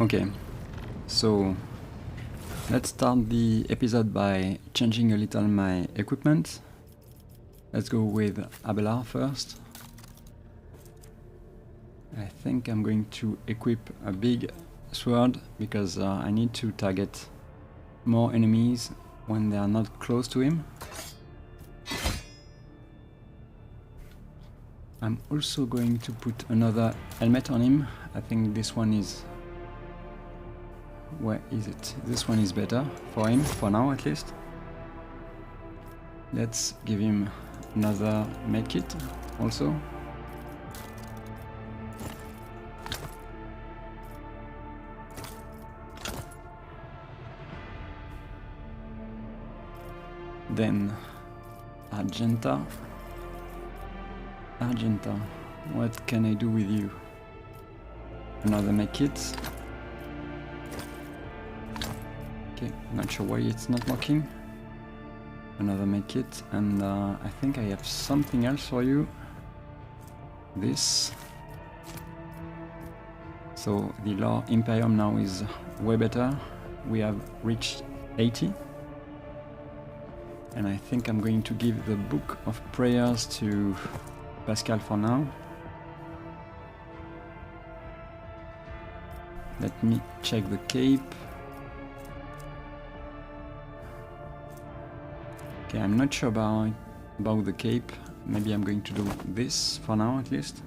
Okay, so let's start the episode by changing a little my equipment. Let's go with Abelard first. I think I'm going to equip a big sword because I need to target more enemies when they are not close to him. I'm also going to put another helmet on him. I think this one is... Where is it? This one is better for him, for now at least. Let's give him another medkit also. Then Argenta. Argenta, what can I do with you? Another medkit. Okay, not sure why it's not working. Another medkit, and I think I have something else for you. This. So the Lore Imperium now is way better. We have reached 80. And I think I'm going to give the Book of Prayers to Pascal for now. Let me check the cape. Okay, I'm not sure about the cape. Maybe I'm going to do this for now at least.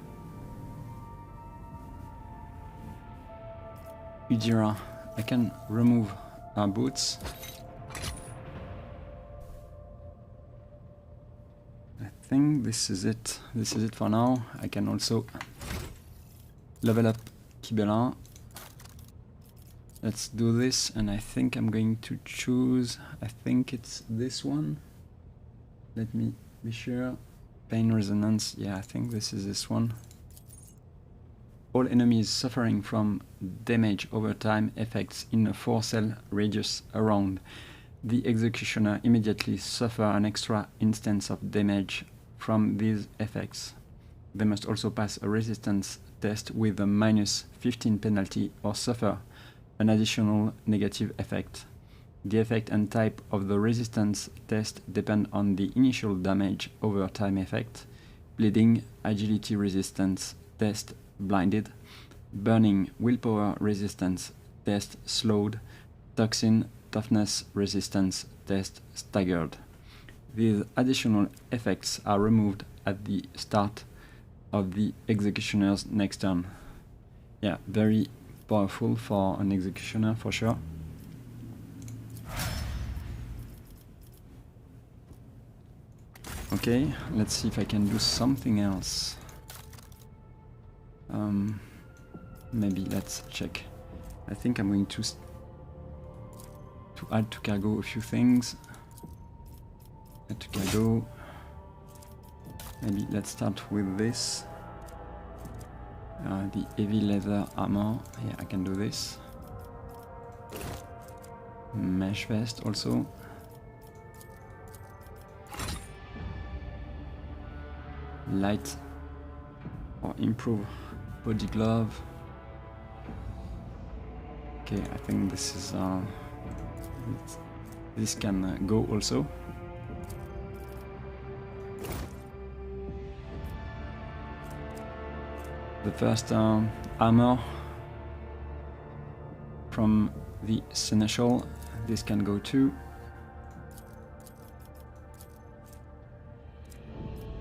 Ujira, I can remove our boots. I think this is it. This is it for now. I can also level up Kibela. Let's do this, and I think I'm going to choose, I think it's this one. Let me be sure. Pain Resonance, yeah, I think this is this one. All enemies suffering from damage over time effects in a 4-cell radius around the executioner immediately suffer an extra instance of damage from these effects. They must also pass a resistance test with a -15 penalty or suffer an additional negative effect. The effect and type of the resistance test depend on the initial damage over time effect, bleeding, agility resistance test blinded, burning willpower resistance test slowed, toxin toughness resistance test staggered. These additional effects are removed at the start of the executioner's next turn. Yeah, very powerful for an executioner for sure. Okay, let's see if I can do something else. Maybe let's check. I think I'm going to add to cargo a few things. Add to cargo. Maybe let's start with this. The heavy leather armor. Yeah, I can do this. Mesh vest also. Light or improve body glove. Okay, I think this is this can go also. The first armor from the Seneschal, this can go too.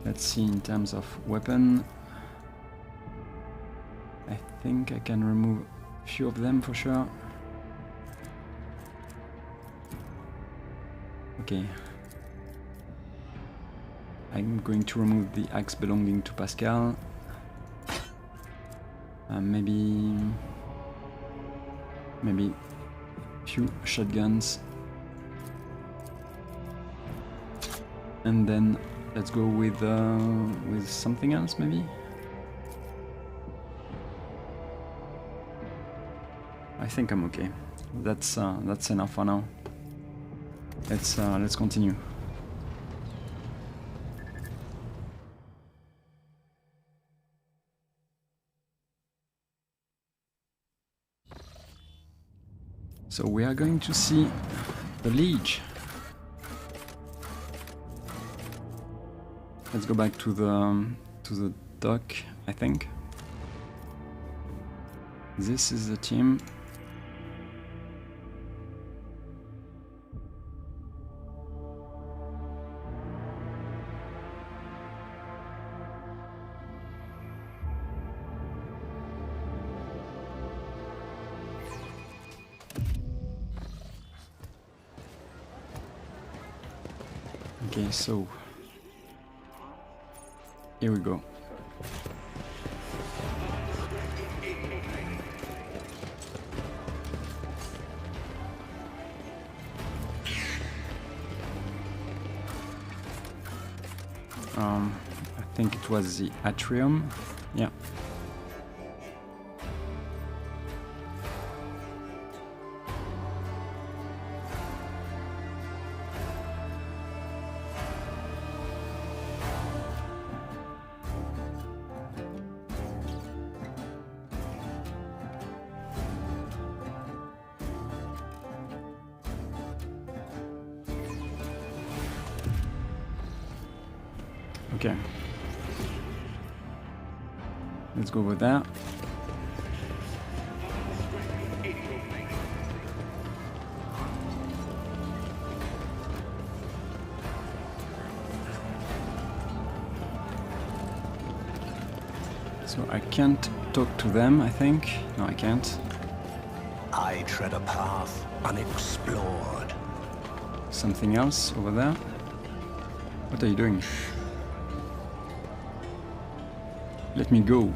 Let's see in terms of weapon. I think I can remove a few of them for sure. Okay. I'm going to remove the axe belonging to Pascal. Maybe a few shotguns. And then let's go with something else maybe. I think I'm okay. That's enough for now. Let's continue. So we are going to see the Liege. Let's go back to the dock, I think. This is the team. Okay, so here we go. I think it was the atrium. Yeah. Okay. Let's go with that. So I can't talk to them, I think. No, I can't. I tread a path unexplored. Something else over there? What are you doing? Let me go.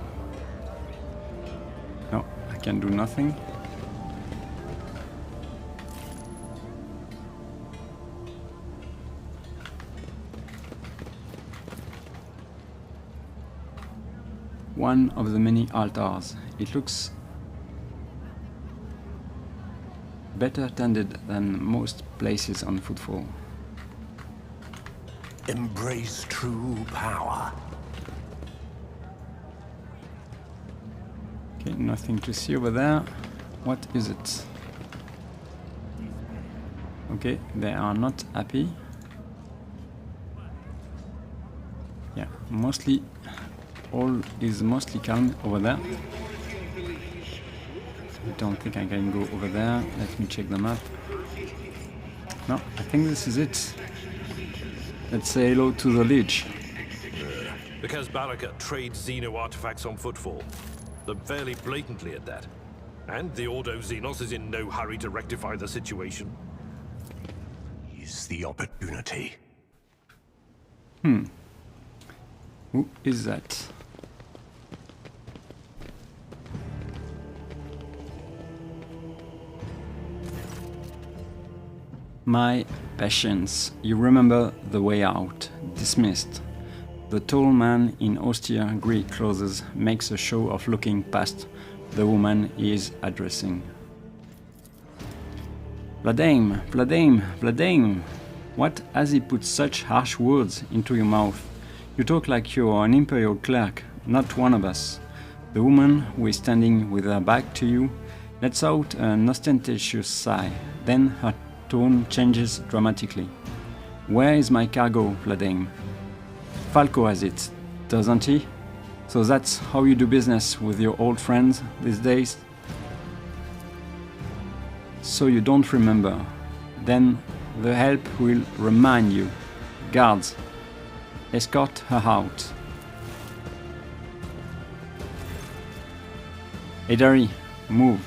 No, I can do nothing. One of the many altars. It looks better attended than most places on Footfall. Embrace true power. Okay, nothing to see over there. What is it? Okay, they are not happy. Yeah, mostly, all is mostly calm over there. I don't think I can go over there. Let me check the map. No, I think this is it. Let's say hello to the Liege. Because Baraka trades Xeno artifacts on Footfall. Them fairly blatantly at that. And the Ordo Xenos is in no hurry to rectify the situation. Is the opportunity. Who is that? My patience. You remember the way out. Dismissed. The tall man in austere grey clothes makes a show of looking past the woman he is addressing. Vladame, Vladame, Vladame! What has he put such harsh words into your mouth? You talk like you're an imperial clerk, not one of us. The woman, who is standing with her back to you, lets out an ostentatious sigh. Then her tone changes dramatically. Where is my cargo, Vladame? Falco has it, doesn't he? So that's how you do business with your old friends these days? So you don't remember. Then the help will remind you. Guards, escort her out. Edari, move.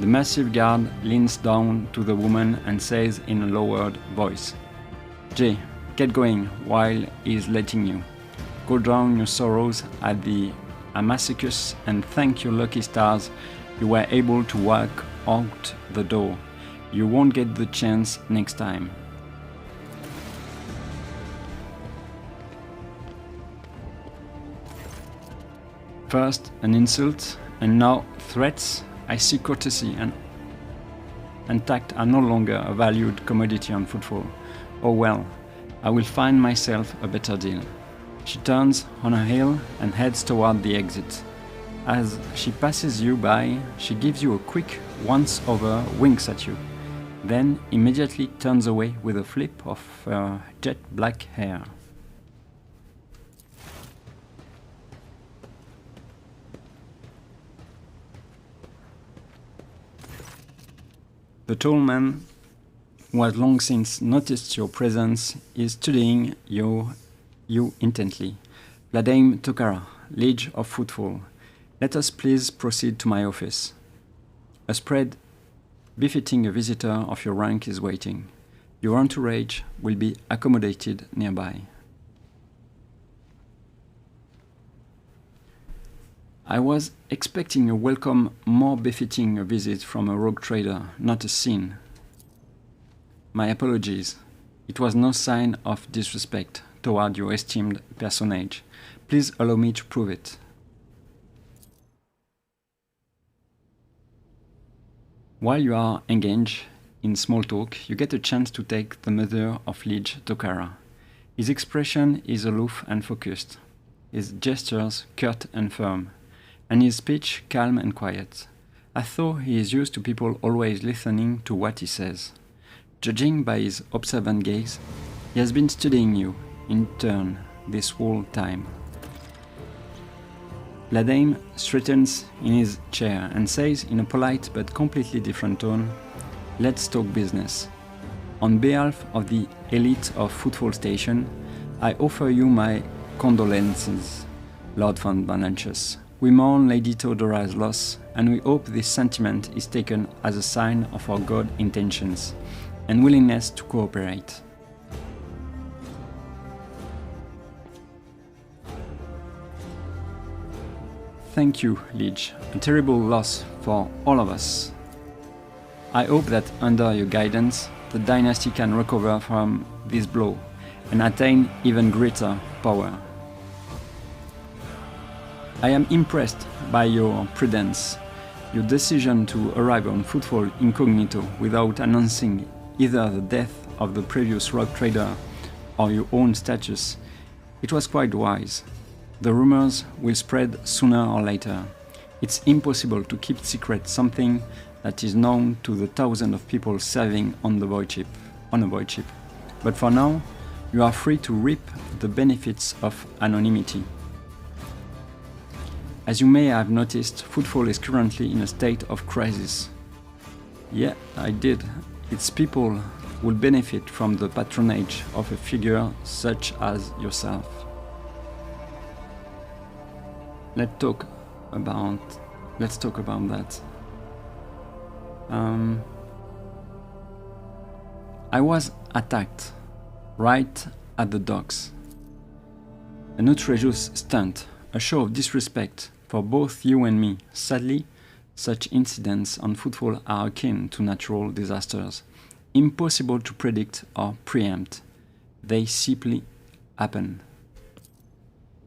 The massive guard leans down to the woman and says in a lowered voice, Jay, get going while he's letting you. Go drown your sorrows at the Amacicus and thank your lucky stars you were able to walk out the door. You won't get the chance next time. First an insult and now threats. I see courtesy and tact are no longer a valued commodity on Footfall. Oh well, I will find myself a better deal. She turns on her heel and heads toward the exit. As she passes you by, she gives you a quick once-over, winks at you, then immediately turns away with a flip of her jet black hair. The tall man, who has long since noticed your presence, is studying you intently. Vladimir Tokara, Liege of Footfall. Let us please proceed to my office. A spread befitting a visitor of your rank is waiting. Your entourage will be accommodated nearby. I was expecting a welcome more befitting a visit from a rogue trader, not a scene. My apologies. It was no sign of disrespect toward your esteemed personage. Please allow me to prove it. While you are engaged in small talk, you get a chance to take the mother of Liege Tokara. His expression is aloof and focused, his gestures curt and firm, and his speech calm and quiet. I thought he is used to people always listening to what he says. Judging by his observant gaze, he has been studying you in turn this whole time. Vladimir straightens in his chair and says in a polite but completely different tone, "Let's talk business. On behalf of the elite of Footfall Station, I offer you my condolences, Lord von Bananchus. We mourn Lady Theodora's loss, and we hope this sentiment is taken as a sign of our good intentions and willingness to cooperate." Thank you, Liege. A terrible loss for all of us. I hope that under your guidance, the dynasty can recover from this blow and attain even greater power. I am impressed by your prudence. Your decision to arrive on Footfall incognito without announcing either the death of the previous rogue trader or your own status. It was quite wise. The rumors will spread sooner or later. It's impossible to keep secret something that is known to the thousands of people serving on a void ship. But for now, you are free to reap the benefits of anonymity. As you may have noticed, Footfall is currently in a state of crisis. Yeah, I did. Its people will benefit from the patronage of a figure such as yourself. Let's talk about that. I was attacked right at the docks. An outrageous stunt, a show of disrespect for both you and me. Sadly, such incidents on Footfall are akin to natural disasters, impossible to predict or preempt. They simply happen.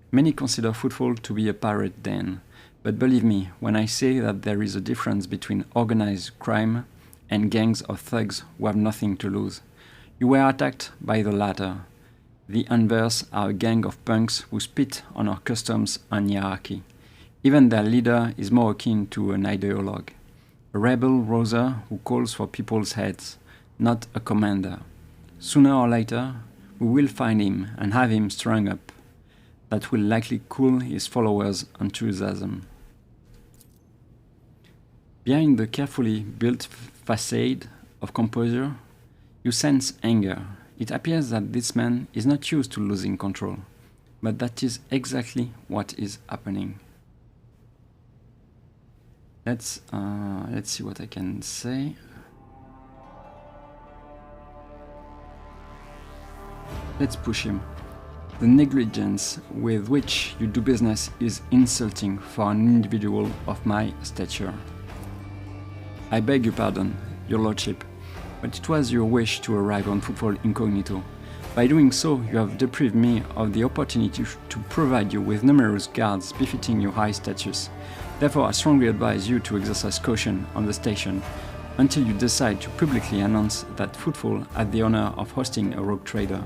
Many consider Footfall to be a pirate den, but believe me when I say that there is a difference between organized crime and gangs of thugs who have nothing to lose. You were attacked by the latter. The Anvers are a gang of punks who spit on our customs and hierarchy. Even their leader is more akin to an ideologue, a rebel rouser who calls for people's heads, not a commander. Sooner or later, we will find him and have him strung up. That will likely cool his followers' enthusiasm. Behind the carefully built facade of composure, you sense anger. It appears that this man is not used to losing control, but that is exactly what is happening. Let's see what I can say. Let's push him. The negligence with which you do business is insulting for an individual of my stature. I beg your pardon, your lordship, but it was your wish to arrive on Footfall incognito. By doing so, you have deprived me of the opportunity to provide you with numerous guards befitting your high status. Therefore, I strongly advise you to exercise caution on the station until you decide to publicly announce that Footfall had the honor of hosting a rogue trader.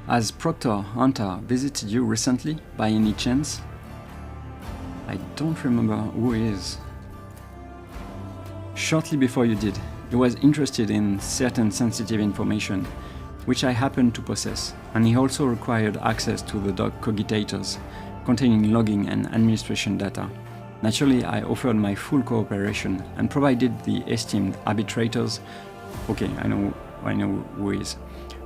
Has Proctor Hunter visited you recently, by any chance? I don't remember who he is. Shortly before you did, he was interested in certain sensitive information, which I happened to possess, and he also required access to the doc cogitators, containing logging and administration data. Naturally, I offered my full cooperation and provided the esteemed arbitrators, okay, I know who he is,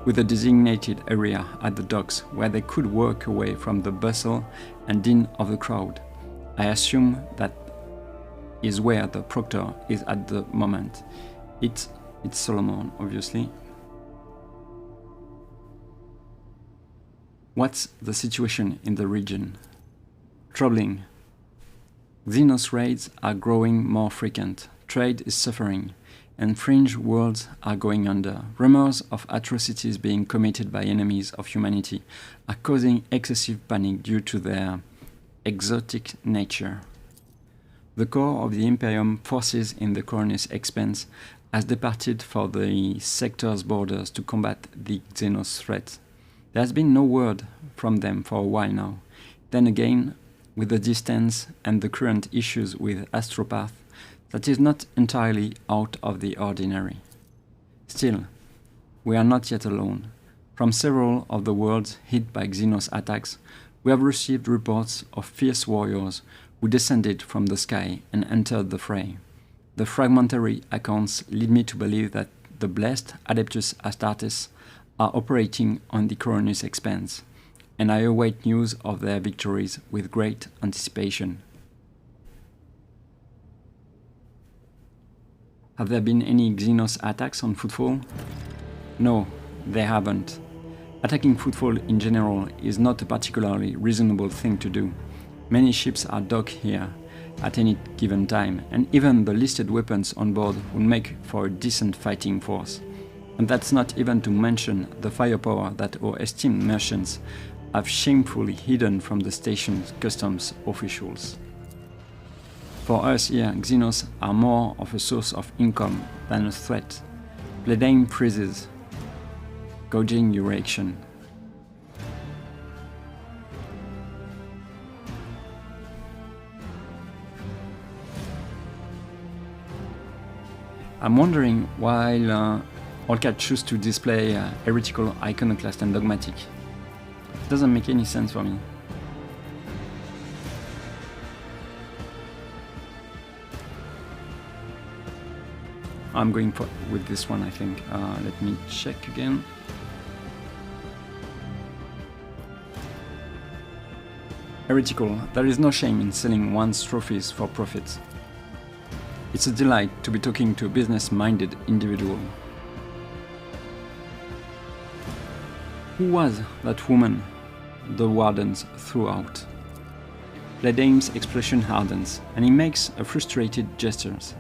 with a designated area at the docks where they could work away from the bustle and din of the crowd. I assume that is where the proctor is at the moment. It's Solomon, obviously. What's the situation in the region? Troubling. Xenos raids are growing more frequent, trade is suffering, and fringe worlds are going under. Rumors of atrocities being committed by enemies of humanity are causing excessive panic due to their exotic nature. The core of the Imperium forces in the Cornus Expanse has departed for the sector's borders to combat the Xenos threat. There has been no word from them for a while now. Then again, with the distance and the current issues with Astropath, that is not entirely out of the ordinary. Still, we are not yet alone. From several of the worlds hit by Xenos attacks, we have received reports of fierce warriors who descended from the sky and entered the fray. The fragmentary accounts lead me to believe that the blessed Adeptus Astartes are operating on the Cornus Expanse, and I await news of their victories with great anticipation. Have there been any Xenos attacks on Footfall? No, they haven't. Attacking Footfall in general is not a particularly reasonable thing to do. Many ships are docked here at any given time, and even the listed weapons on board would make for a decent fighting force. And that's not even to mention the firepower that our esteemed merchants have shamefully hidden from the station's customs officials. For us here, Xenos are more of a source of income than a threat. Pledane freezes, gouging erection. I'm wondering why Orca choose to display heretical, iconoclast and dogmatic. It doesn't make any sense for me. I'm going with this one, I think. Let me check again. Heretical. There is no shame in selling one's trophies for profit. It's a delight to be talking to a business-minded individual. Who was that woman the wardens threw out? Bladame's expression hardens, and he makes a frustrated gestures.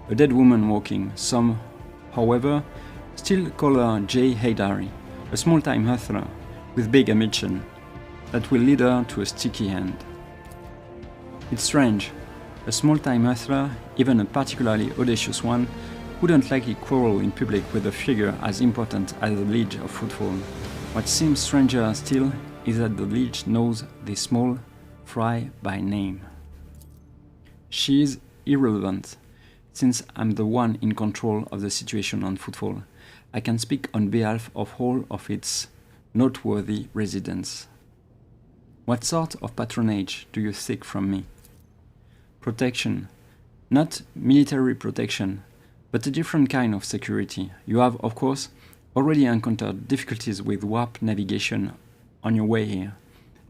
A dead woman walking, some, however, still call her J. Haydari, a small-time hustler with big ambition that will lead her to a sticky end. It's strange. A small-time hustler, even a particularly audacious one, wouldn't likely quarrel in public with a figure as important as the Liege of Footfall. What seems stranger still is that the Liege knows this small fry by name. She is irrelevant, since I'm the one in control of the situation on Footfall. I can speak on behalf of all of its noteworthy residents. What sort of patronage do you seek from me? Protection. Not military protection, but a different kind of security. You have, of course, already encountered difficulties with warp navigation on your way here.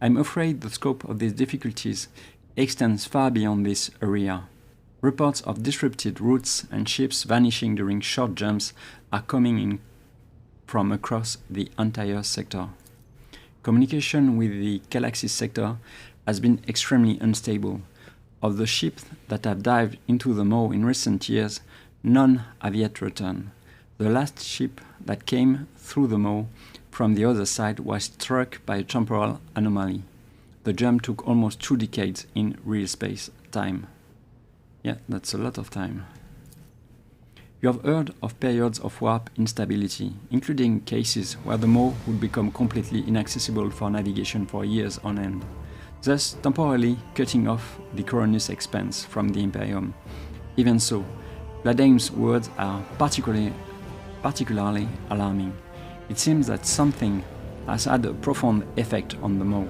I'm afraid the scope of these difficulties extends far beyond this area. Reports of disrupted routes and ships vanishing during short jumps are coming in from across the entire sector. Communication with the Galaxy sector has been extremely unstable. Of the ships that have dived into the maw in recent years, none have yet returned. The last ship that came through the maw from the other side was struck by a temporal anomaly. The jump took almost 2 decades in real space time. Yeah, that's a lot of time. You have heard of periods of warp instability, including cases where the Maw would become completely inaccessible for navigation for years on end, thus temporarily cutting off the Coronus Expanse from the Imperium. Even so, Bladaim's words are particularly alarming. It seems that something has had a profound effect on the Maw.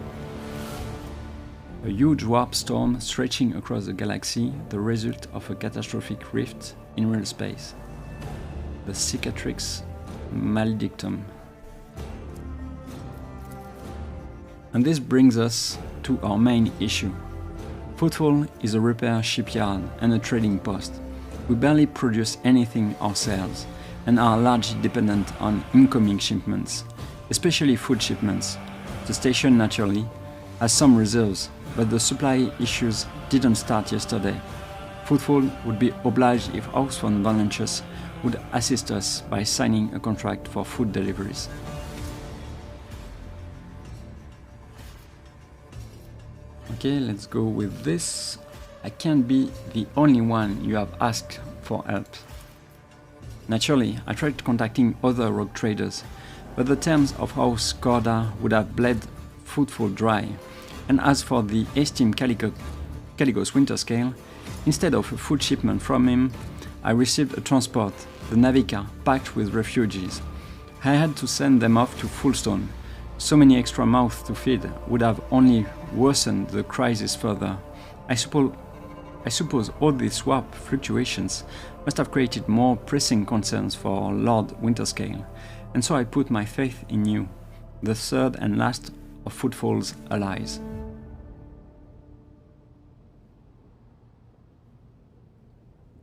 A huge warp storm stretching across the galaxy, the result of a catastrophic rift in real space. The Cicatrix Maledictum. And this brings us to our main issue. Footfall is a repair shipyard and a trading post. We barely produce anything ourselves and are largely dependent on incoming shipments, especially food shipments. The station naturally has some reserves, but the supply issues didn't start yesterday. Footfall would be obliged if House von Valentius would assist us by signing a contract for food deliveries. Okay, let's go with this. I can't be the only one you have asked for help. Naturally, I tried contacting other rogue traders, but the terms of House Corda would have bled Footfall dry. And as for the esteemed Caligos Winterscale, instead of a food shipment from him, I received a transport, the Navica, packed with refugees. I had to send them off to Fullstone. So many extra mouths to feed would have only worsened the crisis further. I suppose all these warp fluctuations must have created more pressing concerns for Lord Winterscale, and so I put my faith in you, the third and last of Footfall's allies.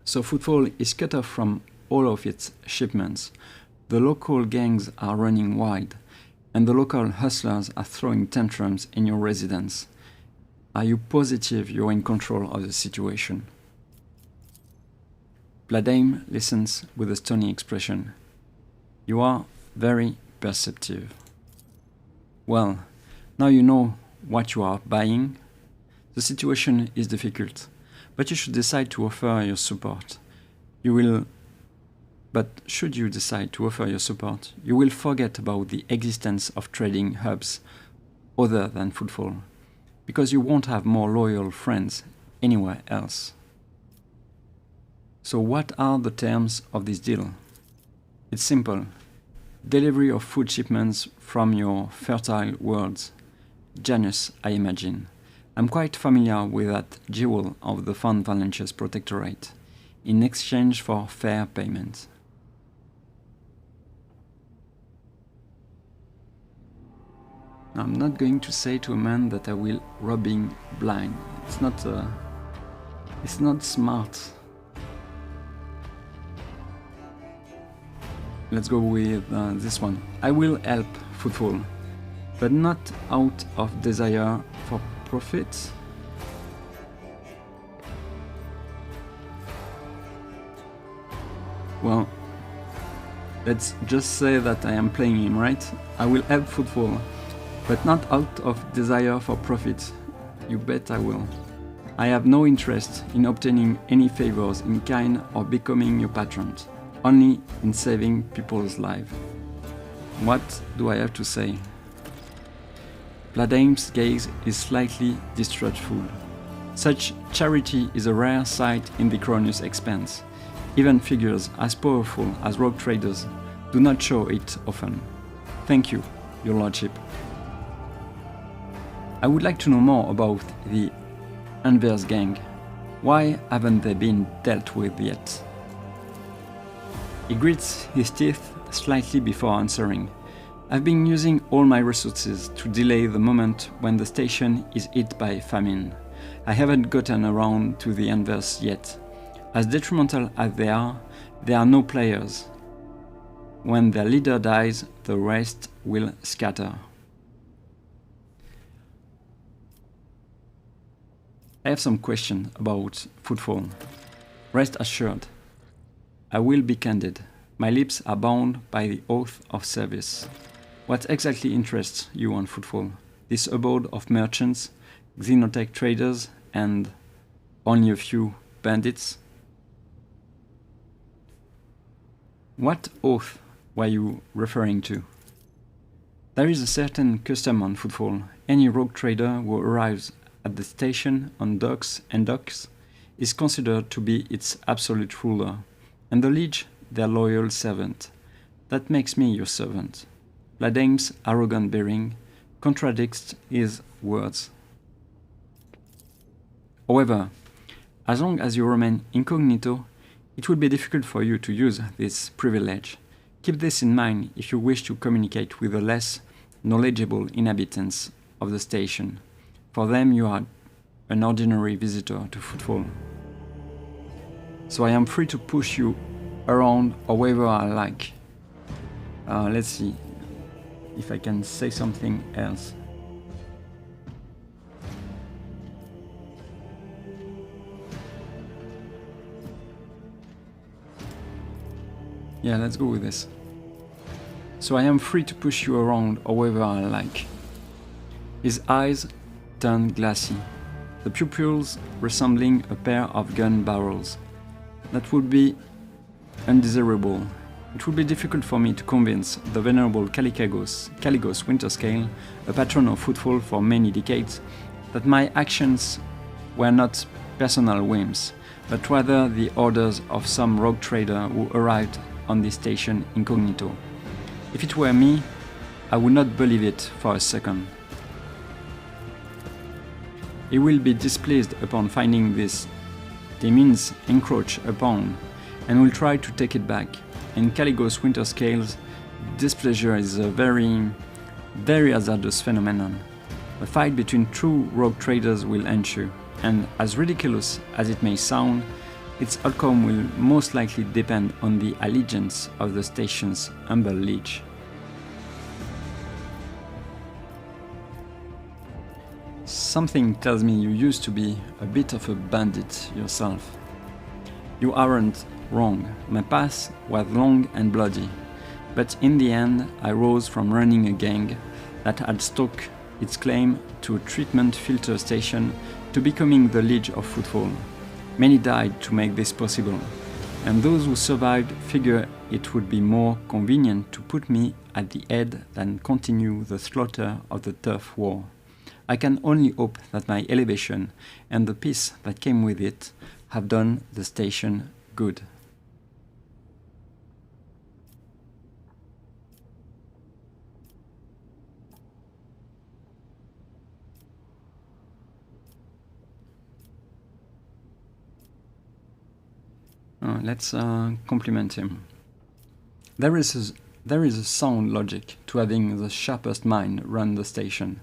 So Footfall is cut off from all of its shipments. The local gangs are running wild, and the local hustlers are throwing tantrums in your residence. Are you positive you're in control of the situation? Bladaim listens with a stony expression. You are very perceptive. Well, now you know what you are buying. The situation is difficult, but you should decide to offer your support. But should you decide to offer your support, you will forget about the existence of trading hubs other than Footfall, because you won't have more loyal friends anywhere else. So what are the terms of this deal? It's simple. Delivery of food shipments from your fertile worlds. Janus, I imagine. I'm quite familiar with that jewel of the von Valentius Protectorate, in exchange for fair payment. I'm not going to say to a man that I will rob him blind. It's not smart. Let's go with this one. I will help Footfall, but not out of desire for profit. Well, let's just say that I am playing him, right? I will help Footfall, but not out of desire for profit. You bet I will. I have no interest in obtaining any favors in kind or becoming your patron, only in saving people's lives. What do I have to say? Bladaim's gaze is slightly distrustful. Such charity is a rare sight in the Coronus Expanse. Even figures as powerful as rogue traders do not show it often. Thank you, your lordship. I would like to know more about the Anvers gang. Why haven't they been dealt with yet? He grits his teeth slightly before answering. I've been using all my resources to delay the moment when the station is hit by famine. I haven't gotten around to the Anvers yet. As detrimental as they are no players. When their leader dies, the rest will scatter. I have some questions about Footfall. Rest assured, I will be candid. My lips are bound by the oath of service. What exactly interests you on Footfall? This abode of merchants, xenotech traders, and only a few bandits? What oath were you referring to? There is a certain custom on Footfall. Any rogue trader who arrives at the station on docks is considered to be its absolute ruler, and the liege their loyal servant. That makes me your servant. Bladedancer's arrogant bearing contradicts his words. However, as long as you remain incognito, it will be difficult for you to use this privilege. Keep this in mind if you wish to communicate with the less knowledgeable inhabitants of the station. For them you are an ordinary visitor to Footfall. So I am free to push you around however I like. Let's see if I can say something else. Yeah, let's go with this. So I am free to push you around however I like. His eyes turned glassy, the pupils resembling a pair of gun barrels. That would be undesirable. It would be difficult for me to convince the venerable Caligos Winterscale, a patron of Footfall for many decades, that my actions were not personal whims, but rather the orders of some rogue trader who arrived on this station incognito. If it were me, I would not believe it for a second. He will be displeased upon finding this demons encroach upon, and will try to take it back. In Caligos Winterscale's displeasure is a very hazardous phenomenon. A fight between true rogue traders will ensue, and as ridiculous as it may sound, its outcome will most likely depend on the allegiance of the station's humble liege. Something tells me you used to be a bit of a bandit yourself. You aren't wrong, my past was long and bloody, but in the end I rose from running a gang that had stuck its claim to a treatment filter station to becoming the liege of Footfall. Many died to make this possible, and those who survived figure it would be more convenient to put me at the head than continue the slaughter of the turf war. I can only hope that my elevation and the peace that came with it have done the station good. Let's compliment him. There is a sound logic to having the sharpest mind run the station.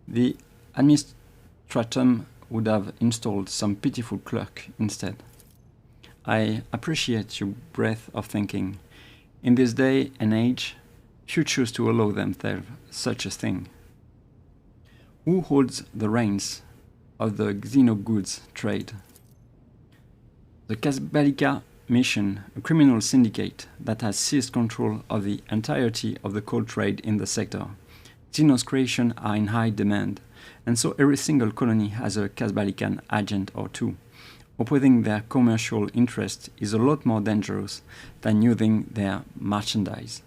The administratum would have installed some pitiful clerk instead. I appreciate your breadth of thinking. In this day and age, few choose to allow themselves such a thing. Who holds the reins of the xenogoods trade? The Casbalica Mission, a criminal syndicate that has seized control of the entirety of the coal trade in the sector. Xenos creations are in high demand, and so every single colony has a Casbalican agent or two. Opposing their commercial interest is a lot more dangerous than using their merchandise.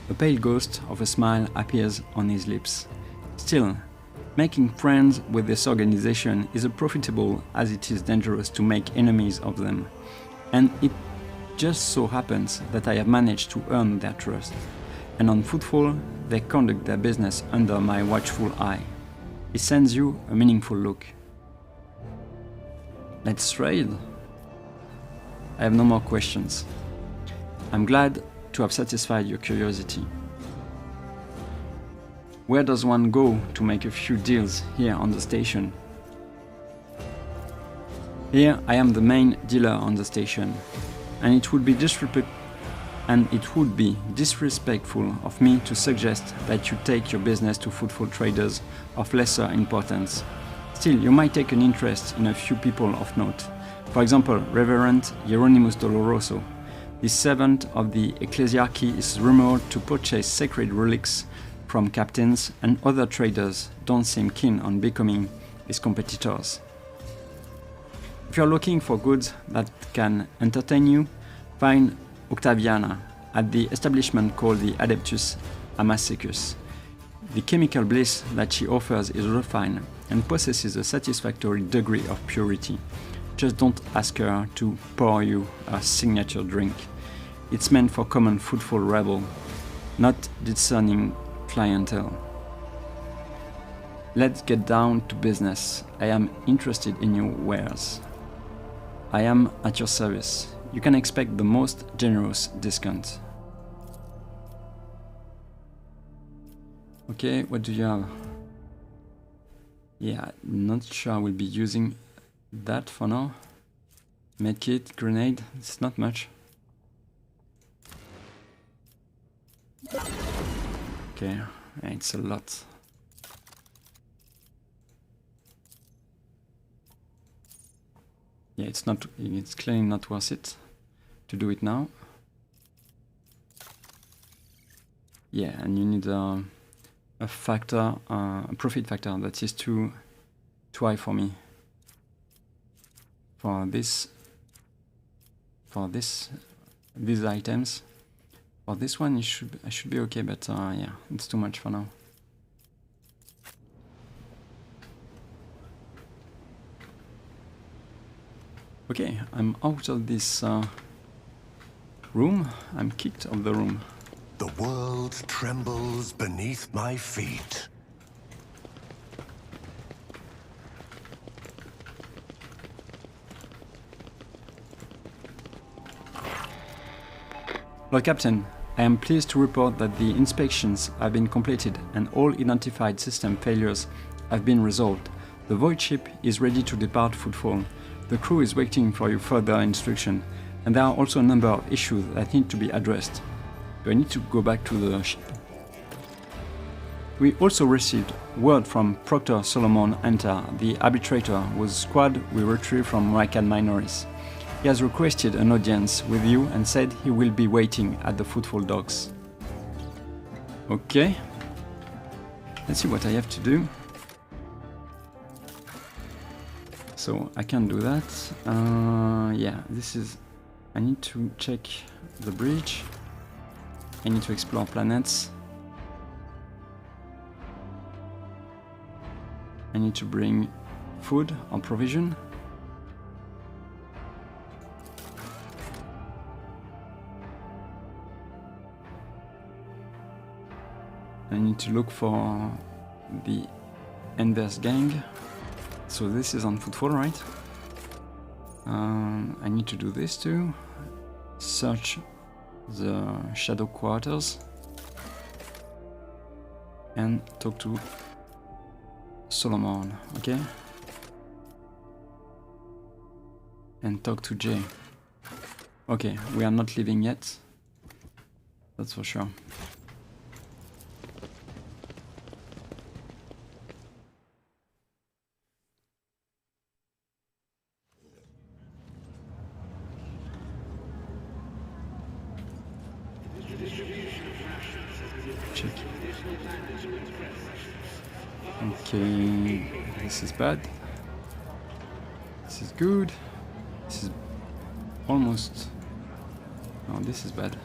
A pale ghost of a smile appears on his lips. Still, making friends with this organization is as profitable as it is dangerous to make enemies of them, and it just so happens that I have managed to earn their trust, and on Footfall they conduct their business under my watchful eye. He sends you a meaningful look. Let's trade. I have no more questions. I'm glad to have satisfied your curiosity. Where does one go to make a few deals here on the station? Here I am the main dealer on the station, and it would be disrespectful of me to suggest that you take your business to Footfall traders of lesser importance. Still, you might take an interest in a few people of note. For example, Reverend Hieronymus Doloroso. The servant of the ecclesiarchy is rumored to purchase sacred relics from captains, and other traders don't seem keen on becoming his competitors. If you're looking for goods that can entertain you, find Octaviana at the establishment called the Adeptus Amacicus. The chemical bliss that she offers is refined and possesses a satisfactory degree of purity. Just don't ask her to pour you a signature drink. It's meant for common Footfall rebel, not discerning clientele. Let's get down to business. I am interested in your wares. I am at your service. You can expect the most generous discount. Okay, what do you have? Yeah, not sure I will be using that for now. Medkit, grenade, it's not much. Okay, it's a lot. Yeah, it's clearly not worth it to do it now. Yeah, and you need a factor, a profit factor that is too high for me. For these items. For this one, I should be okay, but yeah, it's too much for now. Okay, I'm out of this room. I'm kicked out of the room. The world trembles beneath my feet. Lord Captain, I am pleased to report that the inspections have been completed and all identified system failures have been resolved. The void ship is ready to depart Footfall. The crew is waiting for your further instruction, and there are also a number of issues that need to be addressed. Do I need to go back to the ship? We also received word from Proctor Solomon Enter, the arbitrator whose squad we retrieved from Rakan Minoris. He has requested an audience with you and said he will be waiting at the Footfall docks. Okay. Let's see what I have to do. So I can do that. Yeah, this is... I need to check the bridge. I need to explore planets. I need to bring food or provision. I need to look for the Enver's gang. So this is on Footfall, right? I need to do this too. Search the shadow quarters. And talk to Solomon, okay? And talk to Jay. Okay, we are not leaving yet. That's for sure. Check. Okay, this is bad. This is good. This is almost... Oh, this is bad.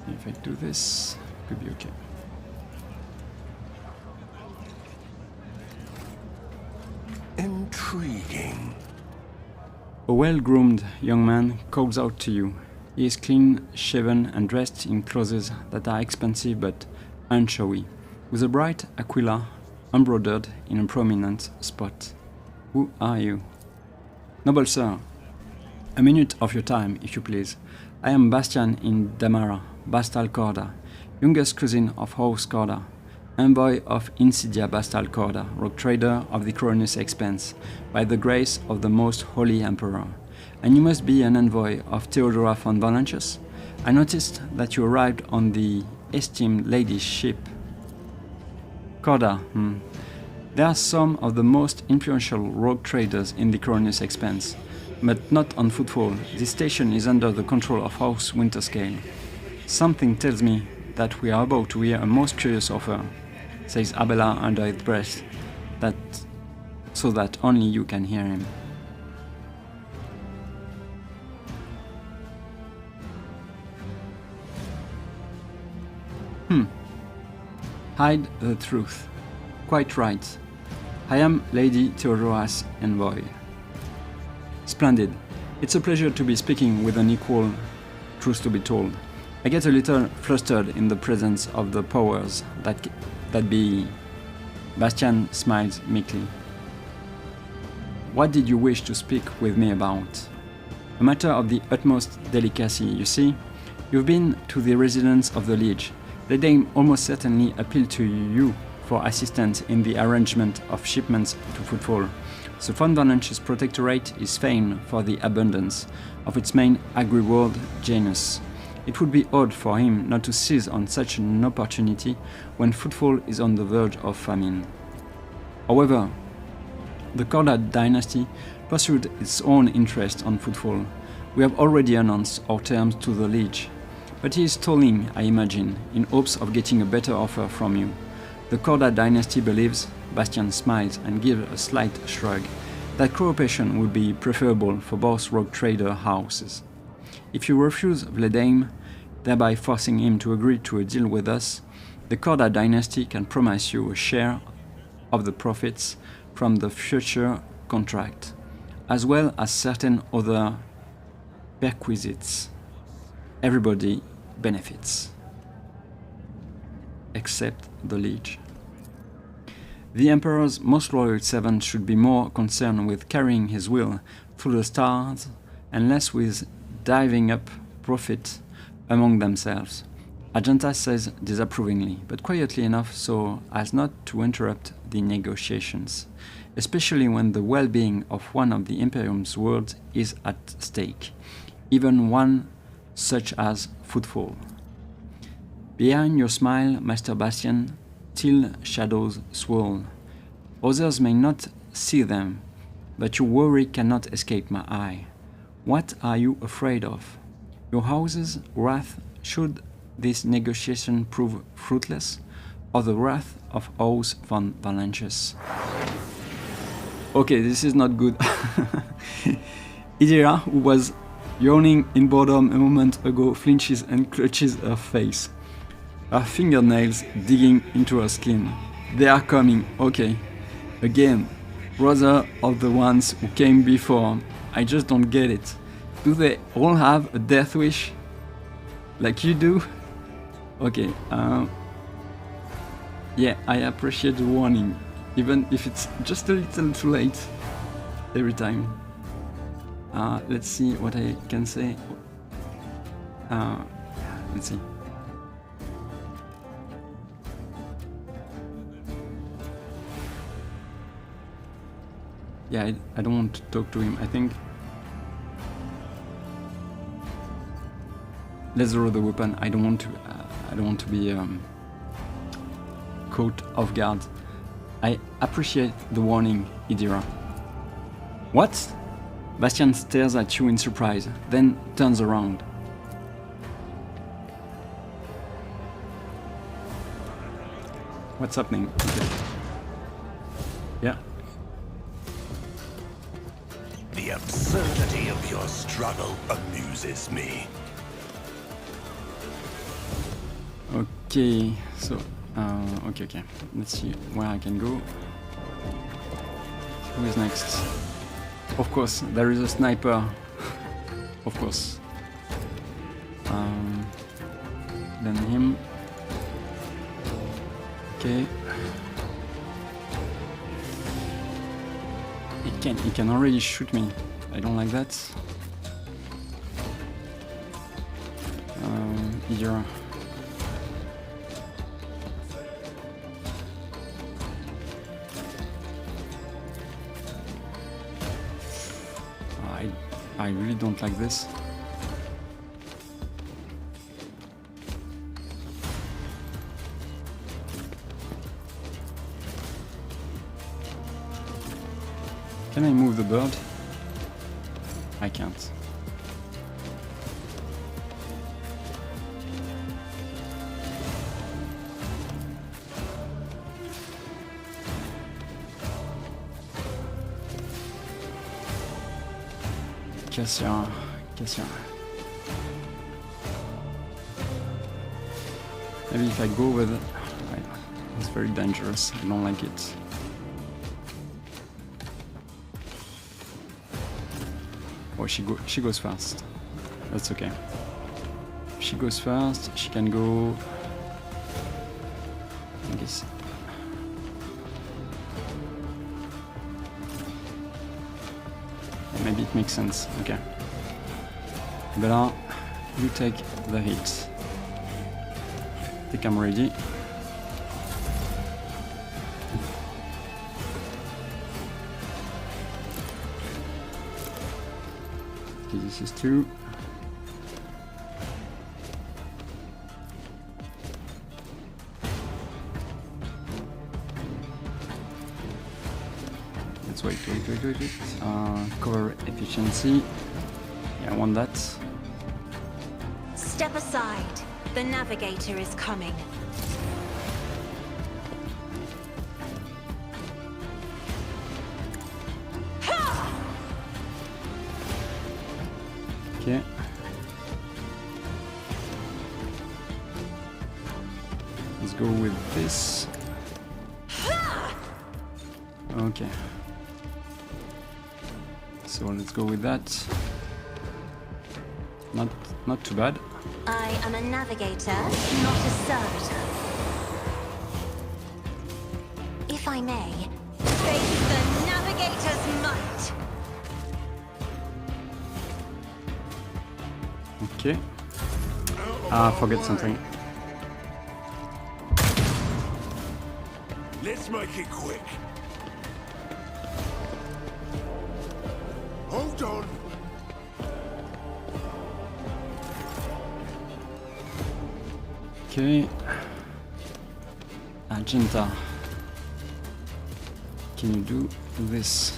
If I do this, it could be okay. Intriguing. A well-groomed young man calls out to you. He is clean shaven and dressed in clothes that are expensive but unshowy, with a bright aquila embroidered in a prominent spot. Who are you? Noble sir, a minute of your time, if you please. I am Bastian in Damara, Bastal Corda, youngest cousin of House Corda, envoy of Insidia Bastal Corda, rogue trader of the Cronus Expanse, by the grace of the most holy emperor. And you must be an envoy of Theodora von Valentius. I noticed that you arrived on the esteemed lady's ship. Corda, There are some of the most influential rogue traders in the Cronus Expanse, but not on Footfall. This station is under the control of House Winterscale. Something tells me that we are about to hear a most curious offer, says Abela under his breath, so that only you can hear him. Hide the truth. Quite right. I am Lady Theodora's envoy. Splendid. It's a pleasure to be speaking with an equal, truth to be told. I get a little flustered in the presence of the powers that be. Bastian smiles meekly. What did you wish to speak with me about? A matter of the utmost delicacy, you see. You've been to the residence of the Liege. The dame almost certainly appealed to you for assistance in the arrangement of shipments to Footfall. The Von Valence's protectorate is famed for the abundance of its main agri-world genus. It would be odd for him not to seize on such an opportunity when Footfall is on the verge of famine. However, the Khordad dynasty pursued its own interest on Footfall. We have already announced our terms to the Liege, but he is stalling, I imagine, in hopes of getting a better offer from you. The Khordad dynasty believes, Bastian smiles and gives a slight shrug, that cooperation would be preferable for both rogue trader houses. If you refuse Vladimir, thereby forcing him to agree to a deal with us, the Khordad dynasty can promise you a share of the profits from the future contract, as well as certain other perquisites. Everybody benefits, except the Liege. The Emperor's most loyal servant should be more concerned with carrying his will through the stars and less with diving up profit among themselves. Argenta says disapprovingly, but quietly enough so as not to interrupt the negotiations, especially when the well-being of one of the Imperium's worlds is at stake, even one such as Footfall. Behind your smile, Master Bastian, till shadows swirl. Others may not see them, but your worry cannot escape my eye. What are you afraid of? Your house's wrath should this negotiation prove fruitless, or the wrath of House von Valences? Okay, this is not good. Idira, who was yawning in boredom a moment ago, flinches and clutches her face. Her fingernails digging into her skin. They are coming, okay. Again, brother of the ones who came before. I just don't get it. Do they all have a death wish? Like you do? Okay, yeah, I appreciate the warning, even if it's just a little too late every time. Let's see what I can say. Let's see. Yeah, I don't want to talk to him. I think let's draw the weapon. I don't want to be caught off guard. I appreciate the warning, Idira. What? Bastian stares at you in surprise, then turns around. What's happening? Okay. Yeah. The absurdity of your struggle amuses me. Okay, so, okay. Let's see where I can go. Who is next? Of course, there is a sniper. Of course. Then him. Okay. He can already shoot me. I don't like that. Here. I really don't like this. Can I move the bird? I can't. Cassia. Maybe if I go with it. Right. It's very dangerous. I don't like it. Oh, she goes fast. That's okay. If she goes fast, she can go. I guess. Maybe it makes sense. Okay. Bella, you take the hit. I think I'm ready. Okay, this is 2. Let's wait. Cover efficiency. Yeah, I want that. Step aside. The navigator is coming. Okay. Let's go with this. Okay. So let's go with that. Not too bad. I am a navigator, not a servitor. If I may, face the navigator's might. Okay. Forget something. Let's make it quick. Hold on. Okay. Agenta. Can you do this?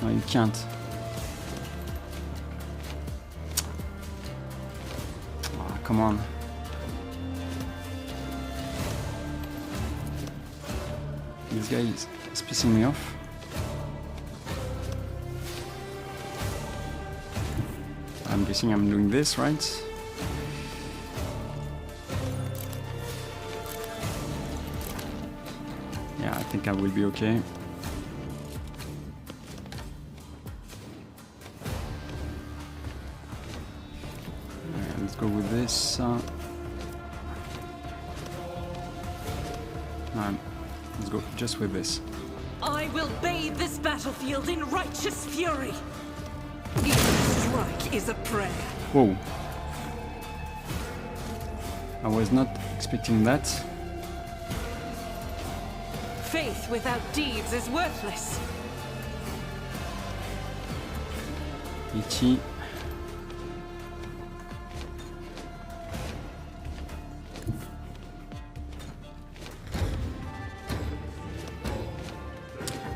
No, you can't. Oh, come on. This guy is pissing me off. I'm guessing I'm doing this, right? Yeah, I think I will be okay. Alright, let's go with this. Let's go just with this. I will bathe this battlefield in righteous fury. Each strike is a prayer. Whoa. I was not expecting that. Faith without deeds is worthless. Ichi.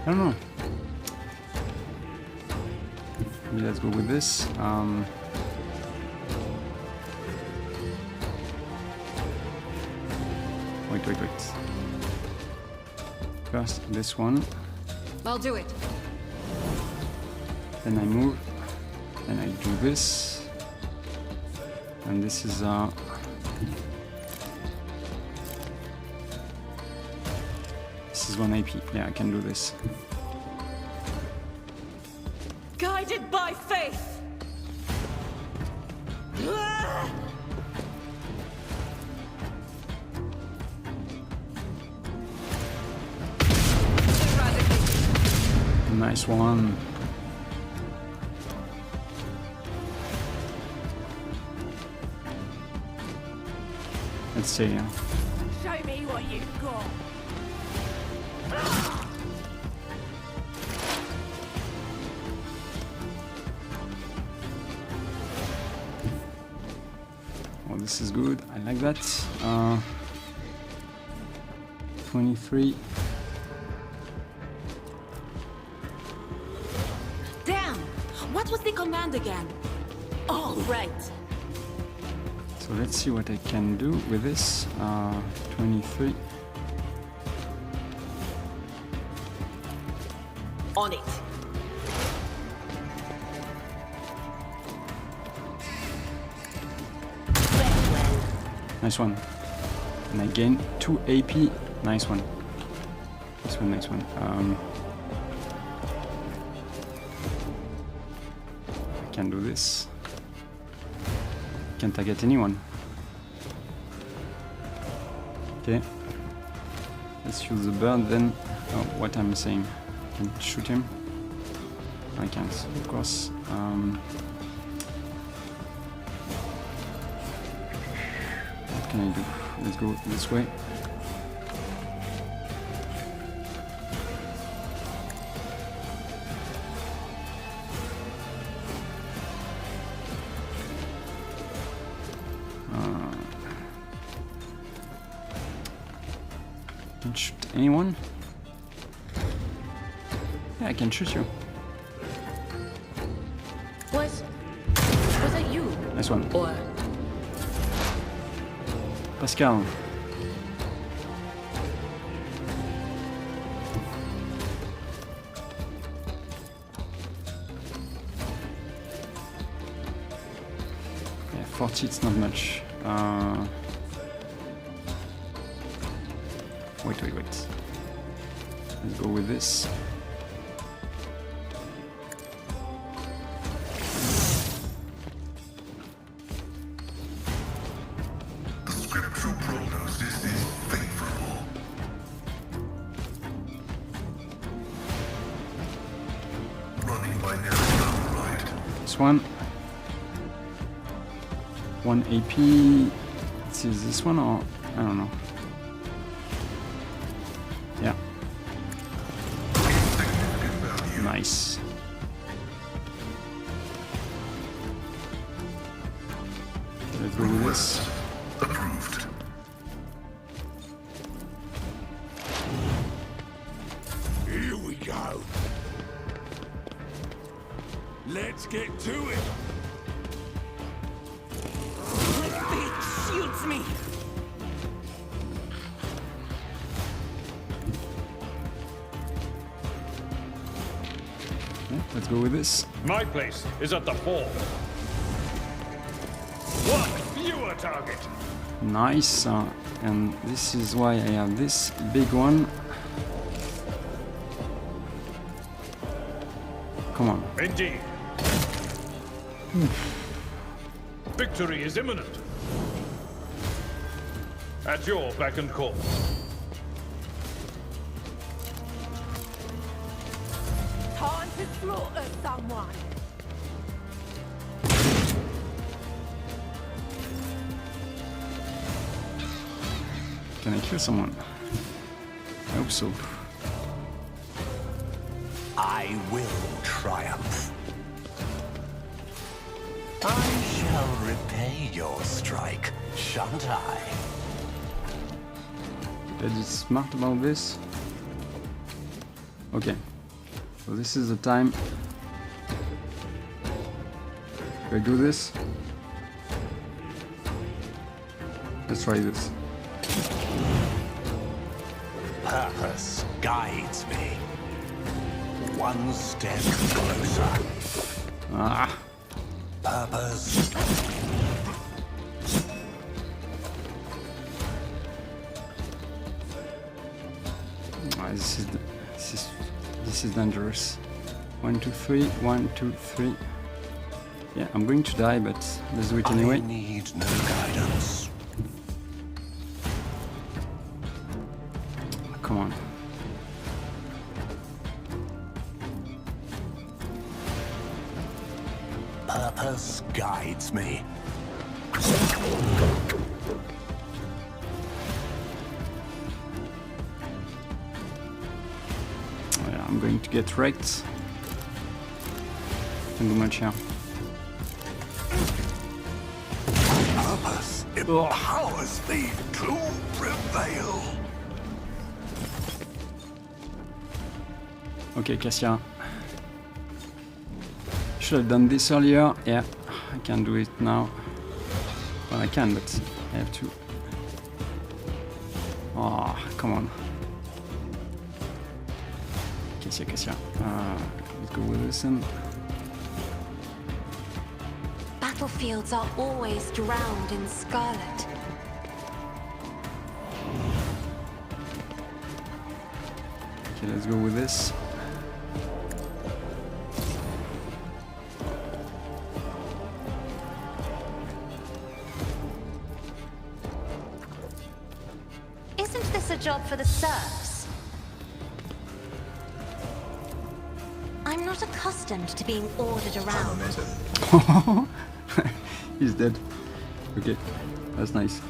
I don't know. Maybe let's go with this. Wait. First, this one. I'll do it. Then I move. Then I do this. And this is this is 1 AP. Yeah, I can do this. Guided by faith. Nice one. Let's see. Show me what you've got. Oh, this is good. I like that. 23. Damn! What was the command again? All right. So let's see what I can do with this. 23. On it. Nice one. And I gain 2 AP. Nice one. Nice one, nice one. I can do this. Can't target anyone. Okay. Let's use the bird then. Oh, what I'm saying. I can shoot him. I can't, of course. What can I do? Let's go this way. Can shoot anyone? Yeah, I can shoot you. Was it you? Nice one. Or Pascal. Yeah, 40, it's not much. Wait. Let's go with this. The scriptural prognosis is favorable. Running by nearest right. This one. 1 AP. Let's see, is this one or I don't know. Yeah. Nice. Let's go with this. Approved. Here we go. Let's get to it. it shields me. Yeah, let's go with this. My place is at the fore. One fewer target. Nice. And this is why I have this big one. Come on. Indeed. Victory is imminent. At your beck and call. Time to slaughter someone. Can I kill someone? I hope so. I will triumph. I shall repay your strike, shan't I? That is smart about this. Okay. So this is the time. Do I do this? Let's try this. Purpose guides me. One step closer. Ah! Purpose. This is dangerous. 1, 2, 3. 1, 2, 3. Yeah, I'm going to die, but let's do it anyway. I need no guidance. Come on. Purpose guides me. Yeah, I'm going to get wrecked. Can't do much here. Purpose empowers me to prevail. Okay, Cassia. Should have done this earlier. Yeah, I can do it now. Well, I can, but I have to. Oh, come on. Cassia. Let's go with this and. Battlefields are always drowned in scarlet. Okay, let's go with this. Isn't this a job for the serfs? I'm not accustomed to being ordered around. He's dead. Okay, that's nice.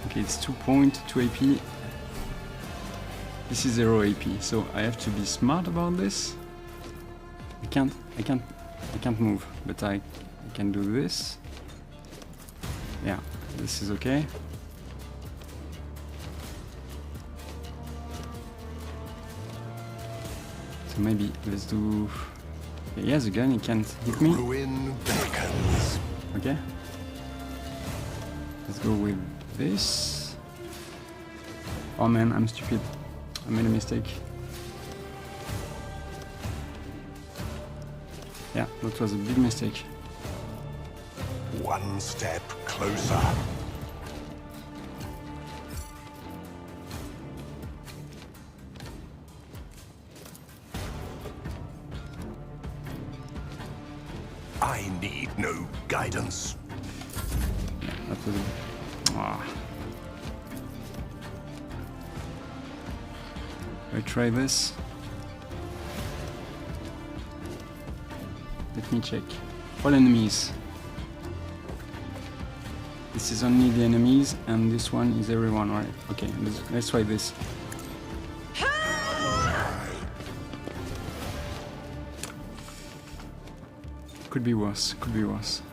Okay, it's 2 AP. This is 0 AP, so I have to be smart about this. I can't move, but I can do this. Yeah, this is okay. So maybe let's do. Okay, he has a gun. He can't hit me. Ruin beckons. Okay. Let's go with this. Oh man, I'm stupid. I made a mistake. Yeah, that was a big mistake. One step closer. I need no guidance. Yeah, that was a... Ah. I try this. Let me check. All enemies. This is only the enemies, and this one is everyone, right? Okay, let's try this. Could be worse, could be worse.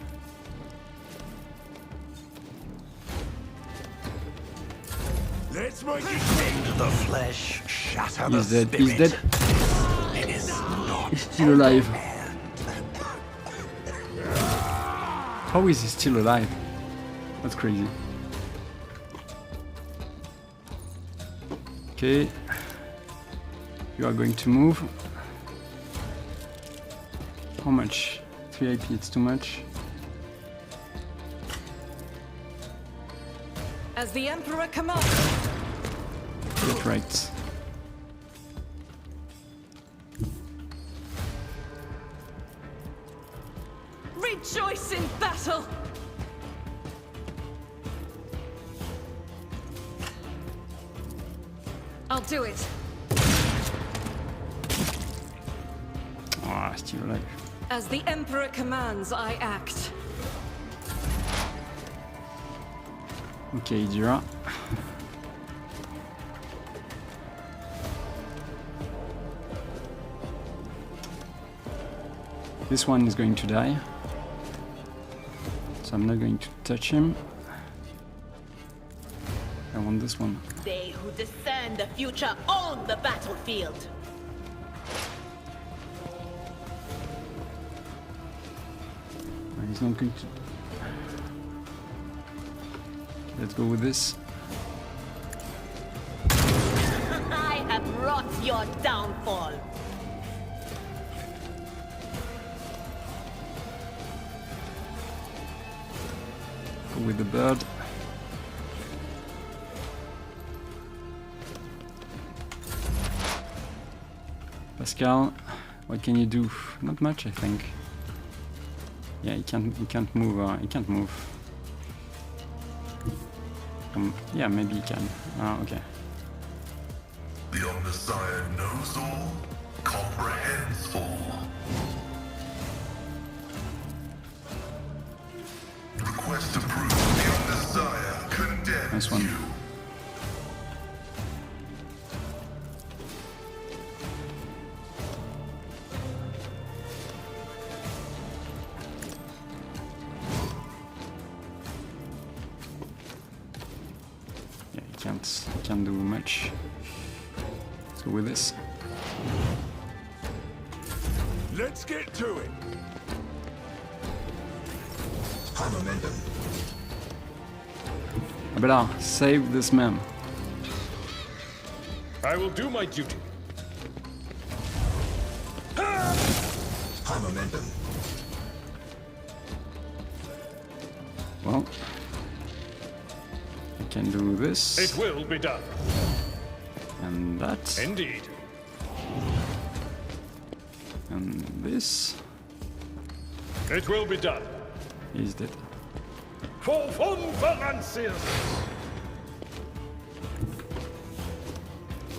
Let's make it bend the flesh, shatter He's the dead, spirit. he's dead. It is not He's still alive. man. How is he still alive? That's crazy. Okay. You are going to move. How much? 3 AP, it's too much. As the Emperor commands. Get right. Rejoice in battle! I'll do it. Ah, still alive. As the Emperor commands, I act. Okay, Jira. This one is going to die. So I'm not going to touch him. I want this one. They who discern the future own the battlefield. He's not going to... Let's go with this. I have wrought your downfall. Go with the bird. Pascal, what can you do? Not much, I think. Yeah, he can't move. He can't move. Yeah, maybe he can. Okay. The Omnissiah knows all, comprehends all. Request approved. The Omnissiah condemns Nice one. you. Yeah, he can't do much. Let's go with this. Let's get to it. Abelard, save this man. I will do my duty. High momentum. Well, I can do this. It will be done. And that. Indeed. And this. It will be done. He's dead. For Pyromancer!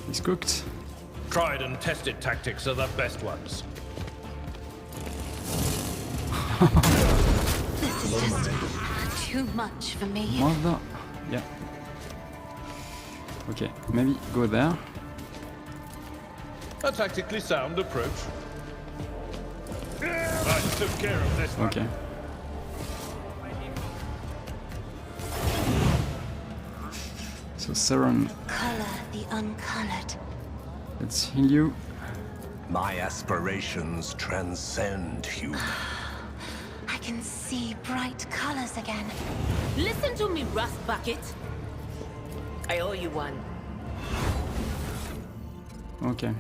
He's cooked. Tried and tested tactics are the best ones. This is just too much for me. Mother. Yeah. Okay, maybe go there. A tactically sound approach. I took care of this one. Okay. So Severan, Color the uncolored. let's heal you. My aspirations transcend human. I can see bright colors again. Listen to me, Rust Bucket. I owe you one. Okay.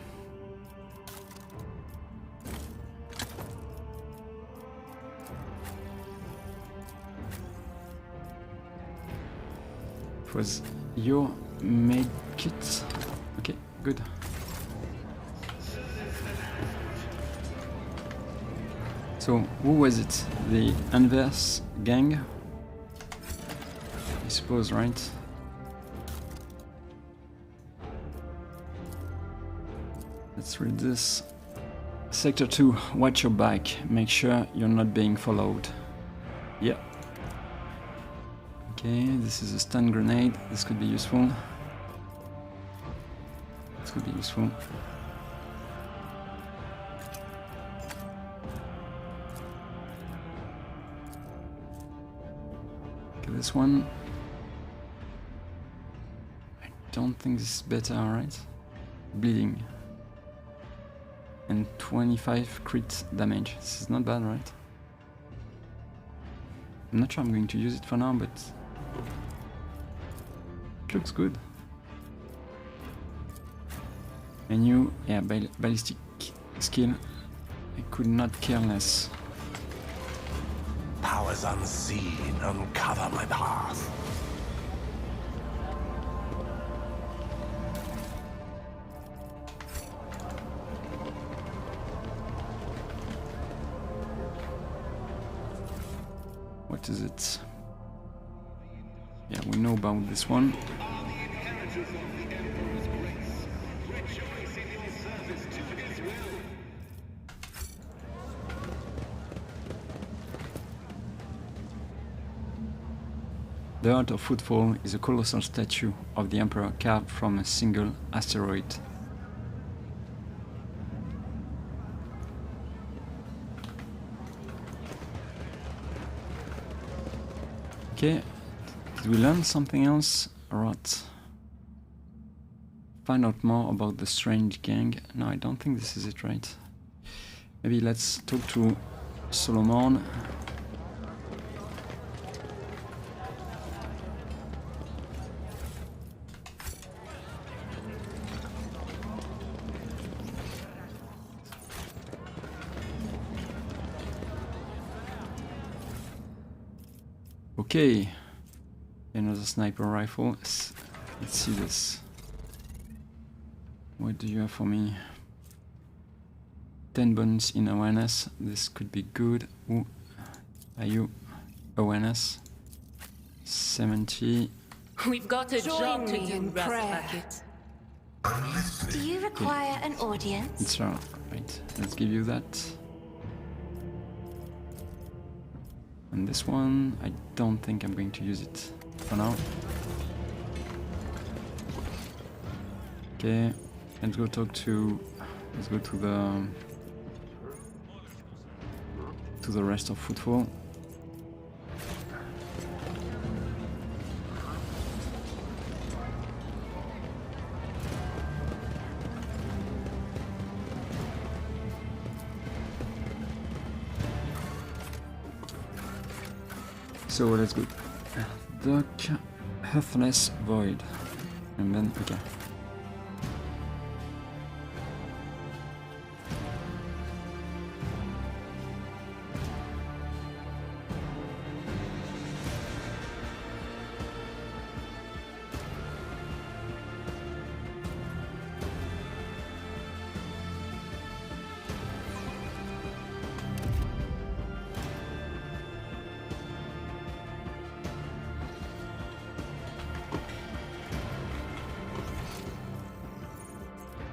It was your med kit. Okay, good. So, who was it? The Anvers gang? I suppose, right? Let's read this. Sector 2, watch your back. Make sure you're not being followed. Yeah. Okay, this is a stun grenade. This could be useful. This could be useful. Okay, this one. I don't think this is better, alright? Bleeding. And 25 crit damage. This is not bad, right? I'm not sure I'm going to use it for now, but it looks good. A new, yeah, ballistic skill. I could not care less. Powers unseen uncover my path. What is it? Yeah, we know about this one. The Heart of Footfall is a colossal statue of the Emperor carved from a single asteroid. Okay, did we learn something else? Right. Find out more about the strange gang. No, I don't think this is it, right? Maybe let's talk to Solomon. Okay, another sniper rifle. Let's see this. What do you have for me? 10 bones in awareness. This could be good. Who are you? Awareness. 70. We've got a job to me do, in Rust prayer. Bucket. Do you require an audience? It's right. Let's give you that. And this one, I don't think I'm going to use it for now. Okay, let's go talk to. Let's go to the rest of Footfall. So let's go. Dark, Hearthless Void. And then, okay.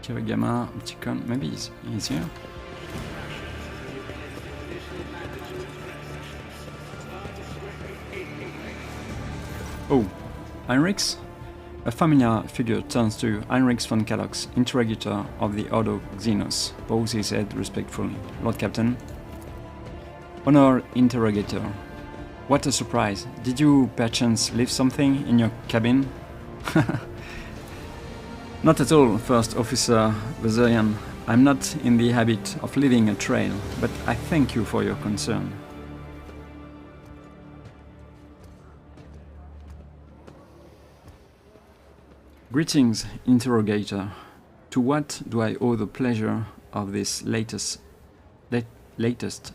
Kirigama, Opticon, maybe he's here. Oh, Heinrichs? A familiar figure turns to Heinrichs von Kalox, interrogator of the Ordo Xenos, bows his head respectfully. Lord Captain. Honored interrogator. What a surprise. Did you perchance leave something in your cabin? Not at all, First Officer Vezerian. I'm not in the habit of leaving a trail, but I thank you for your concern. Greetings, interrogator. To what do I owe the pleasure of this latest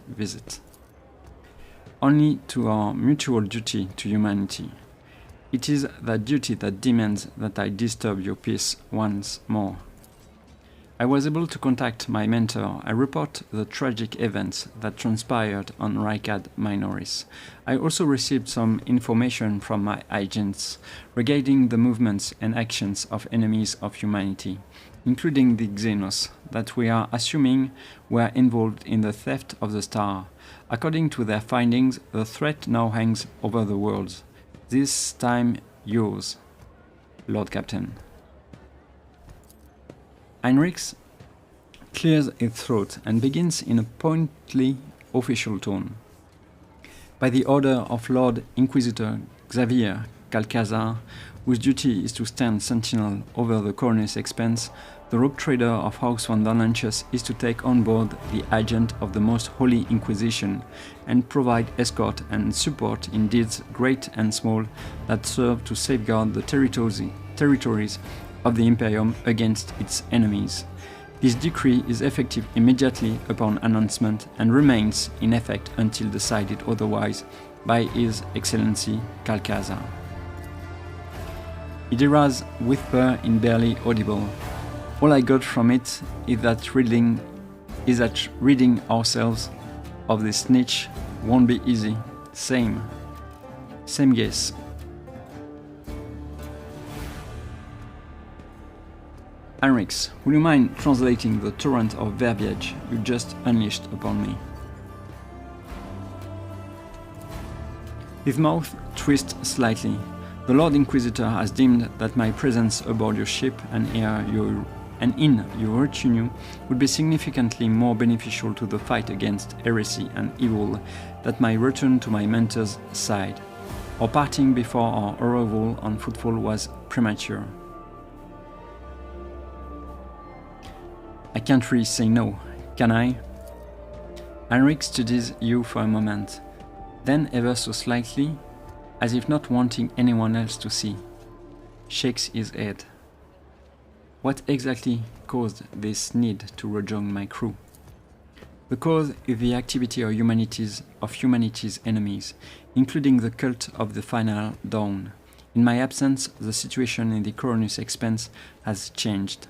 visit? Only to our mutual duty to humanity. It is that duty that demands that I disturb your peace once more. I was able to contact my mentor. I report the tragic events that transpired on Rykad Minoris. I also received some information from my agents regarding the movements and actions of enemies of humanity, including the Xenos, that we are assuming were involved in the theft of the star. According to their findings, the threat now hangs over the world. This time yours, Lord Captain. Heinrichs clears his throat and begins in a pointedly official tone. By the order of Lord Inquisitor Xavier Calcazar, whose duty is to stand sentinel over the Cornus Expanse, the rogue trader of House von Valentius is to take on board the agent of the Most Holy Inquisition and provide escort and support in deeds great and small that serve to safeguard the territories of the Imperium against its enemies. This decree is effective immediately upon announcement and remains in effect until decided otherwise by His Excellency Calcazar. Idira's whisper in barely audible. All I got from it is that reading ourselves of this snitch won't be easy. Same guess. Heinrichs, will you mind translating the torrent of verbiage you just unleashed upon me? His mouth twists slightly. The Lord Inquisitor has deemed that my presence aboard your ship and in your retinue would be significantly more beneficial to the fight against heresy and evil than my return to my mentor's side. Our parting before our arrival on Footfall was premature. I can't really say no, can I? Heinrich studies you for a moment, then ever so slightly, as if not wanting anyone else to see, shakes his head. What exactly caused this need to rejoin my crew? The cause is the activity of humanity's enemies, including the cult of the Final Dawn. In my absence, the situation in the Cornus Expanse has changed.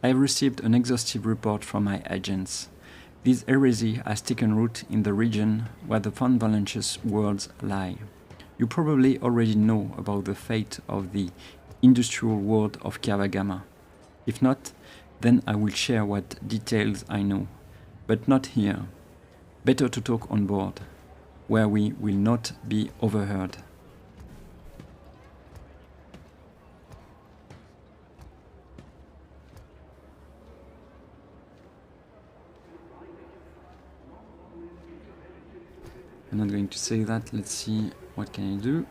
I have received an exhaustive report from my agents. This heresy has taken root in the region where the von Valentius worlds lie. You probably already know about the fate of the industrial world of Kavagama. If not, then I will share what details I know, but not here. Better to talk on board, where we will not be overheard. I'm not going to say that. Let's see, what can I do?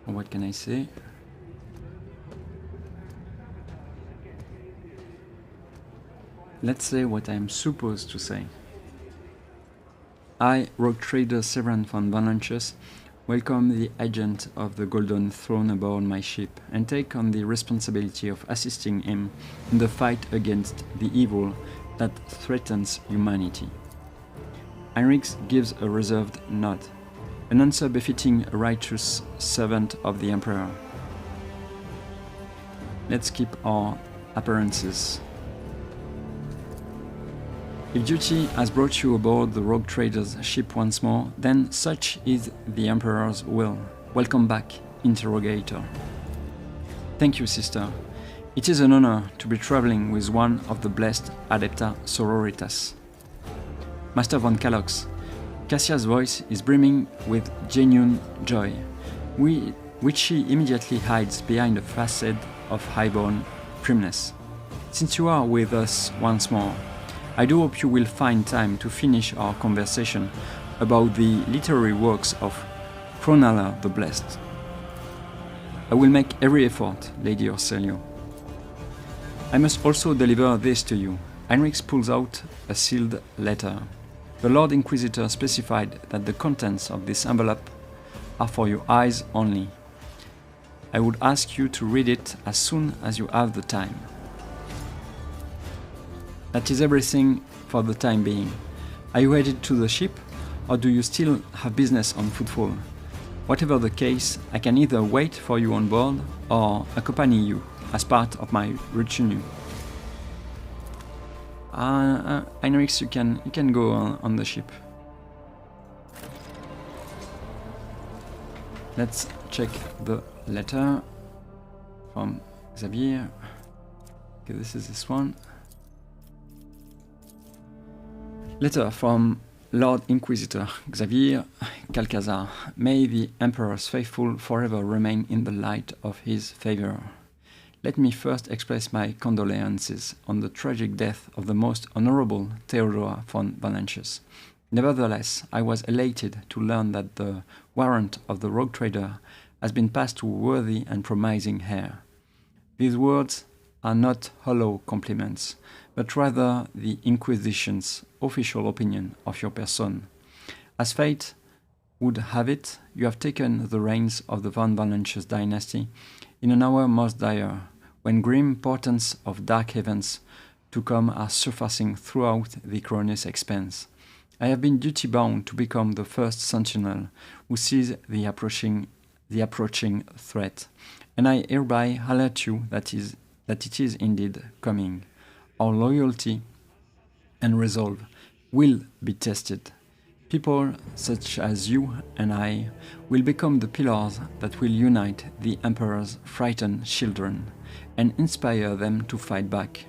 Or what can I say? Let's say what I'm supposed to say. I, rogue trader Severan von Valentius, welcome the agent of the Golden Throne aboard my ship and take on the responsibility of assisting him in the fight against the evil that threatens humanity. Heinrich gives a reserved nod, an answer befitting a righteous servant of the Emperor. Let's keep our appearances. If duty has brought you aboard the rogue trader's ship once more, then such is the Emperor's will. Welcome back, interrogator. Thank you, sister. It is an honor to be traveling with one of the blessed Adepta Sororitas. Master von Kalox, Cassia's voice is brimming with genuine joy, which she immediately hides behind a facade of highborn primness. Since you are with us once more, I do hope you will find time to finish our conversation about the literary works of Cronaller the Blessed. I will make every effort, Lady Orselio. I must also deliver this to you. Heinrich pulls out a sealed letter. The Lord Inquisitor specified that the contents of this envelope are for your eyes only. I would ask you to read it as soon as you have the time. That is everything for the time being. Are you headed to the ship, or do you still have business on Footfall? Whatever the case, I can either wait for you on board or accompany you as part of my retinue. Heinrich, you can go on the ship. Let's check the letter from Xavier. Okay, this is this one. Letter from Lord Inquisitor Xavier Calcazar. May the Emperor's faithful forever remain in the light of his favor. Let me first express my condolences on the tragic death of the most honorable Theodora von Valancius. Nevertheless, I was elated to learn that the warrant of the rogue trader has been passed to a worthy and promising heir. These words are not hollow compliments, but rather the Inquisition's official opinion of your person. As fate would have it, you have taken the reins of the von Valancius dynasty in an hour most dire, when grim portents of dark heavens to come are surfacing throughout the Cronus expanse. I have been duty-bound to become the first sentinel who sees the approaching threat, and I hereby alert you that it is indeed coming. Our loyalty and resolve will be tested. People such as you and I will become the pillars that will unite the Emperor's frightened children and inspire them to fight back.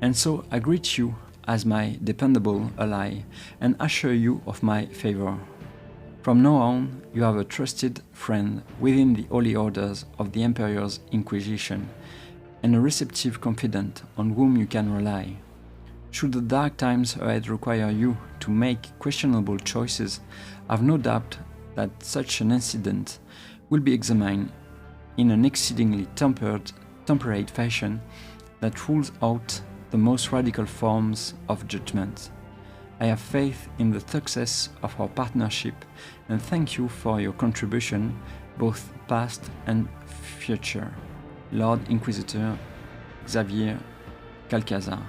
And so I greet you as my dependable ally and assure you of my favor. From now on, you have a trusted friend within the holy orders of the Emperor's Inquisition and a receptive confidant on whom you can rely. Should the dark times ahead require you to make questionable choices, I have no doubt that such an incident will be examined in an exceedingly temperate fashion that rules out the most radical forms of judgment. I have faith in the success of our partnership and thank you for your contribution, both past and future. Lord Inquisitor Xavier Calcazar.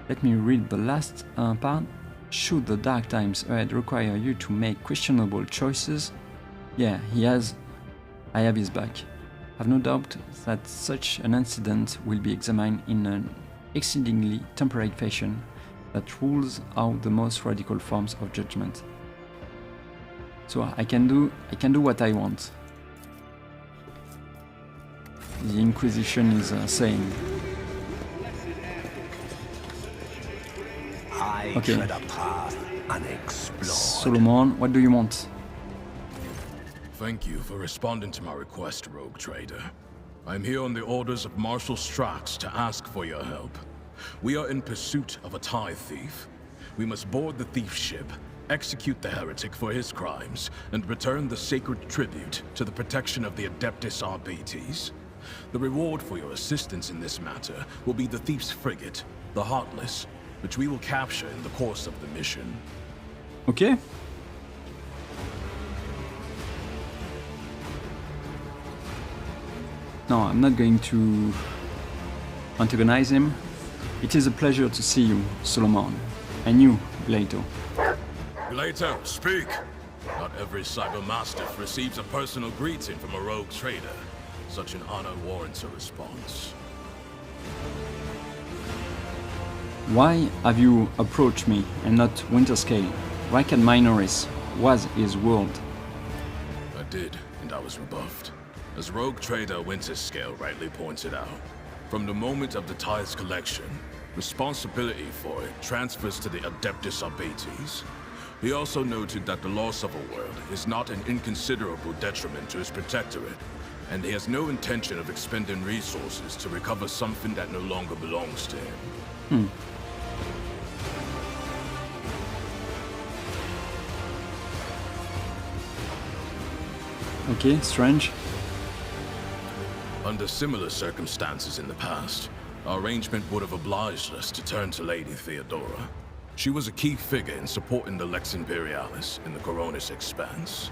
Let me read the last part. Should the dark times ahead require you to make questionable choices, yeah, I have his back. I have no doubt that such an incident will be examined in an exceedingly temperate fashion that rules out the most radical forms of judgment. So I can do what I want. The Inquisition is saying. Okay. Solomon, what do you want? Thank you for responding to my request, Rogue Trader. I'm here on the orders of Marshal Strax to ask for your help. We are in pursuit of a tithe thief. We must board the thief's ship, execute the heretic for his crimes, and return the sacred tribute to the protection of the Adeptus Arbites. The reward for your assistance in this matter will be the thief's frigate, the Heartless, which we will capture in the course of the mission. Okay. No, I'm not going to antagonize him. It is a pleasure to see you, Solomon. And you, Glato. Glato, speak! Not every cybermastiff receives a personal greeting from a rogue trader. Such an honor warrants a response. Why have you approached me and not Winterscale? Riken Minoris was his world. I did, and I was rebuffed. As Rogue Trader Winterscale rightly pointed out, From the moment of the tide's collection, responsibility for it transfers to the Adeptus Arbates. He also noted that the loss of a world is not an inconsiderable detriment to his protectorate, and he has no intention of expending resources to recover something that no longer belongs to him. Okay, strange. Under similar circumstances in the past, our arrangement would have obliged us to turn to Lady Theodora. She was a key figure in supporting the Lex Imperialis in the Coronis Expanse.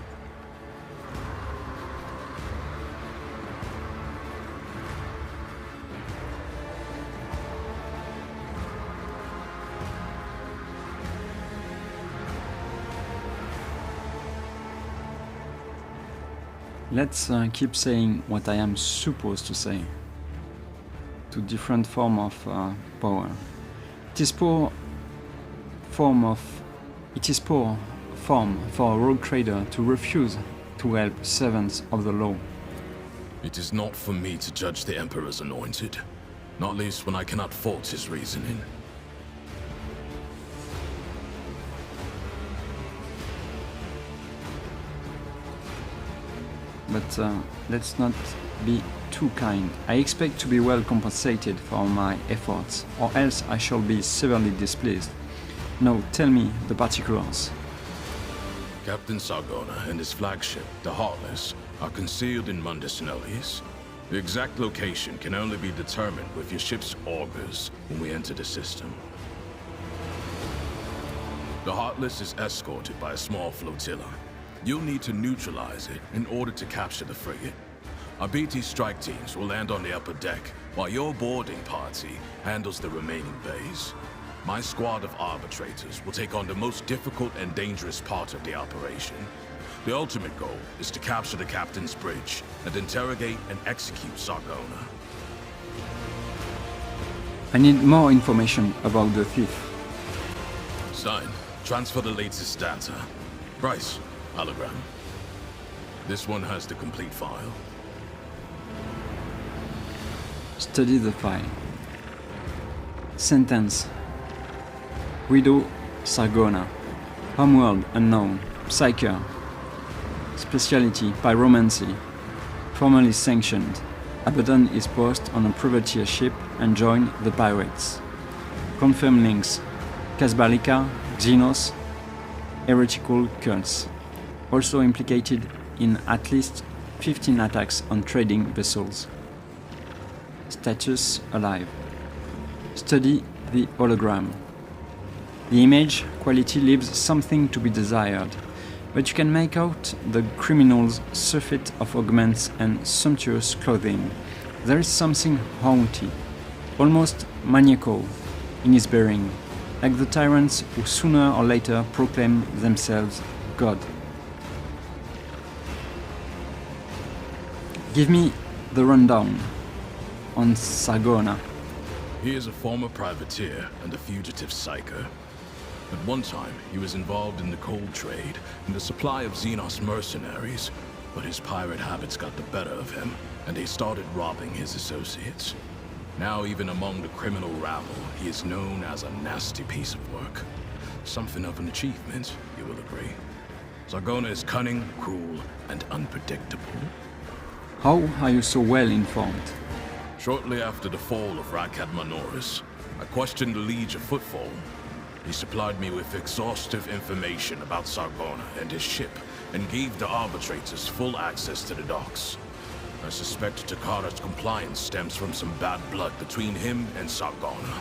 Let's keep saying what I am supposed to say. To different form of power. It is poor form for a rogue trader to refuse to help servants of the law. It is not for me to judge the Emperor's anointed, not least when I cannot fault his reasoning. But let's not be too kind. I expect to be well compensated for my efforts, or else I shall be severely displeased. Now, tell me the particulars. Captain Sargona and his flagship, the Heartless, are concealed in Mundus Nolis. The exact location can only be determined with your ship's augurs when we enter the system. The Heartless is escorted by a small flotilla. You'll need to neutralize it in order to capture the frigate. Our BT strike teams will land on the upper deck, while your boarding party handles the remaining bays. My squad of arbitrators will take on the most difficult and dangerous part of the operation. The ultimate goal is to capture the captain's bridge and interrogate and execute Sargona. I need more information about the thief. Stein, transfer the latest data. Bryce, hologram. This one has the complete file. Study the file. Sentence. Widow Sargona. Homeworld unknown. Psyker. Speciality Pyromancer. Formally sanctioned. Abandon his post on a privateer ship and join the pirates. Confirm links. Kasbalika, Xenos, heretical cults. Also implicated in at least 15 attacks on trading vessels. Status alive. Study the hologram. The image quality leaves something to be desired, but you can make out the criminal's surfeit of augments and sumptuous clothing. There is something haunty, almost maniacal, in his bearing, like the tyrants who sooner or later proclaim themselves God. Give me the rundown on Sargona. He is a former privateer and a fugitive psyker. At one time, he was involved in the coal trade and the supply of Xenos mercenaries, but his pirate habits got the better of him, and he started robbing his associates. Now, even among the criminal rabble, he is known as a nasty piece of work. Something of an achievement, you will agree. Sargona is cunning, cruel, and unpredictable. How are you so well informed? Shortly after the fall of Rakad Manoris, I questioned the Liege of Footfall. He supplied me with exhaustive information about Sargona and his ship, and gave the arbitrators full access to the docks. I suspect Takara's compliance stems from some bad blood between him and Sargona.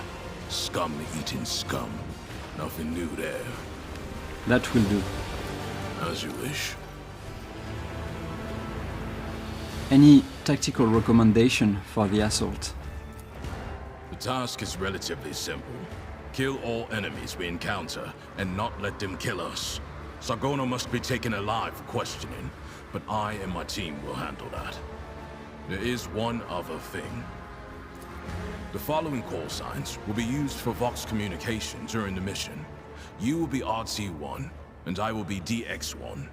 Scum-eating scum. Nothing new there. That will do. As you wish. Any tactical recommendation for the assault? The task is relatively simple. Kill all enemies we encounter, and not let them kill us. Sargona must be taken alive for questioning, but I and my team will handle that. There is one other thing. The following call signs will be used for Vox communication during the mission. You will be RT1, and I will be DX1.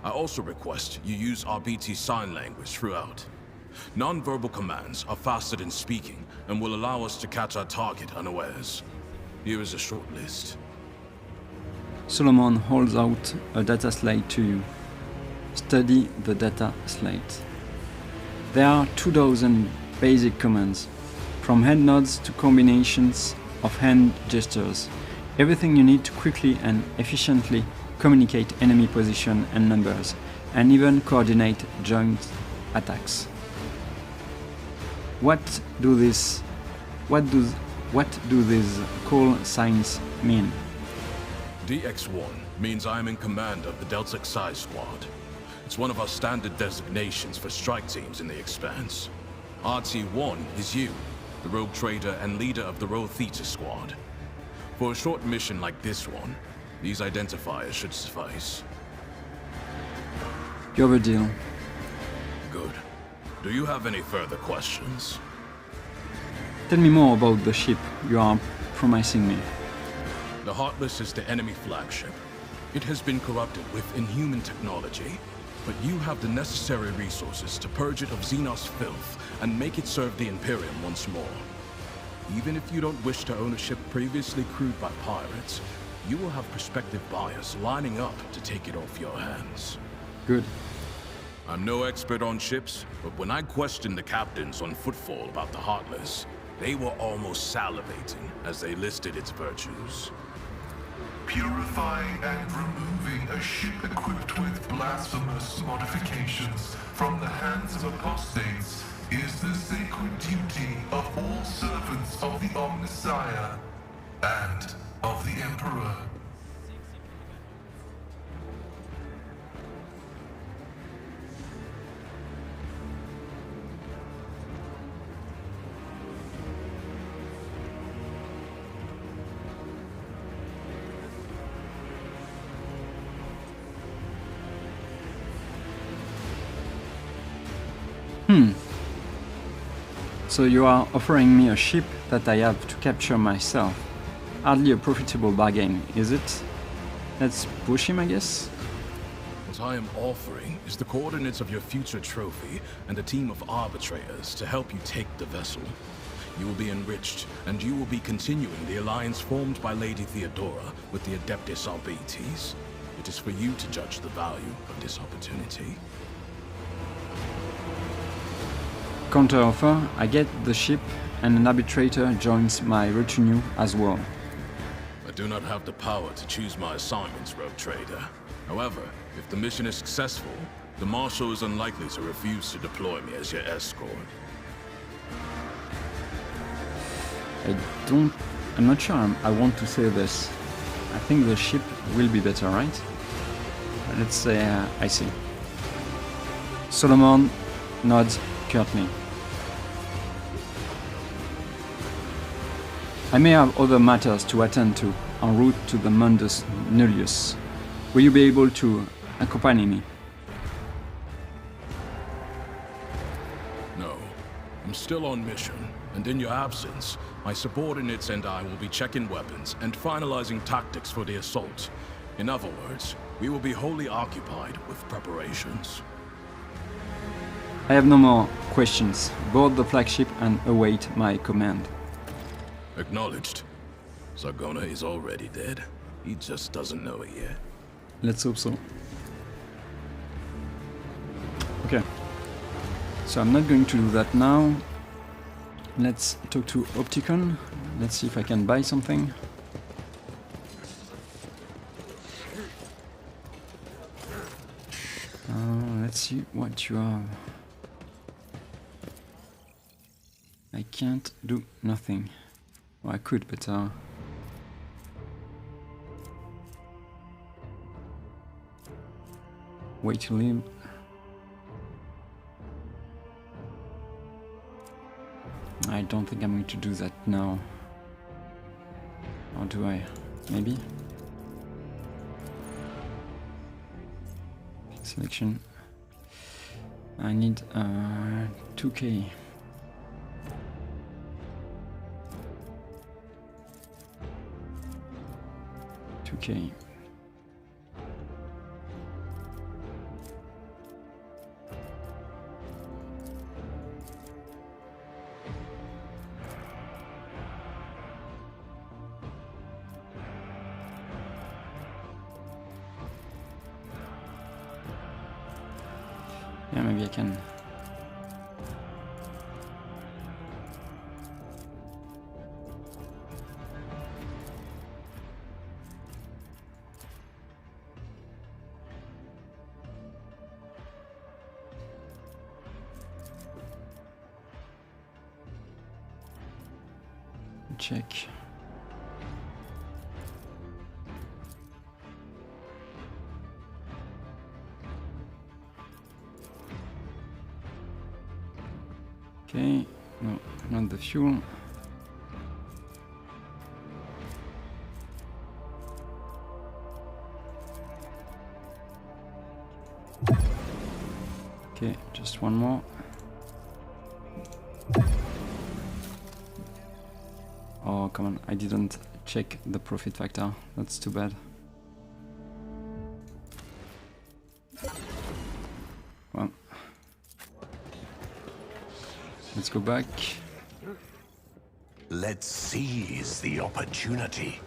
I also request you use RBT sign language throughout. Non-verbal commands are faster than speaking and will allow us to catch our target unawares. Here is a short list. Solomon holds out a data slate to you. Study the data slate. There are 2,000 basic commands, from head nods to combinations of hand gestures. Everything you need to quickly and efficiently communicate enemy position and numbers, and even coordinate joint attacks. What do these call signs mean? DX1 means I am in command of the Delta Xi Squad. It's one of our standard designations for strike teams in the Expanse. RT1 is you, the rogue trader and leader of the Rho Theta Squad. For a short mission like this one, these identifiers should suffice. You have a deal. Good. Do you have any further questions? Tell me more about the ship you are promising me. The Heartless is the enemy flagship. It has been corrupted with inhuman technology, but you have the necessary resources to purge it of Xenos filth and make it serve the Imperium once more. Even if you don't wish to own a ship previously crewed by pirates, you will have prospective buyers lining up to take it off your hands. Good. I'm no expert on ships, but when I questioned the captains on Footfall about the Heartless, they were almost salivating as they listed its virtues. Purifying and removing a ship equipped with blasphemous modifications from the hands of apostates is the sacred duty of all servants of the Omnissiah and of the Emperor. So you are offering me a ship that I have to capture myself. Hardly a profitable bargain, is it? Let's push him, I guess? What I am offering is the coordinates of your future trophy and a team of arbitrators to help you take the vessel. You will be enriched, and you will be continuing the alliance formed by Lady Theodora with the Adeptus Arbites. It is for you to judge the value of this opportunity. Counter-offer, I get the ship and an arbitrator joins my retinue as well. I do not have the power to choose my assignments, Rogue Trader. However, if the mission is successful, the Marshal is unlikely to refuse to deploy me as your escort. I'm not sure I want to say this. I think the ship will be better, right? Let's say I see. Solomon nods curtly. I may have other matters to attend to en route to the Mundus Nullius. Will you be able to accompany me? No. I'm still on mission, and in your absence, my subordinates and I will be checking weapons and finalizing tactics for the assault. In other words, we will be wholly occupied with preparations. I have no more questions. Board the flagship and await my command. Acknowledged. Zargona is already dead. He just doesn't know it yet. Let's hope so. Okay. So I'm not going to do that now. Let's talk to Opticon. Let's see if I can buy something. Let's see what you have. I can't do nothing. Well, I could, but way to live. I don't think I'm going to do that now. Or do I? Maybe? Selection. I need 2k. Okay. Yeah, maybe I can. Check. Okay, no, not the fuel. Okay, just one more. Oh, come on, I didn't check the profit factor. That's too bad. Well, let's go back. Let's seize the opportunity.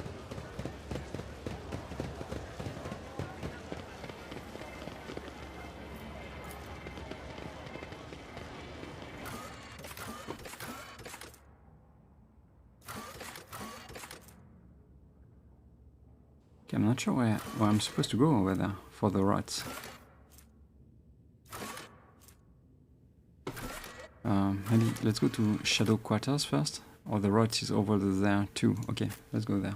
Okay, I'm not sure where I'm supposed to go over there for the rats. Maybe let's go to Shadow Quarters first, or the rot is over there too. Okay, let's go there.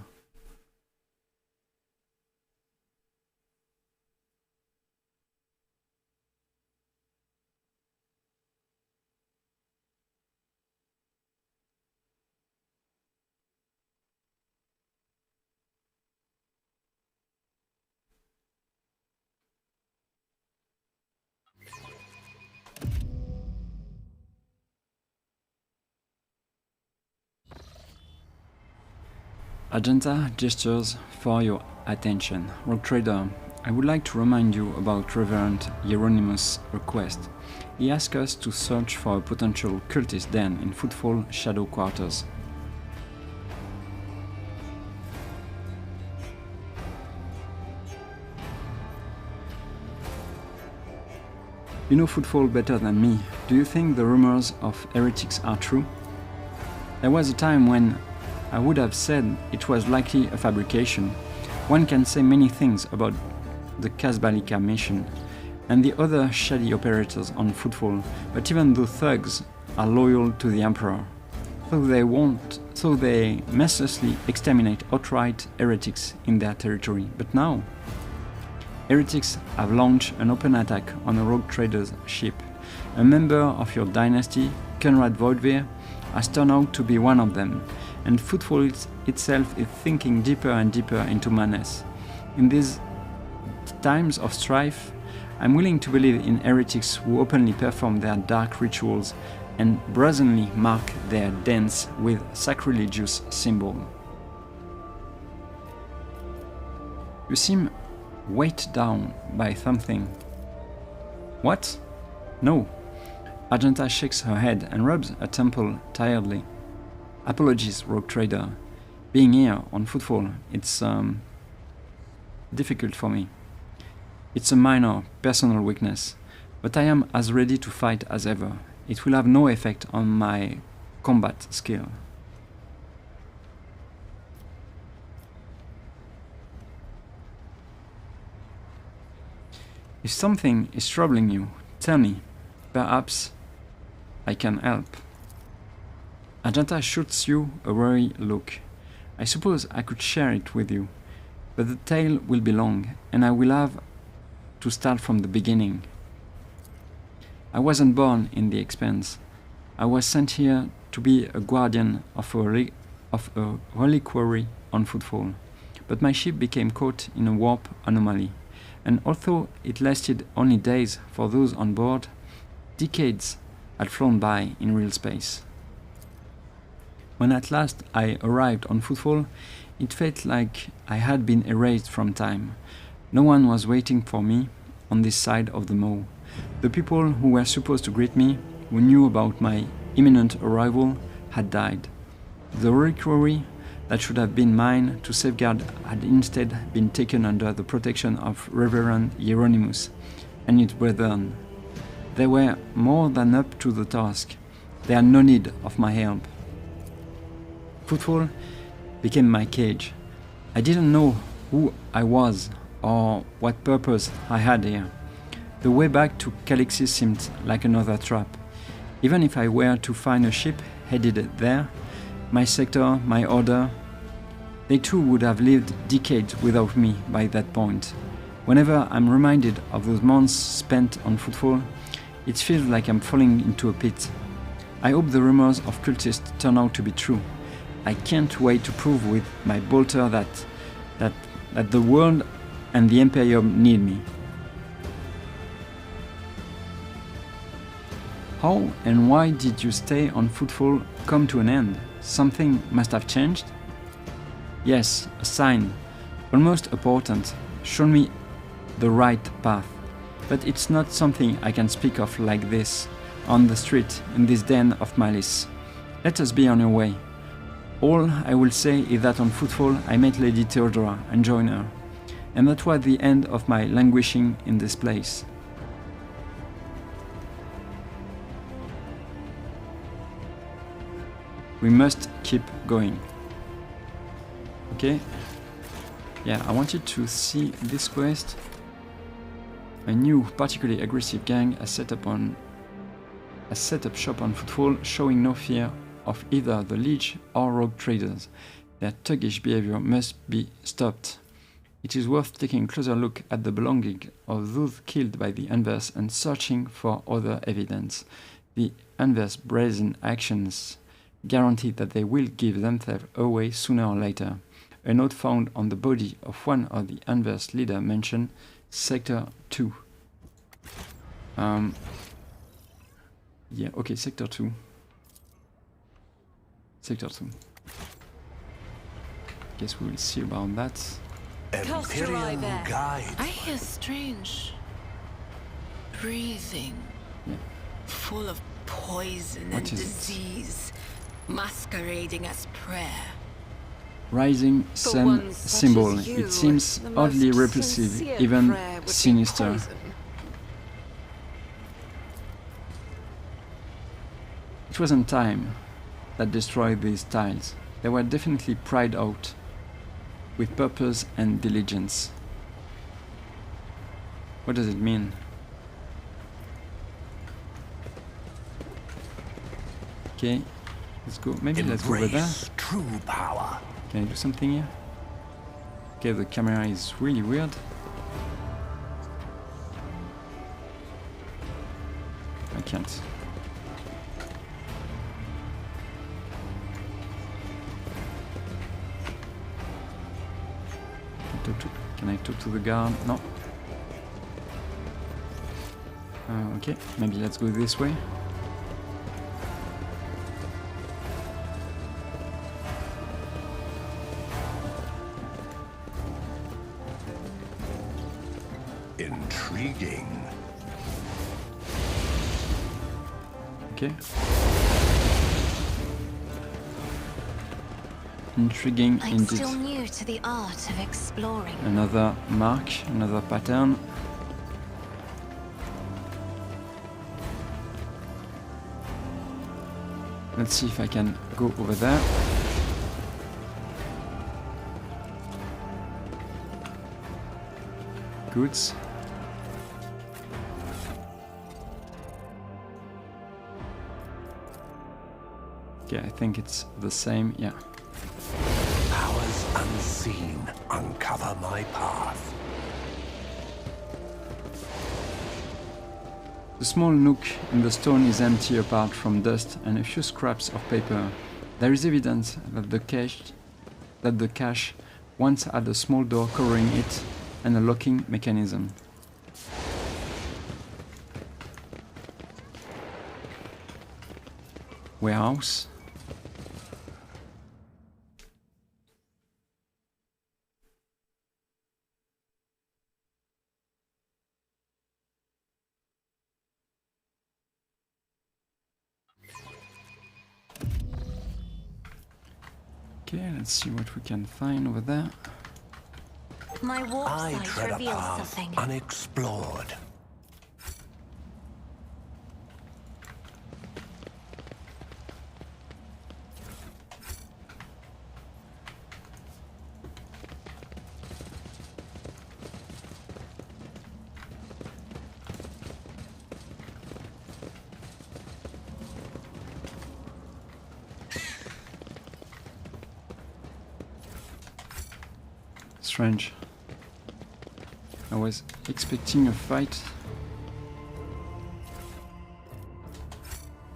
Agenta gestures for your attention. Rogue Trader, I would like to remind you about Reverend Hieronymus' request. He asked us to search for a potential cultist den in Footfall Shadow Quarters. You know Footfall better than me. Do you think the rumors of heretics are true? There was a time when I would have said it was likely a fabrication. One can say many things about the Kasbalika mission and the other shady operators on Footfall, but even though thugs are loyal to the Emperor, so they mercilessly exterminate outright heretics in their territory. But now, heretics have launched an open attack on a rogue trader's ship. A member of your dynasty, Conrad Voidveer, has turned out to be one of them, and Footfall itself is sinking deeper and deeper into madness. In these times of strife, I'm willing to believe in heretics who openly perform their dark rituals and brazenly mark their dens with sacrilegious symbol. You seem weighed down by something. What? No. Argenta shakes her head and rubs her temple tiredly. Apologies, Rogue Trader. Being here on Footfall, it's difficult for me. It's a minor personal weakness, but I am as ready to fight as ever. It will have no effect on my combat skill. If something is troubling you, tell me. Perhaps I can help. Argenta shoots you a worried look. I suppose I could share it with you, but the tale will be long, and I will have to start from the beginning. I wasn't born in the Expanse. I was sent here to be a guardian of a reliquary on Footfall, but my ship became caught in a warp anomaly, and although it lasted only days for those on board, decades had flown by in real space. When at last I arrived on Footfall, it felt like I had been erased from time. No one was waiting for me on this side of the Maw. The people who were supposed to greet me, who knew about my imminent arrival, had died. The reliquary that should have been mine to safeguard had instead been taken under the protection of Reverend Hieronymus and its brethren. They were more than up to the task. They had no need of my help. Footfall became my cage. I didn't know who I was or what purpose I had here. The way back to Calixis seemed like another trap. Even if I were to find a ship headed there, my sector, my order, they too would have lived decades without me by that point. Whenever I'm reminded of those months spent on Footfall, it feels like I'm falling into a pit. I hope the rumors of cultists turn out to be true. I can't wait to prove with my bolter that the world and the Imperium need me. How and why did you stay on Footfall come to an end? Something must have changed? Yes, a sign, almost a portent, showed me the right path. But it's not something I can speak of like this, on the street, in this den of malice. Let us be on your way. All I will say is that on Footfall I met Lady Theodora and joined her, and that was the end of my languishing in this place. We must keep going. Okay. Yeah, I wanted to see this quest. A new, particularly aggressive gang has set up shop on Footfall, showing no fear of either the Leech or rogue traders. Their thuggish behavior must be stopped. It is worth taking a closer look at the belongings of those killed by the Anvers and searching for other evidence. The Anvers' brazen actions guarantee that they will give themselves away sooner or later. A note found on the body of one of the Anvers leaders mentioned Sector 2. Yeah, okay, Sector 2. Sector 2. Guess we will see about that. Imperial guide. I hear strange breathing, full of poison and disease, masquerading as prayer. Rising sun symbol. It seems oddly repulsive, even sinister. It wasn't time that destroyed these tiles. They were definitely pried out with purpose and diligence. What does it mean? Okay, let's go. Maybe let's go over there. True power. Can I do something here? Okay, the camera is really weird. I can't. Can I talk to the guard? No. Okay, maybe let's go this way. Intriguing. Okay. Intriguing I'm indeed. still new to the art of exploring. Another mark, another pattern. Let's see if I can go over there. Goods. Okay, I think it's the same, yeah. Powers unseen uncover my path. The small nook in the stone is empty apart from dust and a few scraps of paper. There is evidence that the cache once had a small door covering it and a locking mechanism. Warehouse. Okay, let's see what we can find over there. My warp I sight tread a reveals path something. unexplored. strange. I was expecting a fight.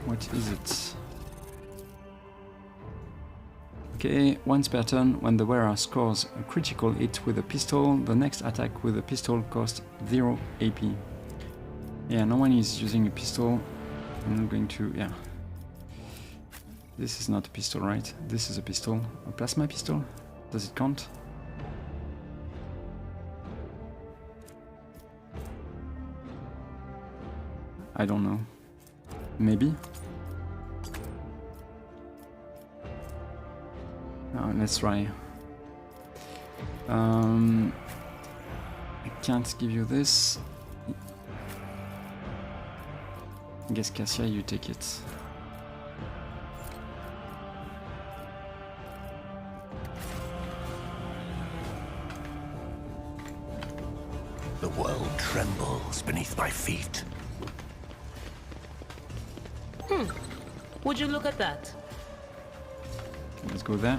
What is it? Okay, once per turn, when the wearer scores a critical hit with a pistol, the next attack with a pistol costs 0 AP. Yeah, no one is using a pistol. I'm not going to... yeah. This is not a pistol, right? This is a pistol. A plasma pistol? Does it count? I don't know. Maybe? Let's try. I can't give you this. I guess Cassia, you take it. The world trembles beneath my feet. Would you look at that? Let's go there.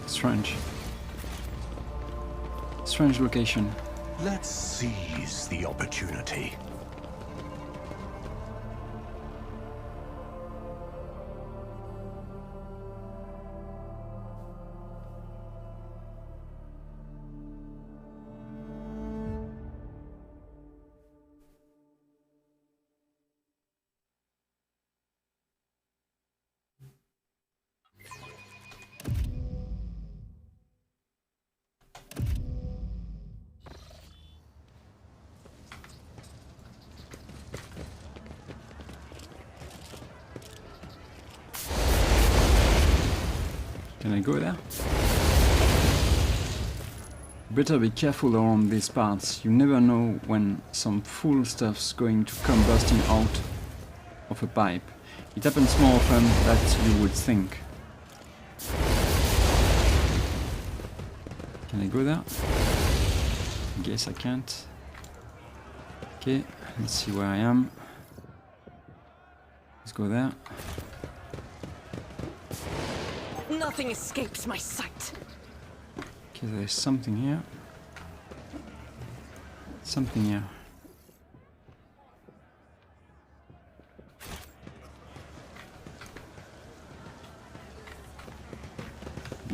Strange. Strange location. Let's seize the opportunity. Can I go there? Better be careful around these parts. You never know when some fool stuff's going to come bursting out of a pipe. It happens more often than you would think. Can I go there? I guess I can't. Okay, let's see where I am. Let's go there. Nothing escapes my sight. Okay, there's something here. Something here.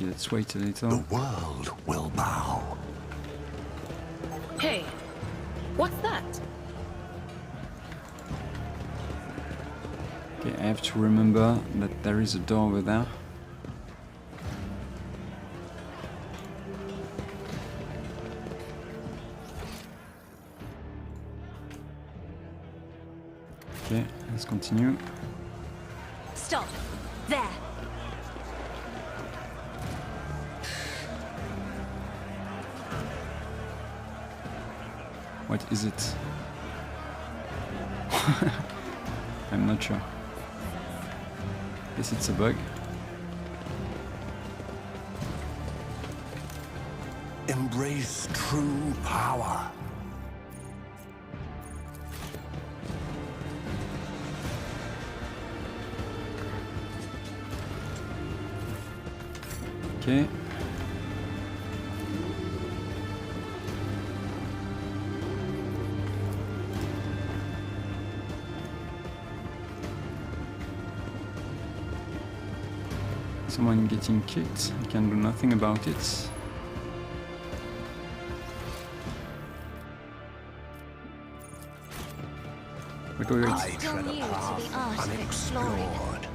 Let's wait a little. The world will bow. Hey, what's that? Okay, I have to remember that there is a door over there. Okay, let's continue. Stop. There. What is it? I'm not sure. Guess it's a bug. Embrace true power. Okay. Someone getting kicked. I can do nothing about it. Wait, wait, I wait. tread a Still new to the path art of exploring. unexplored.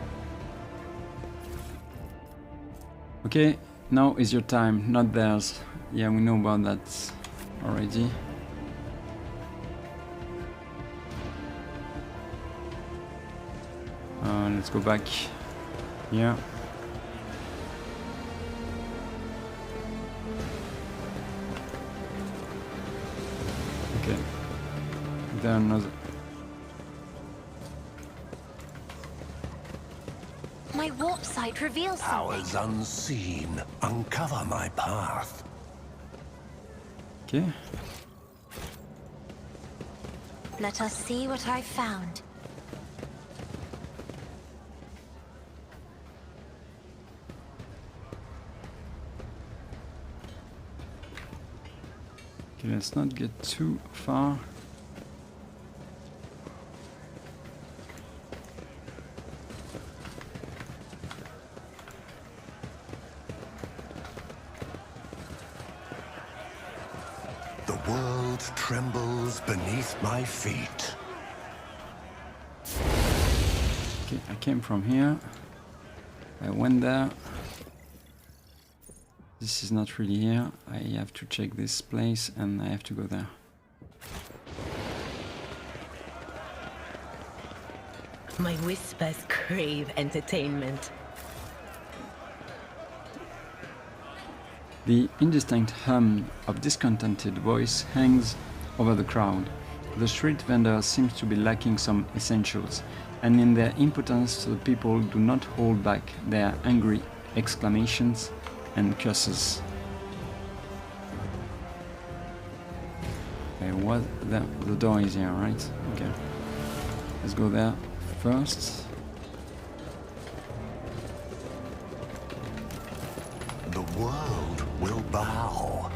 Okay, now is your time, not theirs. Yeah, we know about that already. Let's go back. Yeah. Okay. There another. My warp sight reveals Powers something. unseen uncover my path. Okay. Let us see what I found. Okay, let's not get too far. The world trembles beneath my feet. Okay, I came from here. I went there. This is not really here. I have to check this place and I have to go there. My whispers crave entertainment. The indistinct hum of discontented voice hangs over the crowd. The street vendors seem to be lacking some essentials, and in their impotence the people do not hold back their angry exclamations and curses. Okay, what the door is here, right? Okay. Let's go there first. The world will bow.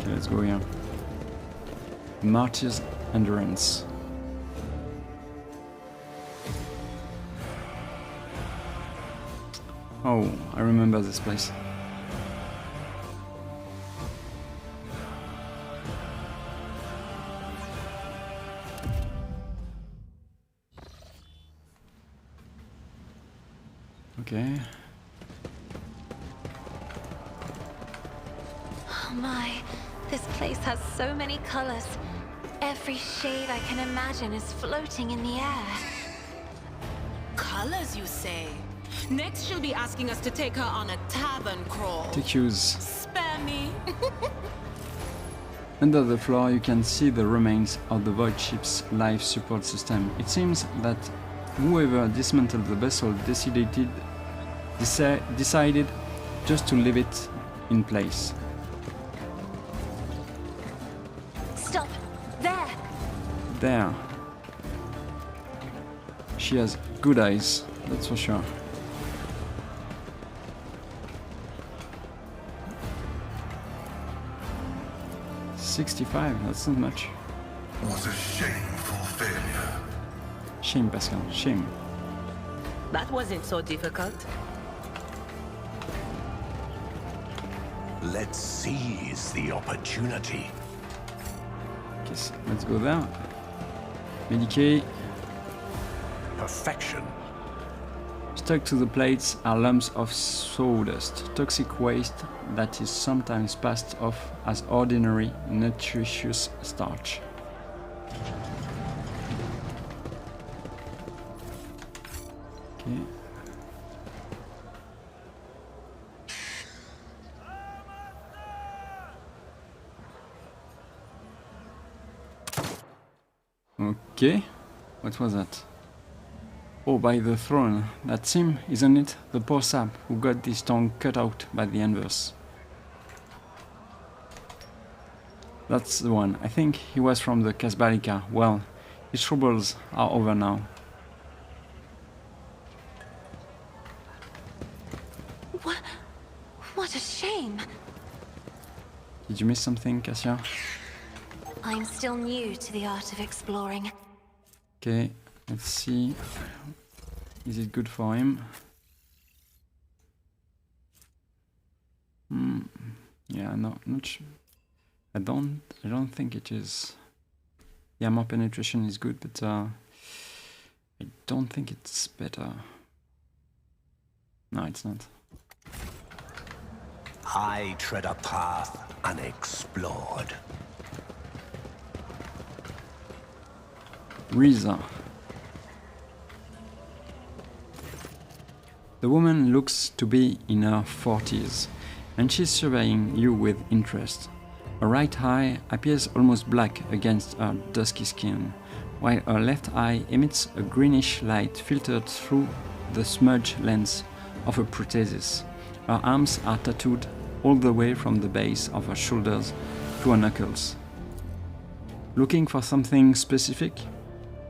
Okay, let's go here. Martyr's Endurance. Oh, I remember this place. Okay. Oh my, this place has so many colors. Every shade I can imagine is floating in the air. Colors, you say? Next, she'll be asking us to take her on a tavern crawl. TQs. Spare me. Under the floor you can see the remains of the Void ship's life support system. It seems that whoever dismantled the vessel decided just to leave it in place. Stop! There! There. She has good eyes, that's for sure. $65, that's not much. Was a shameful failure. Shame, Pascal, shame. That wasn't so difficult. Let's seize the opportunity. Okay, so let's go there. Medicate. Perfection. Stuck to the plates are lumps of sawdust, toxic waste that is sometimes passed off as ordinary, nutritious starch. Okay. Okay, what was that? Oh, by the throne. That's him, isn't it? The poor sap who got his tongue cut out by the anvers. That's the one. I think he was from the Casbalica. Well, his troubles are over now. What a shame! Did you miss something, Cassia? I'm still new to the art of exploring. Okay, let's see. Is it good for him? Yeah, no, not sure. I don't think it is. Yeah, more penetration is good, but I don't think it's better. No, it's not. I tread a path unexplored. Riza. The woman looks to be in her 40s, and she's surveying you with interest. Her right eye appears almost black against her dusky skin, while her left eye emits a greenish light filtered through the smudge lens of her prosthesis. Her arms are tattooed all the way from the base of her shoulders to her knuckles. Looking for something specific?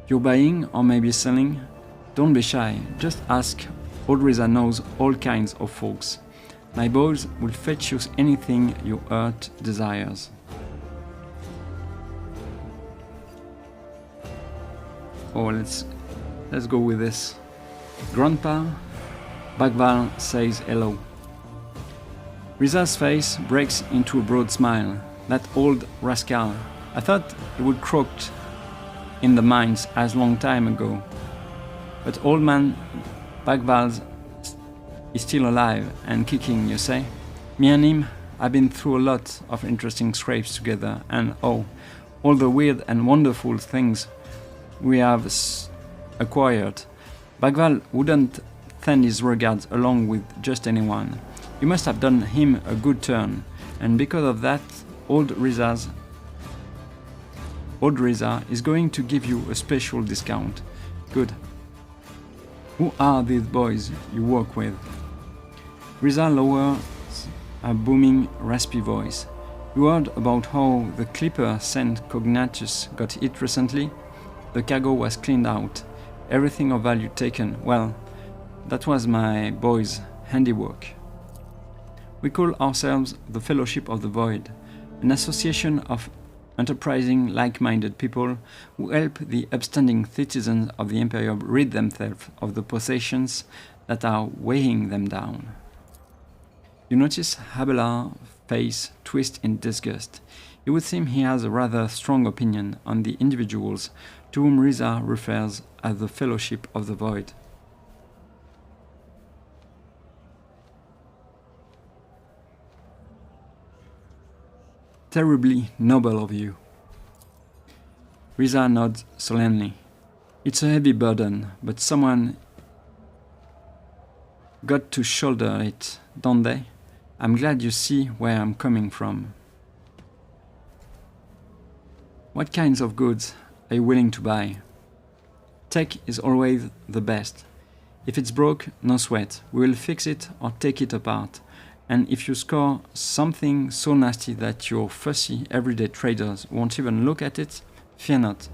You're buying or maybe selling? Don't be shy, just ask. Old Riza knows all kinds of folks. My boys will fetch you anything your heart desires. Oh, let's go with this. Grandpa, Bagval says hello. Riza's face breaks into a broad smile. That old rascal. I thought he would croaked in the mines as long time ago. But old man Bagval is still alive and kicking, you say? Me and him have been through a lot of interesting scrapes together, and oh, all the weird and wonderful things we have acquired. Bagval wouldn't send his regards along with just anyone. You must have done him a good turn, and because of that, Old Riza is going to give you a special discount. Good. Who are these boys you work with? Riza lowers a booming, raspy voice. You heard about how the clipper St. Cognatus got hit recently? The cargo was cleaned out. Everything of value taken. Well, that was my boy's handiwork. We call ourselves the Fellowship of the Void, an association of enterprising, like-minded people who help the upstanding citizens of the Imperium rid themselves of the possessions that are weighing them down. You notice Habelar's face twist in disgust. It would seem he has a rather strong opinion on the individuals to whom Riza refers as the Fellowship of the Void. Terribly noble of you. Riza nods solemnly. It's a heavy burden, but someone got to shoulder it, don't they? I'm glad you see where I'm coming from. What kinds of goods are you willing to buy? Tech is always the best. If it's broke, no sweat. We will fix it or take it apart. And if you score something so nasty that your fussy everyday traders won't even look at it, fear not.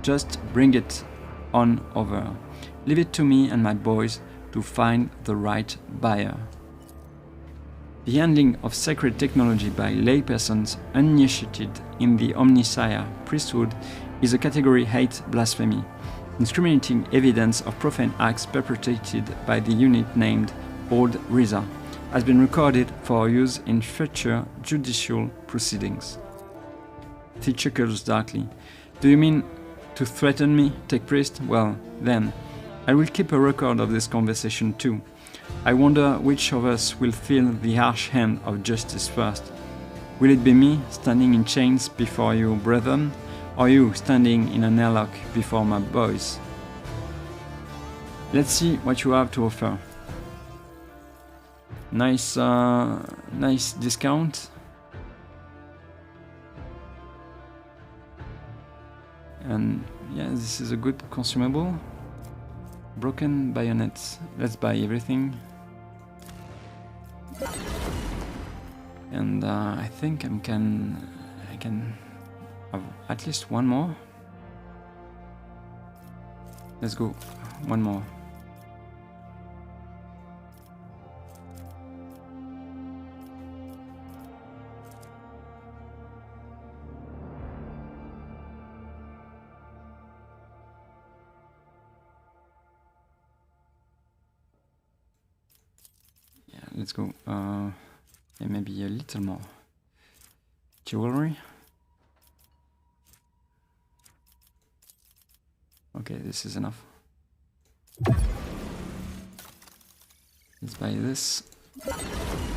Just bring it on over. Leave it to me and my boys to find the right buyer. The handling of sacred technology by laypersons uninitiated in the Omnissiah priesthood is a category 8 blasphemy, discriminating evidence of profane acts perpetrated by the unit named Old Riza has been recorded for use in future judicial proceedings. He chuckles darkly. Do you mean to threaten me, Tech Priest? Well, then, I will keep a record of this conversation too. I wonder which of us will feel the harsh hand of justice first. Will it be me, standing in chains before you brethren, or you, standing in an airlock before my boys? Let's see what you have to offer. Nice discount. And yeah, this is a good consumable. Broken bayonets. Let's buy everything. And I think I can have at least one more. Let's go. One more. Let's go. And maybe a little more. Jewelry. Okay, this is enough. Let's buy this.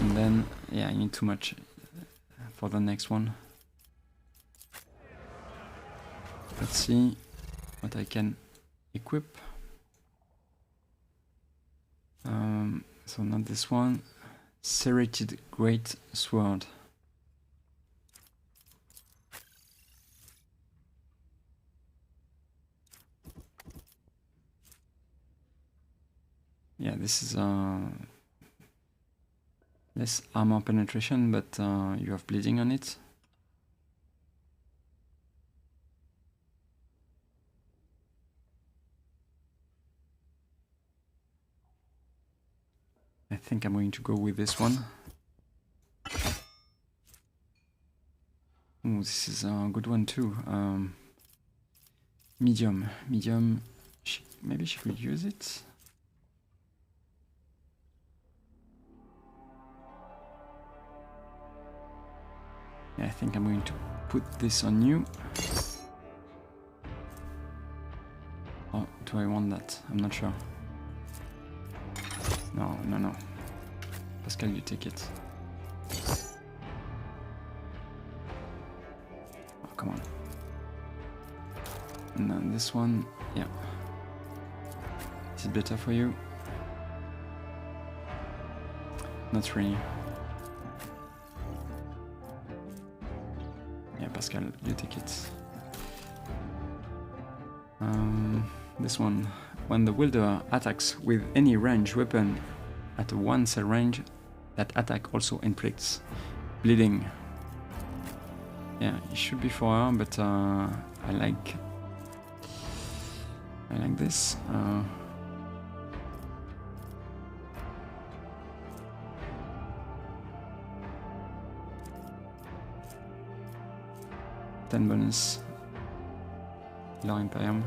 And then, yeah, I need too much for the next one. Let's see what I can equip. So not this one. Serrated Great Sword. this is less armor penetration, but you have bleeding on it. I think I'm going to go with this one. Oh, this is a good one too. Medium. Maybe she could use it. Yeah, I think I'm going to put this on you. Oh, do I want that? I'm not sure. No. Pascal, you take it. Oh, come on. And then this one, yeah. Is it better for you? Not really. Yeah, Pascal, you take it. This one. When the wielder attacks with any ranged weapon at a 1 cell range, that attack also inflicts bleeding. Yeah, it should be for her, but I like this. 10 bonus. Low Imperium.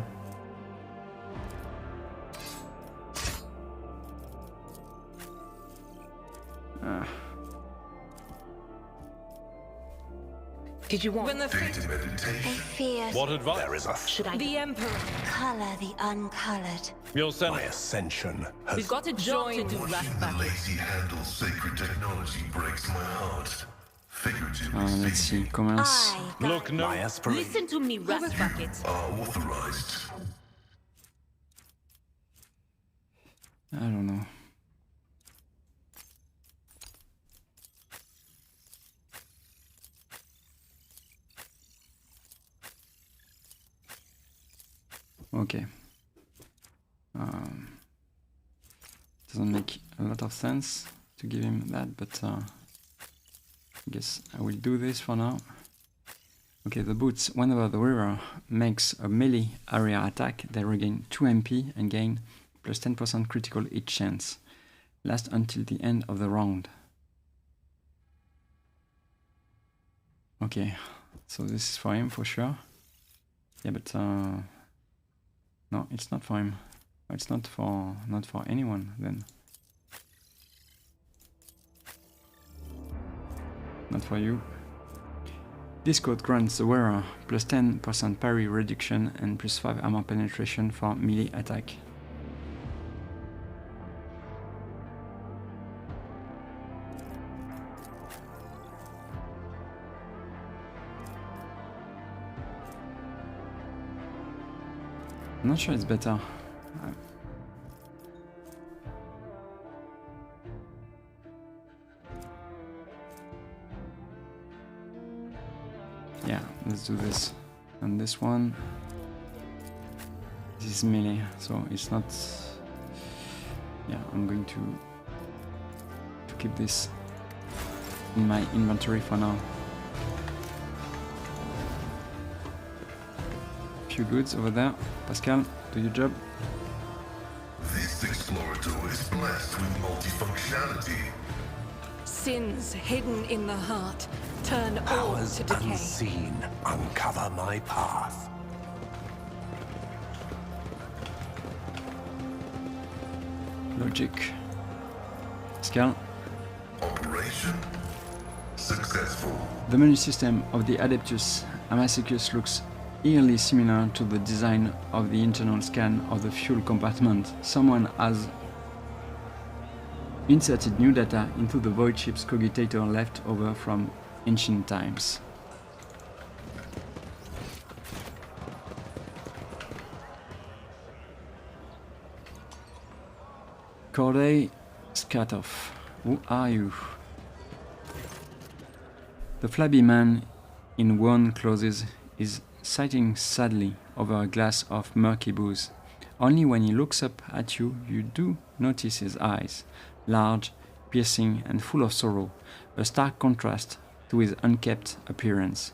Did you want When the Data I meditation. fear What advice? There is a Should I? the Emperor. color the uncolored. Your sense. my ascension has We've got a job to do, Watching the Rathbucket. lazy handle sacred technology breaks my heart. Figuratively Let's see, speaking, commerce. I Look, no. my aspiration. Listen to me, Rathbucket. are authorized. I don't know. Okay. Doesn't make a lot of sense to give him that, but I guess I will do this for now. Okay, the boots. Whenever the wearer makes a melee area attack, they regain 2 MP and gain plus 10% critical hit chance. Last until the end of the round. Okay, so this is for him for sure. Yeah, but no, it's not for him. It's not for anyone then. Not for you. This code grants the wearer plus 10% parry reduction and plus 5 armor penetration for melee attack. I'm not sure it's better. Yeah, let's do this. And this one, this is melee, so it's not. Yeah, I'm going to keep this in my inventory for now. Few goods over there. Pascal, do your job. This explorator is blessed with multifunctionality. Sins hidden in the heart turn all powers to decay. unseen uncover my path. Logic. Pascal. Operation successful. The menu system of the Adeptus Amazicus looks eerily similar to the design of the internal scan of the fuel compartment. Someone has inserted new data into the void ship's cogitator left over from ancient times. Corday Skatoff, who are you? The flabby man in worn clothes is sighting sadly over a glass of murky booze. Only when he looks up at you, you do notice his eyes, large, piercing, and full of sorrow, a stark contrast to his unkempt appearance.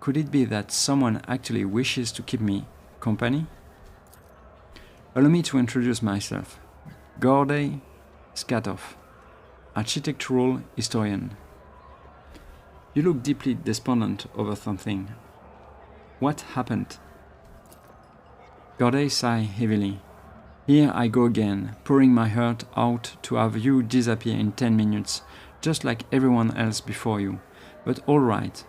Could it be that someone actually wishes to keep me company? Allow me to introduce myself. Gordey Skatov, architectural historian. You look deeply despondent over something. What happened? Gordey sighed heavily. Here I go again, pouring my heart out to have you disappear in 10 minutes, just like everyone else before you. But all right.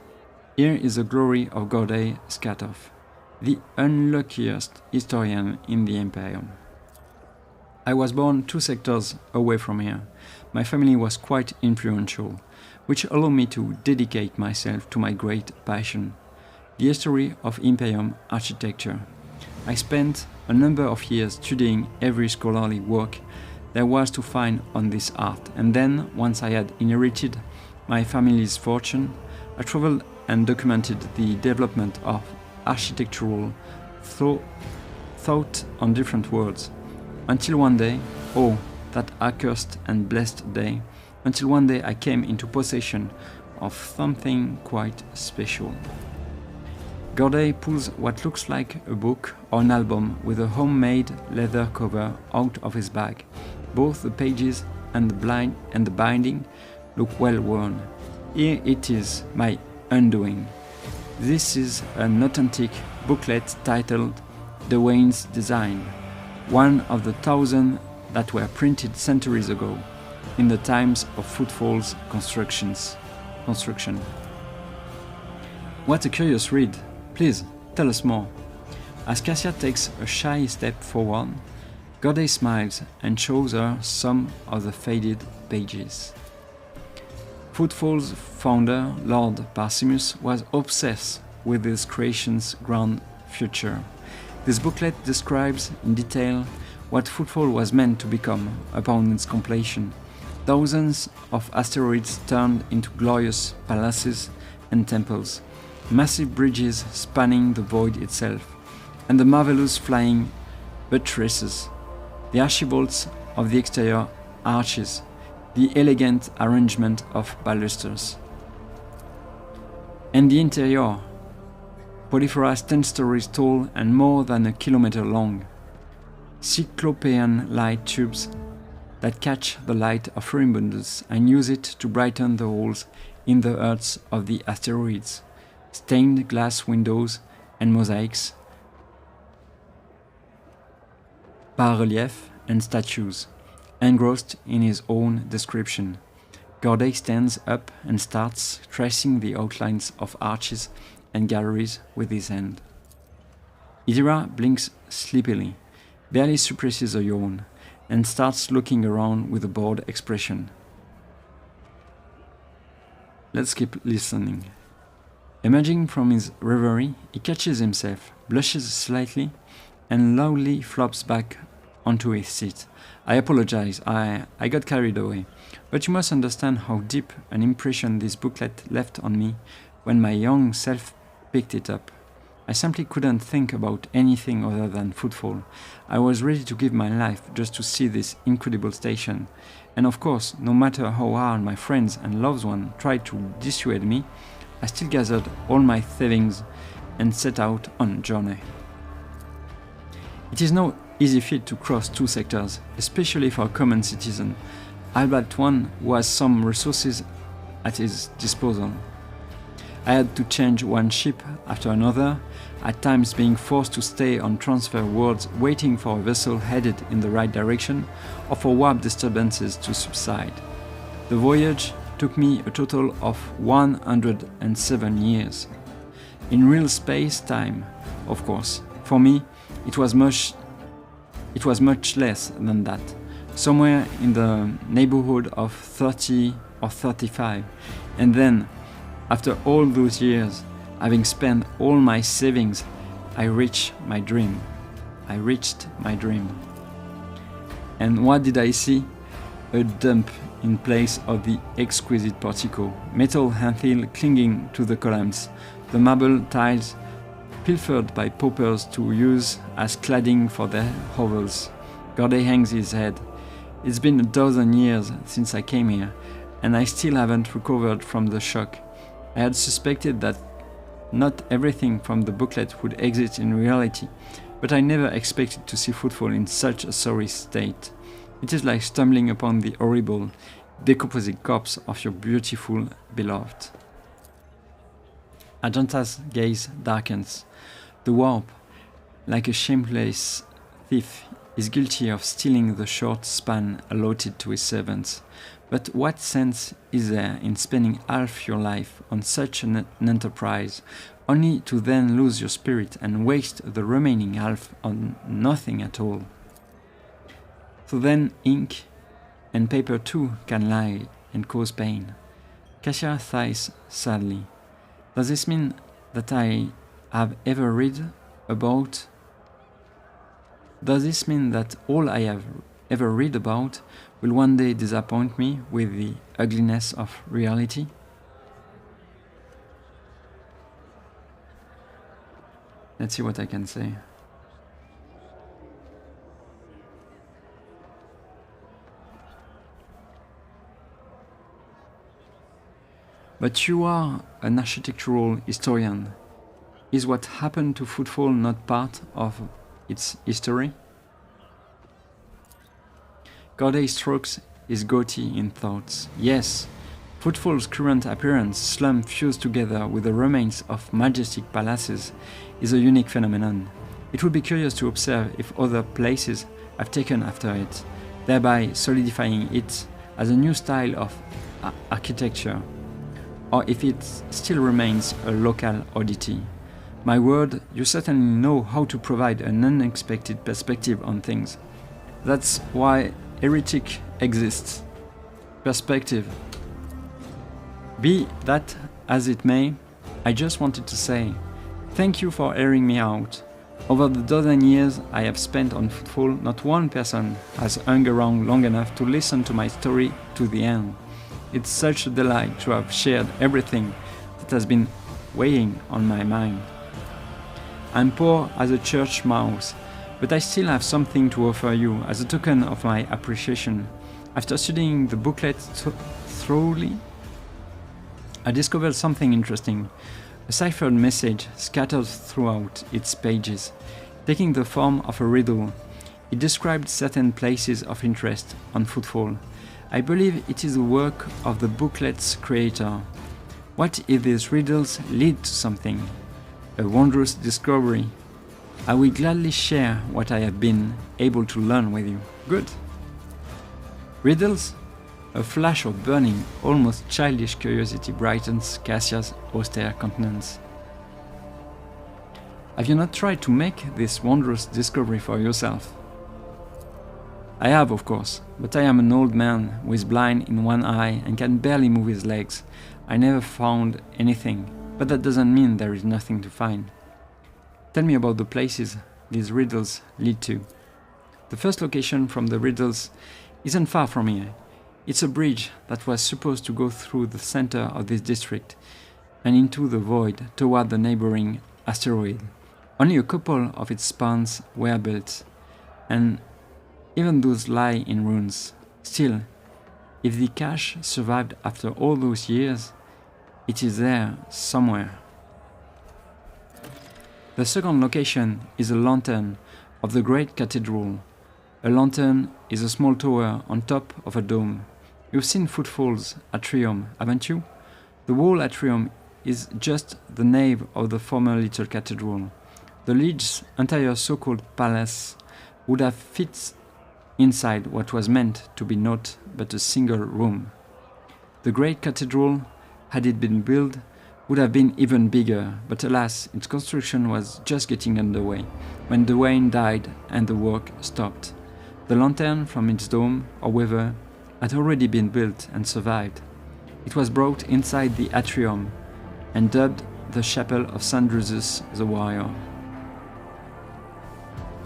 Here is the glory of Gordey Skatov, the unluckiest historian in the Imperium. I was born 2 sectors away from here. My family was quite influential, which allowed me to dedicate myself to my great passion, the history of Imperium architecture. I spent a number of years studying every scholarly work there was to find on this art, and then, once I had inherited my family's fortune, I traveled and documented the development of architectural thought on different worlds. Until one day, oh, that accursed and blessed day, until one day I came into possession of something quite special. Gordey pulls what looks like a book or an album with a homemade leather cover out of his bag. Both the pages and the binding look well worn. Here it is, my undoing. This is an authentic booklet titled The Wayne's Design, one of the 1,000 that were printed centuries ago, in the times of Footfall's construction. What a curious read! Please, tell us more. As Cassia takes a shy step forward, Gordey smiles and shows her some of the faded pages. Footfall's founder, Lord Parsimus, was obsessed with his creation's grand future. This booklet describes in detail what Footfall was meant to become upon its completion. Thousands of asteroids turned into glorious palaces and temples, massive bridges spanning the void itself, and the marvelous flying buttresses, the archivolts of the exterior arches, the elegant arrangement of balusters. And the interior, polyphorous 10 stories tall and more than a kilometer long, cyclopean light tubes that catch the light of Erebundus and use it to brighten the holes in the earths of the asteroids, stained glass windows and mosaics, bas-relief and statues. Engrossed in his own description, Gordey stands up and starts tracing the outlines of arches and galleries with his hand. Idira blinks sleepily, barely suppresses a yawn, and starts looking around with a bored expression. Let's keep listening. Emerging from his reverie, he catches himself, blushes slightly, and loudly flops back onto his seat. I apologize, I got carried away, but you must understand how deep an impression this booklet left on me when my young self picked it up. I simply couldn't think about anything other than Footfall. I was ready to give my life just to see this incredible station. And of course, no matter how hard my friends and loved ones tried to dissuade me, I still gathered all my savings and set out on a journey. It is no easy feat to cross 2 sectors, especially for a common citizen, albeit one who has some resources at his disposal. I had to change one ship after another, at times being forced to stay on transfer wards waiting for a vessel headed in the right direction or for warp disturbances to subside. The voyage took me a total of 107 years. In real space-time, of course. For me, it was much less than that, somewhere in the neighborhood of 30 or 35. And then, after all those years, having spent all my savings, I reached my dream. And what did I see? A dump in place of the exquisite portico, metal handhill clinging to the columns, the marble tiles pilfered by paupers to use as cladding for their hovels. Gordy hangs his head. It's been a dozen years since I came here, and I still haven't recovered from the shock. I had suspected that not everything from the booklet would exist in reality, but I never expected to see Footfall in such a sorry state. It is like stumbling upon the horrible, decomposing corpse of your beautiful beloved. Ajanta's gaze darkens. The warp, like a shameless thief, is guilty of stealing the short span allotted to his servants. But what sense is there in spending half your life on such an enterprise, only to then lose your spirit and waste the remaining half on nothing at all? So then ink and paper too can lie and cause pain. Cassia sighs sadly. Does this mean that I have ever read about? Does this mean that all I have ever read about will one day disappoint me with the ugliness of reality? Let's see what I can say. But you are an architectural historian. Is what happened to Footfall not part of its history? Gordy strokes his goatee in thoughts. Yes, Footfall's current appearance, slum fused together with the remains of majestic palaces, is a unique phenomenon. It would be curious to observe if other places have taken after it, thereby solidifying it as a new style of architecture, or if it still remains a local oddity. My word, you certainly know how to provide an unexpected perspective on things. That's why Heretic exists. Perspective. Be that as it may, I just wanted to say, thank you for hearing me out. Over the dozen years I have spent on Footfall, not one person has hung around long enough to listen to my story to the end. It's such a delight to have shared everything that has been weighing on my mind. I'm poor as a church mouse, but I still have something to offer you as a token of my appreciation. After studying the booklet thoroughly, I discovered something interesting. A ciphered message scattered throughout its pages, taking the form of a riddle. It described certain places of interest on Footfall. I believe it is the work of the booklet's creator. What if these riddles lead to something? A wondrous discovery. I will gladly share what I have been able to learn with you. Good. Riddles? A flash of burning, almost childish curiosity brightens Cassia's austere countenance. Have you not tried to make this wondrous discovery for yourself? I have, of course, but I am an old man who is blind in one eye and can barely move his legs. I never found anything, but that doesn't mean there is nothing to find. Tell me about the places these riddles lead to. The first location from the riddles isn't far from here. It's a bridge that was supposed to go through the center of this district and into the void toward the neighboring asteroid. Only a couple of its spans were built, and even those lie in ruins. Still, if the cache survived after all those years, it is there somewhere. The second location is a lantern of the Great Cathedral. A lantern is a small tower on top of a dome. You've seen Footfall's atrium, haven't you? The whole atrium is just the nave of the former little cathedral. The Lige's entire so-called palace would have fit inside what was meant to be naught but a single room. The great cathedral, had it been built, would have been even bigger, but alas, its construction was just getting underway when Dwayne died and the work stopped. The lantern from its dome, however, had already been built and survived. It was brought inside the atrium and dubbed the Chapel of St. Drusus the Warrior.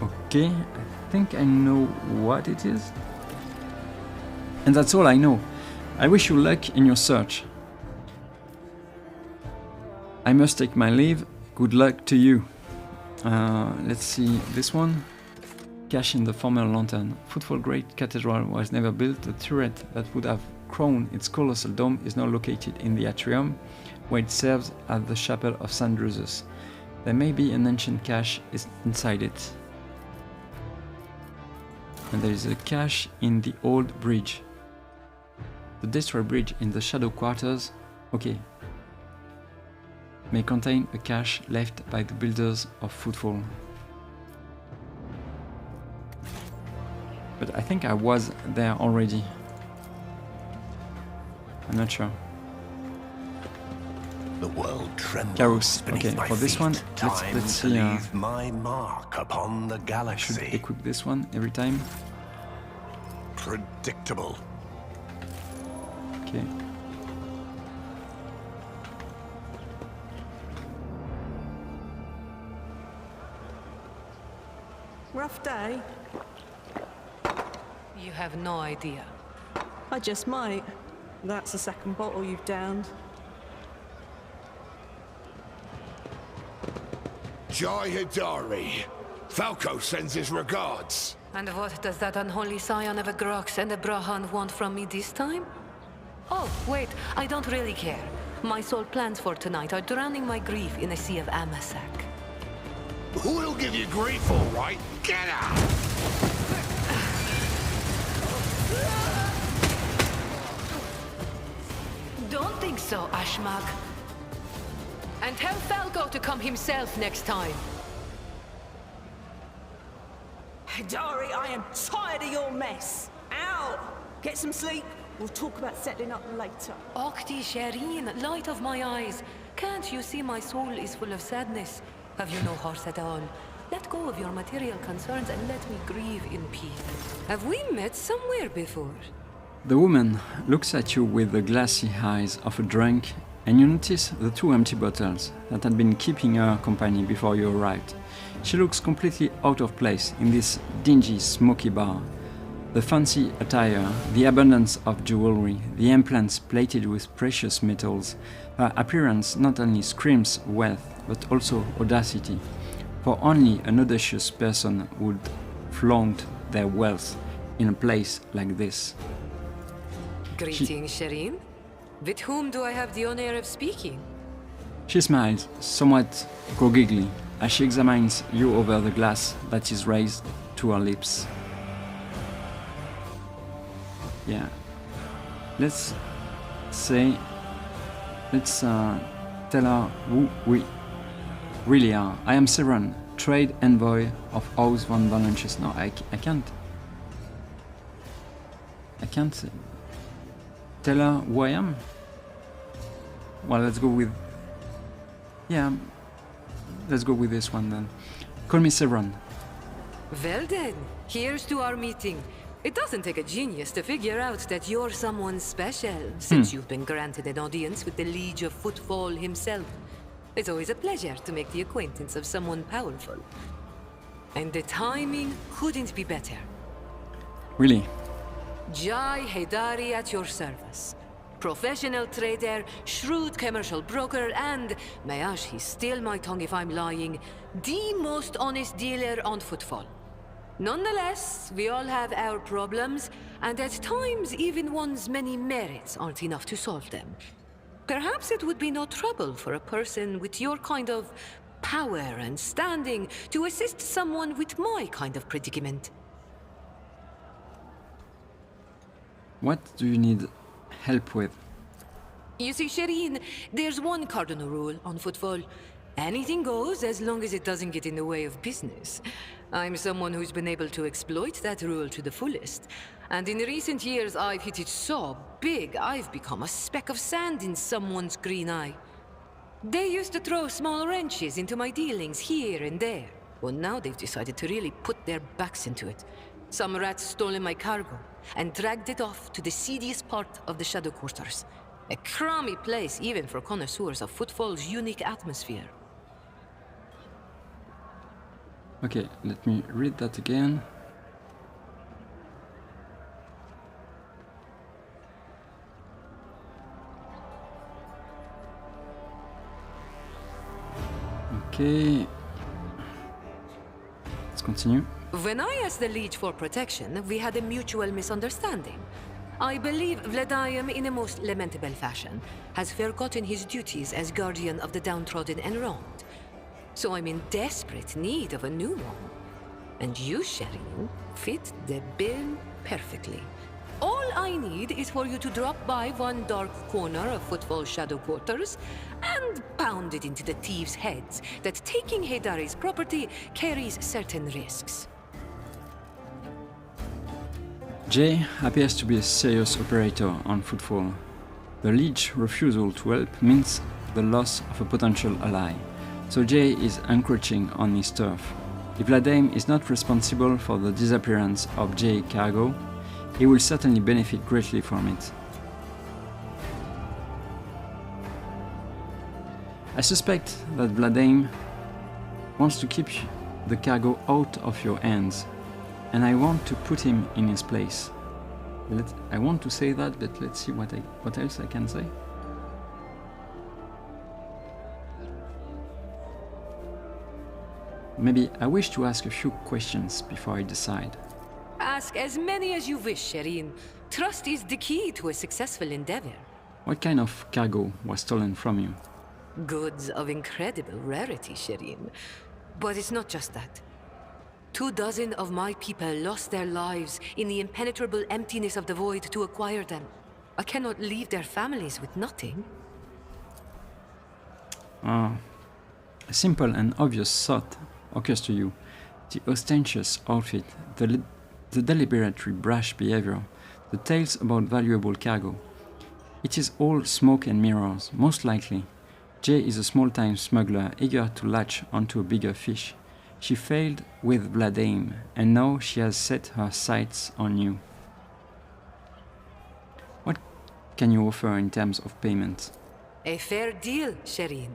Okay, I think I know what it is. And that's all I know. I wish you luck in your search. I must take my leave. Good luck to you. Let's see this one. Cache in the former lantern. Footfall Great Cathedral was never built. The turret that would have crowned its colossal dome is now located in the atrium, where it serves as the chapel of St. Drusus. There may be an ancient cache inside it. And there is a cache in the old bridge. The destroyed bridge in the Shadow Quarters, okay, may contain a cache left by the builders of Footfall. But I think I was there already. I'm not sure. The world trembles Carus. beneath Okay, my for this feet. one, Time let's to see. leave my mark upon the I should galaxy. equip this one every time. Predictable. Okay. Rough day? You have no idea. I just might. That's the second bottle you've downed. Jai Hidari. Falco sends his regards. And what does that unholy scion of a Grox and a Brahan want from me this time? Oh, wait, I don't really care. My sole plans for tonight are drowning my grief in a sea of Amasak. Who'll give you grief, all right? Get out! Don't think so, Ashmak. And tell Falco to come himself next time. Hidari, I am tired of your mess. Out! Get some sleep. We'll talk about settling up later. Okti Shireen, light of my eyes. Can't you see my soul is full of sadness? Have you no heart at all? Let go of your material concerns and let me grieve in peace. Have we met somewhere before? The woman looks at you with the glassy eyes of a drunk, and you notice the two empty bottles that had been keeping her company before you arrived. She looks completely out of place in this dingy, smoky bar. The fancy attire, the abundance of jewelry, the implants plated with precious metals, her appearance not only screams wealth, but also audacity, for only an audacious person would flaunt their wealth in a place like this. Greetings, Shireen. With whom do I have the honor of speaking? She smiles, somewhat groggily, as she examines you over the glass that is raised to her lips. Yeah. Let's tell her who we really are. I am Severan, trade envoy of House von Valanches. No, I can't tell her who I am. Well, let's go with... Yeah, let's go with this one then. Call me Severan. Well then, here's to our meeting. It doesn't take a genius to figure out that you're someone special, since you've been granted an audience with the Liege of Footfall himself. It's always a pleasure to make the acquaintance of someone powerful. And the timing couldn't be better. Really? Jai Hidari at your service. Professional trader, shrewd commercial broker, and, may he steal my tongue if I'm lying, the most honest dealer on Footfall. Nonetheless, we all have our problems, and at times even one's many merits aren't enough to solve them. Perhaps it would be no trouble for a person with your kind of power and standing to assist someone with my kind of predicament. What do you need help with? You see, Shireen, there's one cardinal rule on Footfall. Anything goes as long as it doesn't get in the way of business. I'm someone who's been able to exploit that rule to the fullest. And in recent years, I've hit it so big, I've become a speck of sand in someone's green eye. They used to throw small wrenches into my dealings here and there. Well, now they've decided to really put their backs into it. Some rats stolen my cargo and dragged it off to the seediest part of the Shadow Quarters. A crummy place even for connoisseurs of Footfall's unique atmosphere. Okay, let me read that again. Okay. Let's continue. When I asked the Liege for protection, we had a mutual misunderstanding. I believe Vladium, in a most lamentable fashion, has forgotten his duties as guardian of the downtrodden and wronged. So I'm in desperate need of a new one. And you, Severan, fit the bill perfectly. All I need is for you to drop by one dark corner of Footfall Shadow Quarters and pound it into the thieves' heads that taking Heydari's property carries certain risks. Jay appears to be a serious operator on Footfall. The Liege refusal to help means the loss of a potential ally, so Jay is encroaching on his turf. If Vladium is not responsible for the disappearance of Jay cargo, he will certainly benefit greatly from it. I suspect that Vladium wants to keep the cargo out of your hands, and I want to put him in his place. I want to say that, but let's see what else I can say. Maybe I wish to ask a few questions before I decide. Ask as many as you wish, Severan. Trust is the key to a successful endeavor. What kind of cargo was stolen from you? Goods of incredible rarity, Severan. But it's not just that. 24 of my people lost their lives in the impenetrable emptiness of the void to acquire them. I cannot leave their families with nothing. A simple and obvious thought occurs to you. The ostentatious outfit, the deliberately brash behavior, the tales about valuable cargo. It is all smoke and mirrors, most likely. Jay is a small-time smuggler eager to latch onto a bigger fish. She failed with Vladium, and now she has set her sights on you. What can you offer in terms of payment? A fair deal, Severan.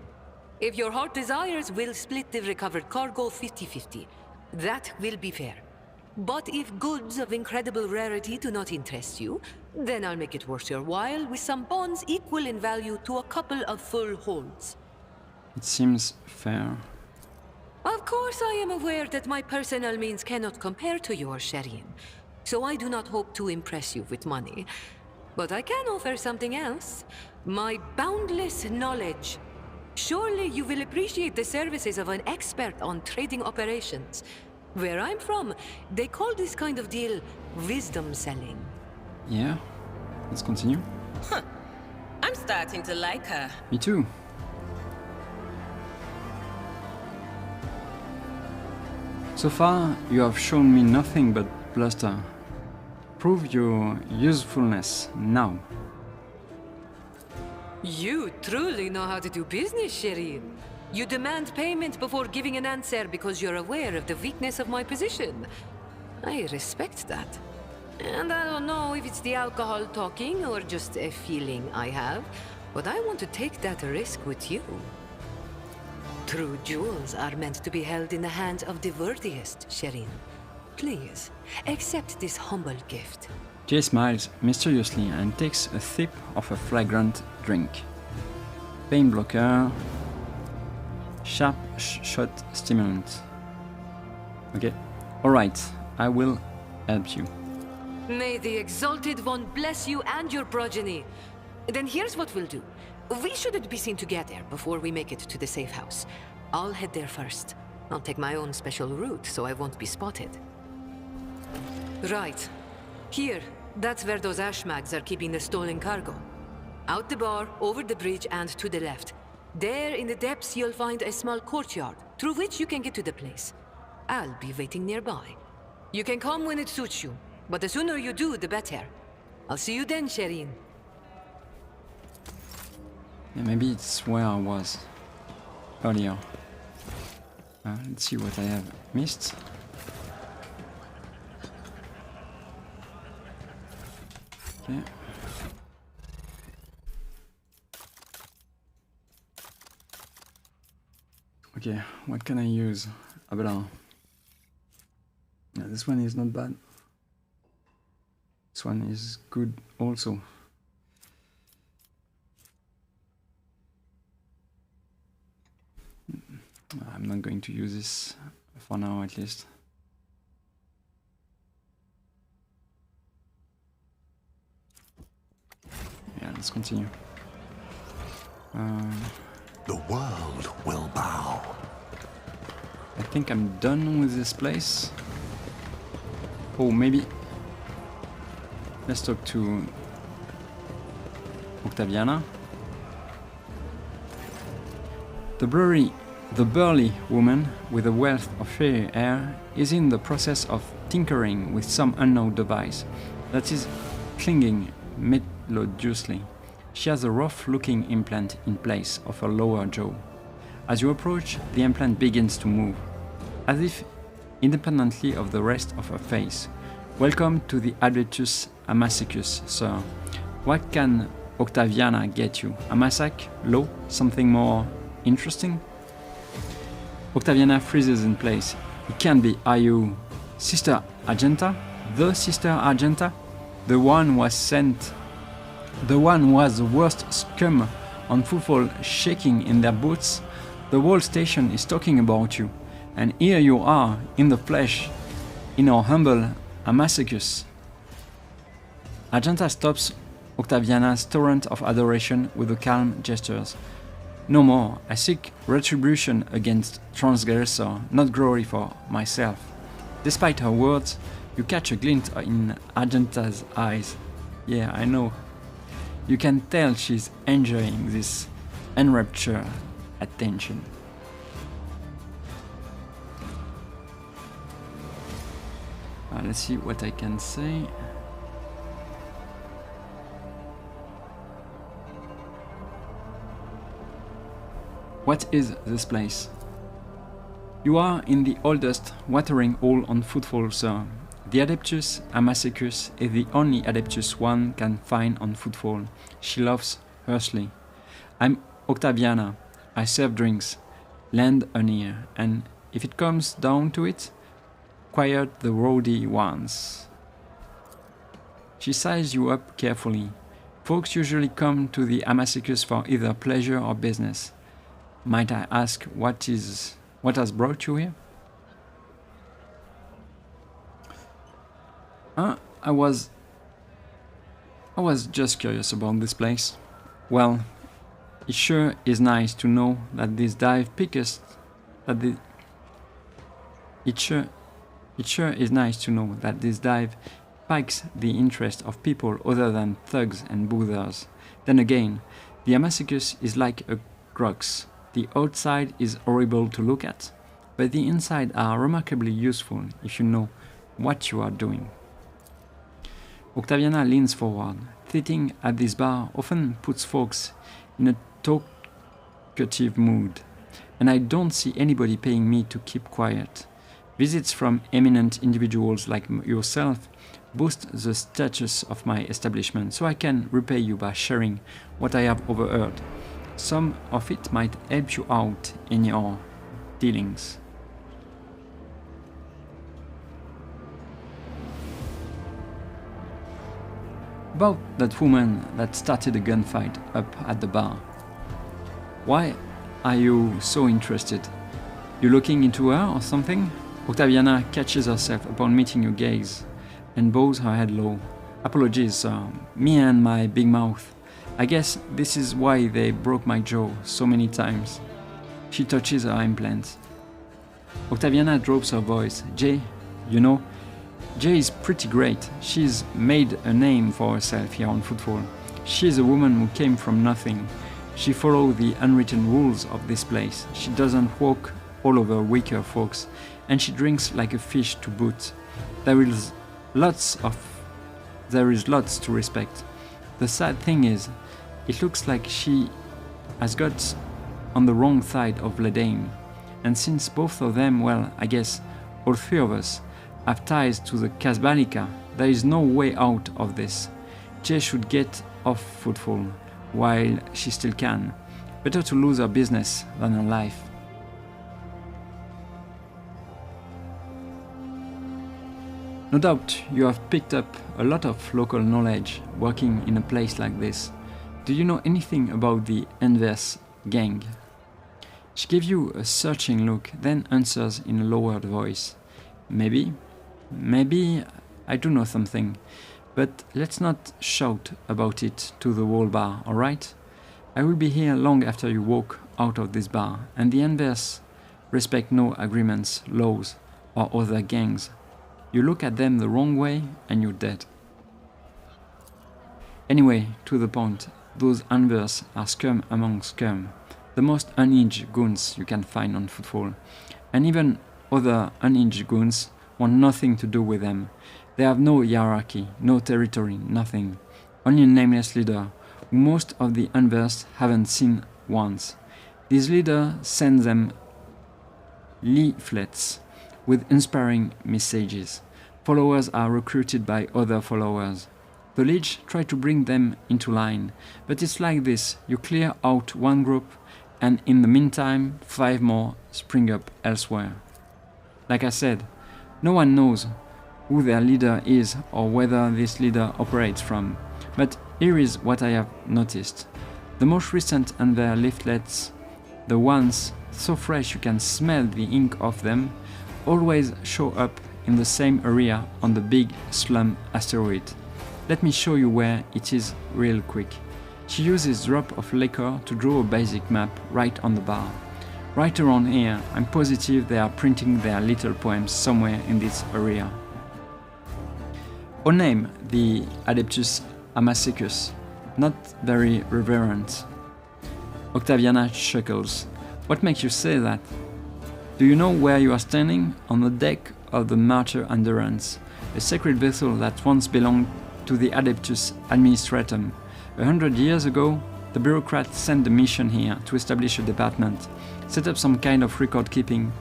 If your heart desires, we'll split the recovered cargo 50-50. That will be fair. But if goods of incredible rarity do not interest you, then I'll make it worth your while with some bonds equal in value to a couple of full holds. It seems fair. Of course I am aware that my personal means cannot compare to yours, Severan, so I do not hope to impress you with money. But I can offer something else. My boundless knowledge. Surely you will appreciate the services of an expert on trading operations. Where I'm from, they call this kind of deal wisdom selling. Yeah, let's continue. Huh. I'm starting to like her. Me too. So far, you have shown me nothing but bluster. Prove your usefulness now. You truly know how to do business, Severan. You demand payment before giving an answer because you're aware of the weakness of my position. I respect that. And I don't know if it's the alcohol talking or just a feeling I have, but I want to take that risk with you. True jewels are meant to be held in the hands of the worthiest, Severan. Please, accept this humble gift. Jay smiles mysteriously and takes a sip of a flagrant drink. Pain blocker. Sharp shot stimulant. Okay. Alright, I will help you. May the Exalted One bless you and your progeny. Then here's what we'll do. We shouldn't be seen together before we make it to the safe house. I'll head there first. I'll take my own special route so I won't be spotted. Right. Here, that's where those ashmags are keeping the stolen cargo. Out the bar, over the bridge, and to the left. There, in the depths, you'll find a small courtyard, through which you can get to the place. I'll be waiting nearby. You can come when it suits you, but the sooner you do, the better. I'll see you then, Severan. Yeah, maybe it's where I was earlier. Let's see what I have missed. Okay. Okay, what can I use? Yeah, this one is not bad. This one is good also. I'm not going to use this for now, at least. let's continue. The world will bow. I think I'm done with this place. Oh, maybe... Let's talk to Octaviana. The burly woman with a wealth of fairy hair is in the process of tinkering with some unknown device that is clinging melodiously. She has a rough-looking implant in place of her lower jaw. As you approach, the implant begins to move, as if independently of the rest of her face. Welcome to the Adeptus Amacicus, sir. What can Octaviana get you? A massacre? Law? Something more interesting? Octaviana freezes in place. It can't be. Are you Sister Argenta? The Sister Argenta? The one was the worst scum on Footfall, shaking in their boots. The whole station is talking about you. And here you are, in the flesh, in our humble Amacicus. Argenta stops Octaviana's torrent of adoration with a calm gestures. No more. I seek retribution against transgressor, not glory for myself. Despite her words, you catch a glint in Argenta's eyes. Yeah, I know. You can tell she's enjoying this enraptured attention. Let's see what I can say. What is this place? You are in the oldest watering hole on Footfall, sir. The Adeptus Amacicus is the only Adeptus one can find on Footfall. She loves Hursley. I'm Octaviana. I serve drinks. Lend an ear, and if it comes down to it, quiet the rowdy ones. She sizes you up carefully. Folks usually come to the Amacicus for either pleasure or business. Might I ask what has brought you here? I was just curious about this place. Well, it sure is nice to know that this dive piques the interest of people other than thugs and boozers. Then again, the Amacicus is like a crux. The outside is horrible to look at, but the inside are remarkably useful if you know what you are doing. Octaviana leans forward. Sitting at this bar often puts folks in a talkative mood, and I don't see anybody paying me to keep quiet. Visits from eminent individuals like yourself boost the status of my establishment, so I can repay you by sharing what I have overheard. Some of it might help you out in your dealings. About that woman that started a gunfight up at the bar. Why are you so interested? You looking into her or something? Octaviana catches herself upon meeting your gaze and bows her head low. Apologies, sir. Me and my big mouth. I guess this is why they broke my jaw so many times. She touches her implant. Octaviana drops her voice. Jay, you know, Jay is pretty great. She's made a name for herself here on Footfall. She's a woman who came from nothing. She follows the unwritten rules of this place. She doesn't walk all over weaker folks, and she drinks like a fish to boot. There is lots to respect. The sad thing is, it looks like she has got on the wrong side of Bladedancer, and since both of them, well, I guess all three of us, have ties to the Casbalica, there is no way out of this. Jay should get off Footfall while she still can. Better to lose her business than her life. No doubt you have picked up a lot of local knowledge working in a place like this. Do you know anything about the Enverse gang? She gives you a searching look, then answers in a lowered voice. Maybe I do know something. But let's not shout about it to the whole bar, alright? I will be here long after you walk out of this bar, and the Anvers respect no agreements, laws, or other gangs. You look at them the wrong way, and you're dead. Anyway, to the point, those Anvers are scum among scum, the most unhinged goons you can find on Footfall, and even other unhinged goons want nothing to do with them. They have no hierarchy, no territory, nothing. Only a nameless leader, who most of the Anvers haven't seen once. This leader sends them leaflets with inspiring messages. Followers are recruited by other followers. The Leech try to bring them into line, but it's like this, you clear out one group, and in the meantime 5 more spring up elsewhere. Like I said, no one knows who their leader is or whether this leader operates from. But here is what I have noticed. The most recent Anver leaflets, the ones so fresh you can smell the ink of them, always show up in the same area on the big slum asteroid. Let me show you where it is real quick. She uses drop of liquor to draw a basic map right on the bar. Right around here, I'm positive they are printing their little poems somewhere in this area. Her name, the Adeptus Amacicus, not very reverent. Octaviana chuckles. What makes you say that? Do you know where you are standing? On the deck of the Martyr Endurance, a sacred vessel that once belonged to the Adeptus Administratum. 100 years ago, the bureaucrats sent a mission here to establish a department, set up some kind of record keeping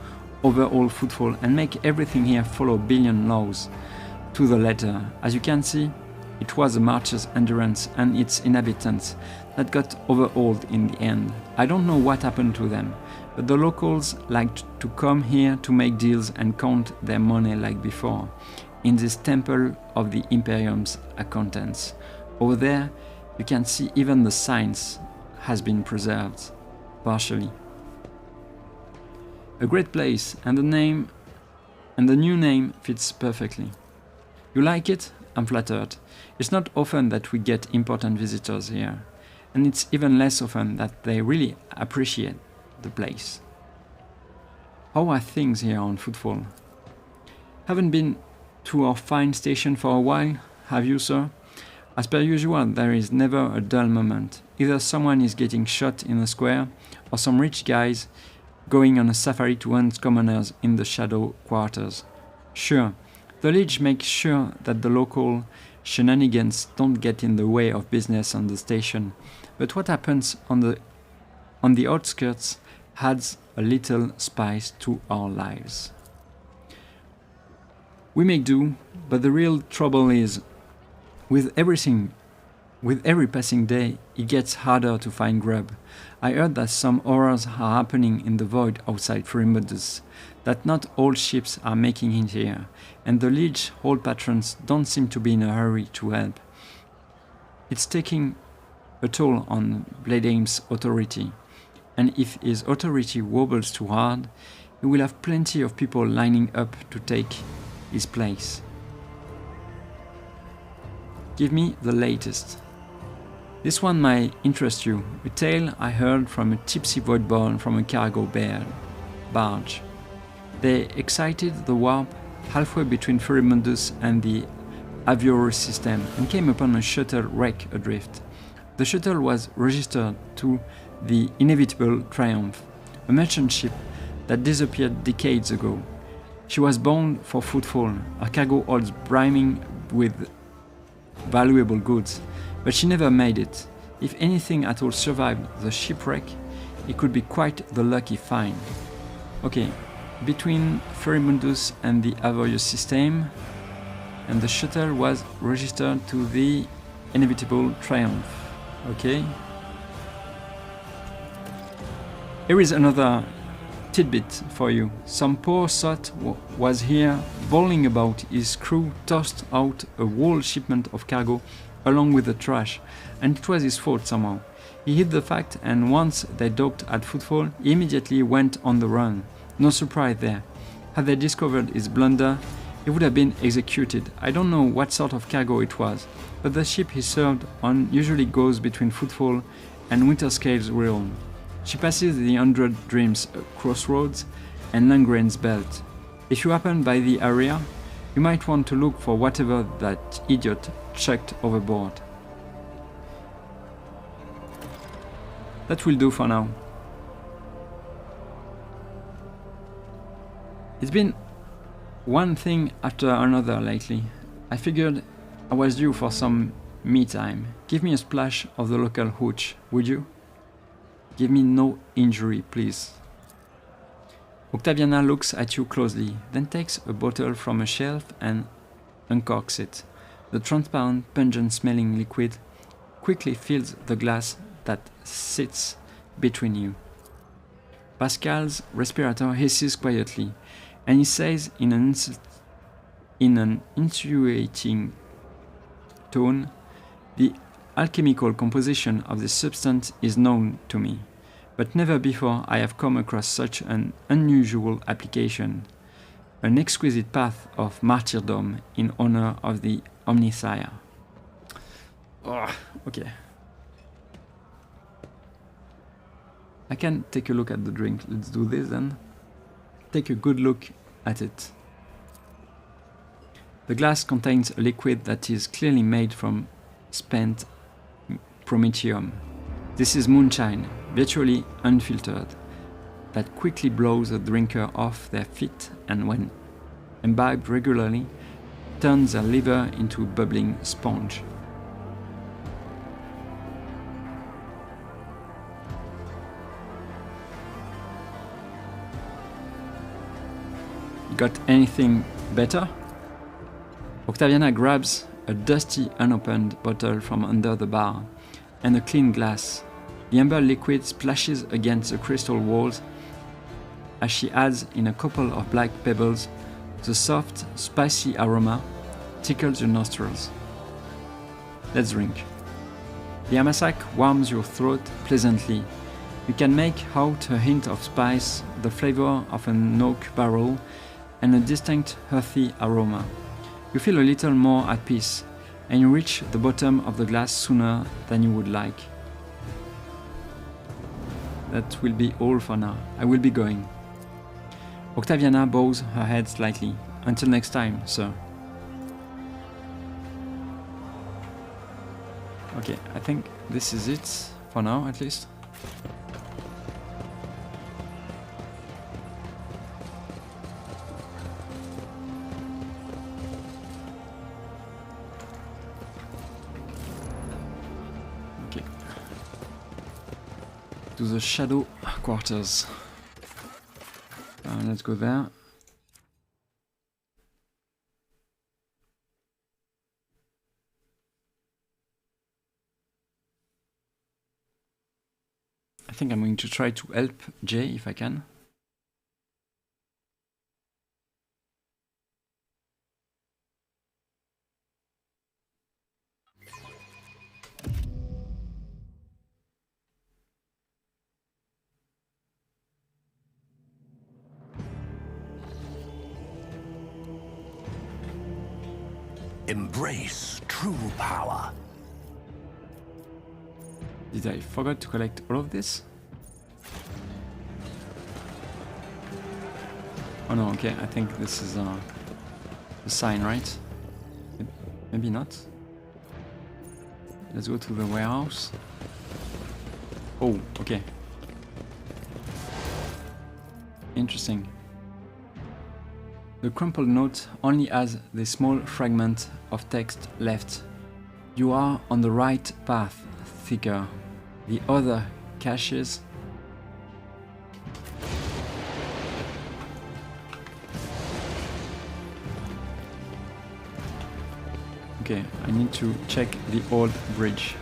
over all Footfall, and make everything here follow billion laws to the letter. As you can see, it was the Martyr's Endurance and its inhabitants that got overhauled in the end. I don't know what happened to them, but the locals liked to come here to make deals and count their money like before, in this temple of the Imperium's accountants. Over there, you can see even the signs has been preserved, partially. A great place, and the new name fits perfectly. You like it? I'm flattered. It's not often that we get important visitors here, and it's even less often that they really appreciate the place. How are things here on Footfall? Haven't been to our fine station for a while, have you, sir? As per usual, there is never a dull moment. Either someone is getting shot in the square, or some rich guys going on a safari to hunt commoners in the shadow quarters. Sure, the Leech makes sure that the local shenanigans don't get in the way of business on the station, but what happens on the outskirts adds a little spice to our lives. We make do, but the real trouble is, with every passing day, it gets harder to find grub. I heard that some horrors are happening in the void outside Pyromancer, that not all ships are making it here, and the Leech hold patrons don't seem to be in a hurry to help. It's taking a toll on Bladedancer's authority, and if his authority wobbles too hard, he will have plenty of people lining up to take his place. Give me the latest. This one might interest you, a tale I heard from a tipsy voidborn from a cargo barge. They exited the warp halfway between Pyromancer and the Aviorus system and came upon a shuttle wreck adrift. The shuttle was registered to the Inevitable Triumph, a merchant ship that disappeared decades ago. She was bound for Footfall, her cargo holds brimming with valuable goods, but she never made it. If anything at all survived the shipwreck, it could be quite the lucky find. Okay, between Pyromancer and the Aviorus system, and the shuttle was registered to the Inevitable Triumph. Okay. Here is another tidbit for you. Some poor sot was here bawling about his crew tossed out a whole shipment of cargo along with the trash, and it was his fault somehow. He hid the fact, and once they docked at Footfall, he immediately went on the run. No surprise there. Had they discovered his blunder, he would have been executed. I don't know what sort of cargo it was, but the ship he served on usually goes between Footfall and Winterscale's realm. She passes the 100 Dreams crossroads and Langren's belt. If you happen by the area, you might want to look for whatever that idiot chucked overboard. That will do for now. It's been one thing after another lately. I figured I was due for some me time. Give me a splash of the local hooch, would you? Give me no injury, please. Octaviana looks at you closely, then takes a bottle from a shelf and uncorks it. The transparent, pungent-smelling liquid quickly fills the glass that sits between you. Pascal's respirator hisses quietly, and he says in an insinuating tone, "The alchemical composition of this substance is known to me, but never before I have come across such an unusual application. An exquisite path of martyrdom in honor of the Omnissiah." Oh, okay. I can take a look at the drink. Let's do this then. Take a good look at it. The glass contains a liquid that is clearly made from spent promethium. This is moonshine, virtually unfiltered, that quickly blows the drinker off their feet and, when imbibed regularly, turns their liver into a bubbling sponge. Got anything better? Octaviana grabs a dusty, unopened bottle from under the bar and a clean glass. The amber liquid splashes against the crystal walls as she adds in a couple of black pebbles. The soft, spicy aroma tickles your nostrils. Let's drink. The amasak warms your throat pleasantly. You can make out a hint of spice, the flavor of an oak barrel, and a distinct earthy aroma. You feel a little more at peace, and you reach the bottom of the glass sooner than you would like. That will be all for now. I will be going. Octaviana bows her head slightly. Until next time, sir. Okay, I think this is it, for now at least. To the shadow quarters. Let's go there. I think I'm going to try to help Jay if I can. Embrace true power. Did I forget to collect all of this? Oh no, okay, I think this is a sign, right? Maybe not. Let's go to the warehouse. Oh, okay. Interesting. The crumpled note only has the small fragment of text left. You are on the right path, Thicker. The other caches. Okay, I need to check the old bridge.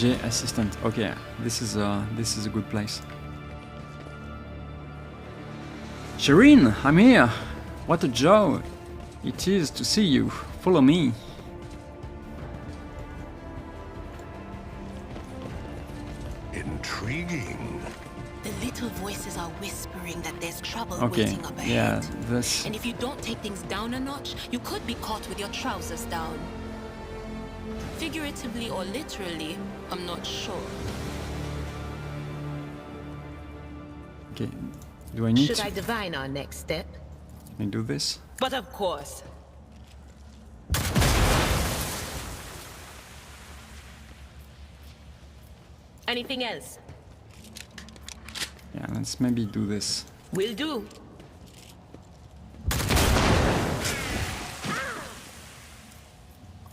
J assistant. Okay, this is a good place. Shireen, I'm here. What a joy it is to see you. Follow me. Intriguing. The little voices are whispering that there's trouble Okay, waiting up ahead. yeah, this. And if you don't take things down a notch, you could be caught with your trousers down. Figuratively or literally, I'm not sure. Okay, do I need Should to? I divine our next step? Can I do this? But of course. Anything else? Yeah, let's maybe do this. Will do.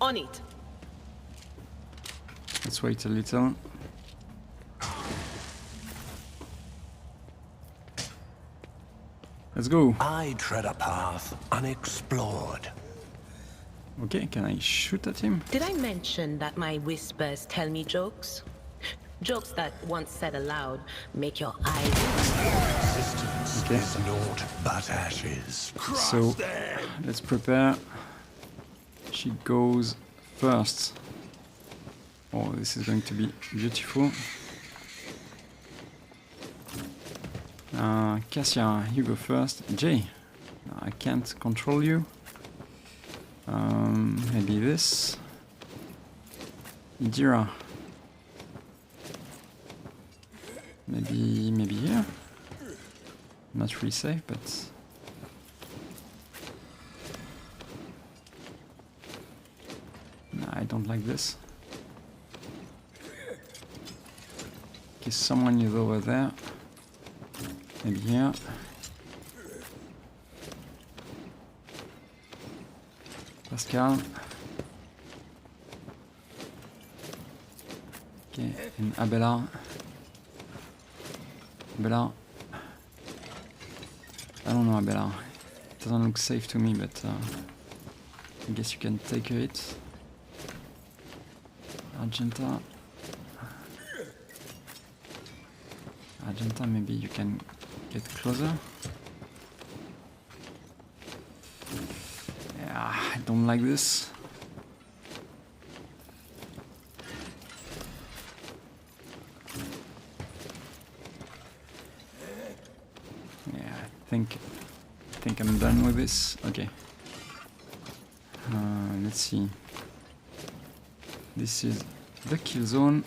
On it. Let's wait a little. Let's go. I tread a path unexplored. Okay, can I shoot at him? Did I mention that my whispers tell me jokes? Jokes that, once said aloud, make your eyes... Existence Okay. is naught but ashes. So, let's prepare. She goes first. Oh, this is going to be beautiful. Cassia, you go first. Jay, I can't control you. Maybe this. Idira. Maybe here. Not really safe, but no, I don't like this. Okay, someone is over there. Maybe here. Pascal. Okay, and Abella. Abella. I don't know, Abella. It doesn't look safe to me, but I guess you can take it. Argenta. Argenta, maybe you can get closer. Yeah, I don't like this. Yeah, I think I'm done with this. Okay. Let's see. This is the kill zone.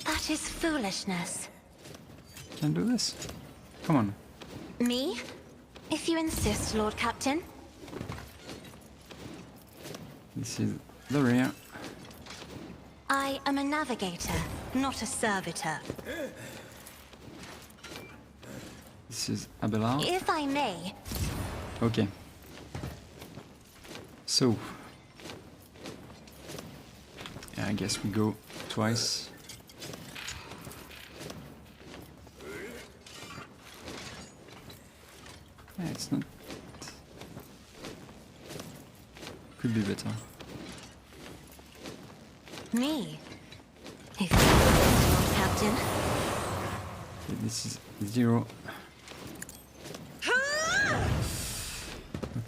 That is foolishness. Can do this. Come on. Me? If you insist, Lord Captain. This is the rear. I am a navigator, not a servitor. This is Abella. If I may. Okay. So. Yeah, I guess we go twice. Yeah, it's not... Could be better. Me? If you insist, Lord Captain. Okay, this is 0.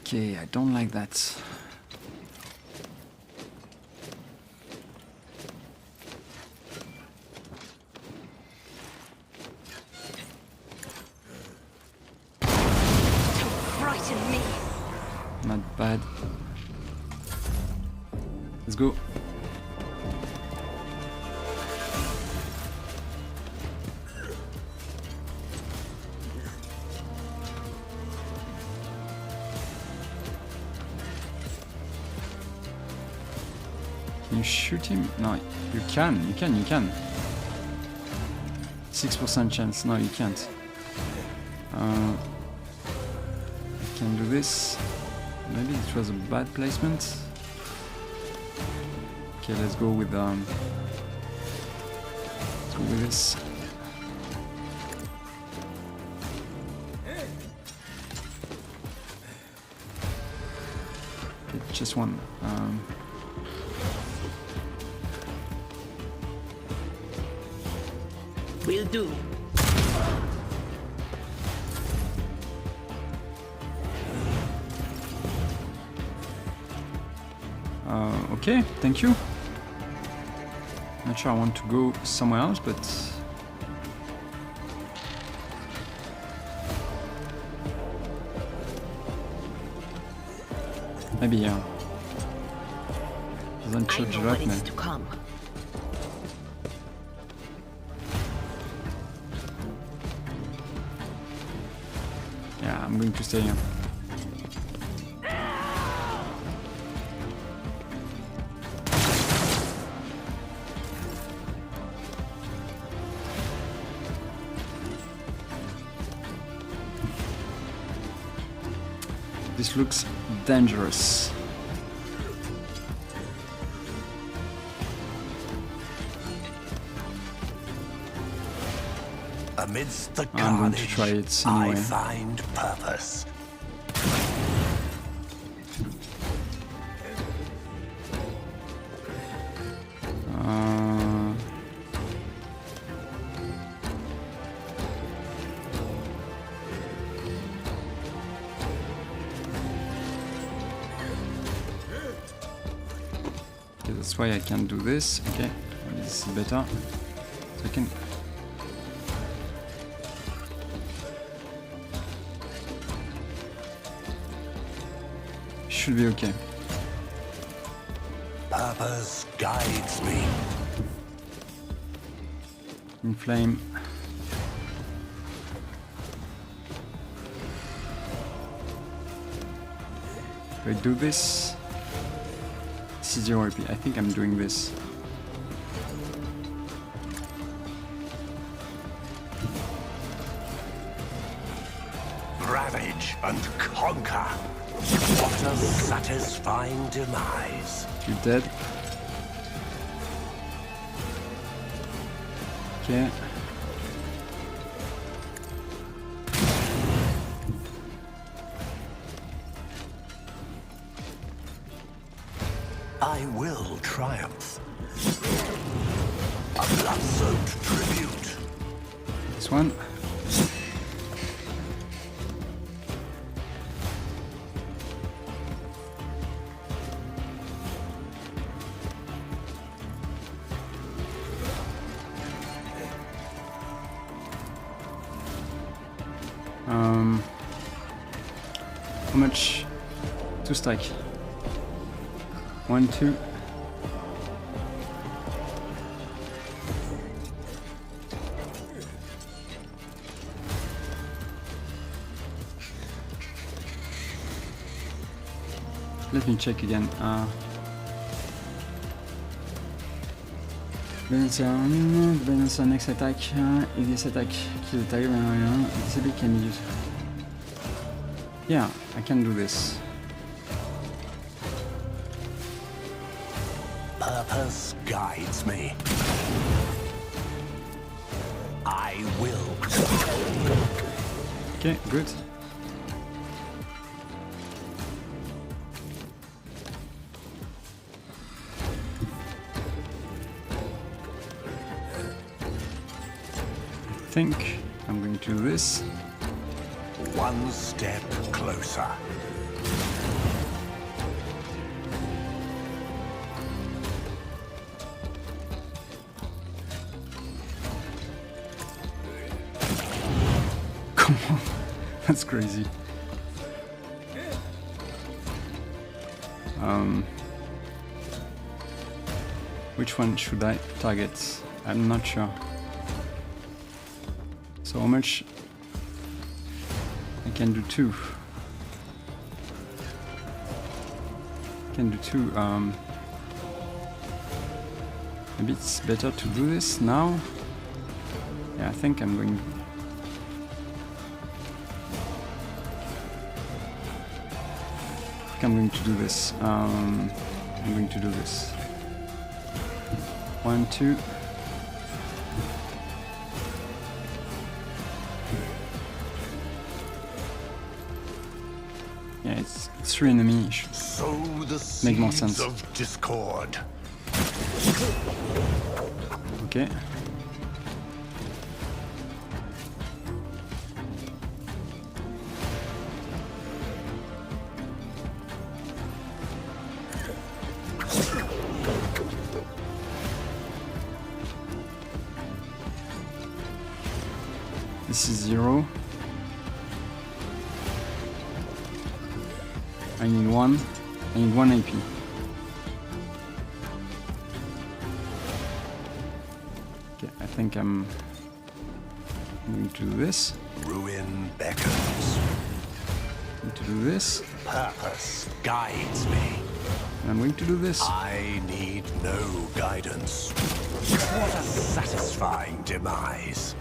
Okay, I don't like that. Not bad. Let's go. Can you shoot him? No, you can. 6% chance. No, you can't. I can do this. Maybe it was a bad placement. Okay, let's go with this. Okay, just one. Will do. Okay, thank you. Not sure I want to go somewhere else, but maybe yeah. Doesn't I charge know right what now. is to come. Yeah, I'm going to stay here. This looks dangerous. Amidst the I'm going to carnage, try it I anyway. find purpose. Okay, that's why I can do this. Okay, this is better. So I can. Should be okay. Purpose guides me. Inflame. Do I do this? This is 0 RP. I think I'm doing this. Ravage and conquer. What a satisfying demise. You're dead. Okay. I will triumph. A blood-soaked tribute. This one. How much to stack? 1, 2. Let me check again. Bladedancer next attack. If this attack kills the target, this ability can be used. Yeah, I can do this. Purpose guides me. I will. Okay, good. I think I'm going to do this. One step closer. Come on, that's crazy. Which one should I target? I'm not sure. So how much? I can do 2. I can do 2. Maybe it's better to do this now. Yeah, I think I'm going. I'm going to do this. I'm going to do this. 1, 2. Yeah, it's 3 enemies. Should Sow the make more seeds sense. of discord. Okay. This is 0. I need 1. I need 1 AP. Okay, I think I'm going to do this. Ruin beckons. Need to do this. Purpose guides me. And I'm going to do this. I need no guidance. What a satisfying demise.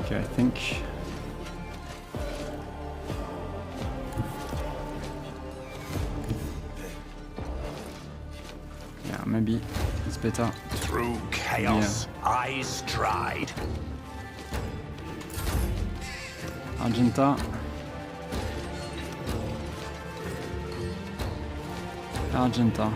Okay, I think... Yeah, maybe it's better. Through chaos, I stride. Argenta. Argenta.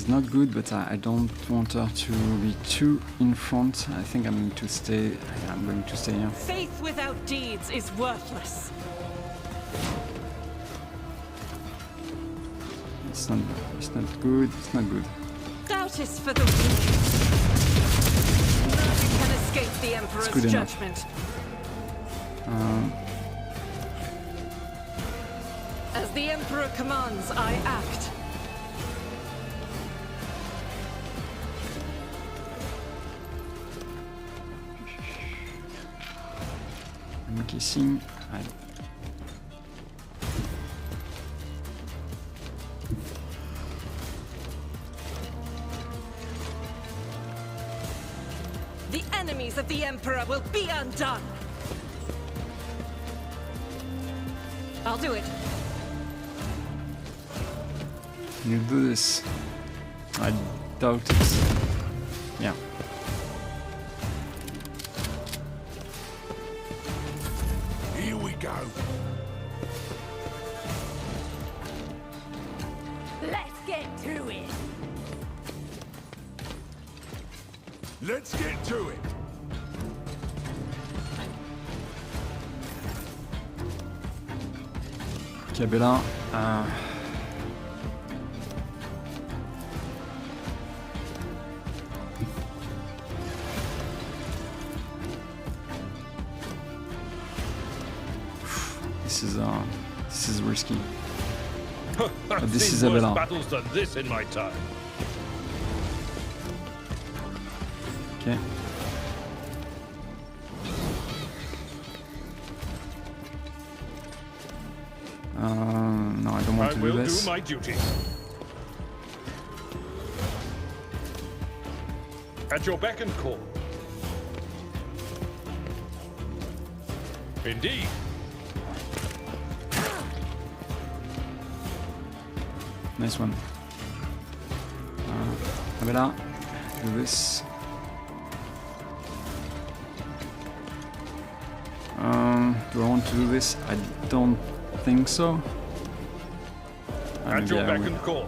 Not good, but I don't want her to be too in front. I think I'm going to stay. Yeah, I'm going to stay here. Faith without deeds is worthless. It's not good. It's not good. Doubt is for the weak. None can escape the Emperor's good enough. judgment. As the Emperor commands, I act. I'm guessing The enemies of the Emperor will be undone. I'll do it. you do this. I doubt it. Yeah. Here we go. Let's get to it. Let's get to it. Cabella. This is risky. But this is Isabella. Battles than this in my time. Okay. No, I don't want to do this. I will do my duty. At your beck and call. Indeed. Nice one. Isabella, do this. Do I want to do this? I don't think so. At your beck and call.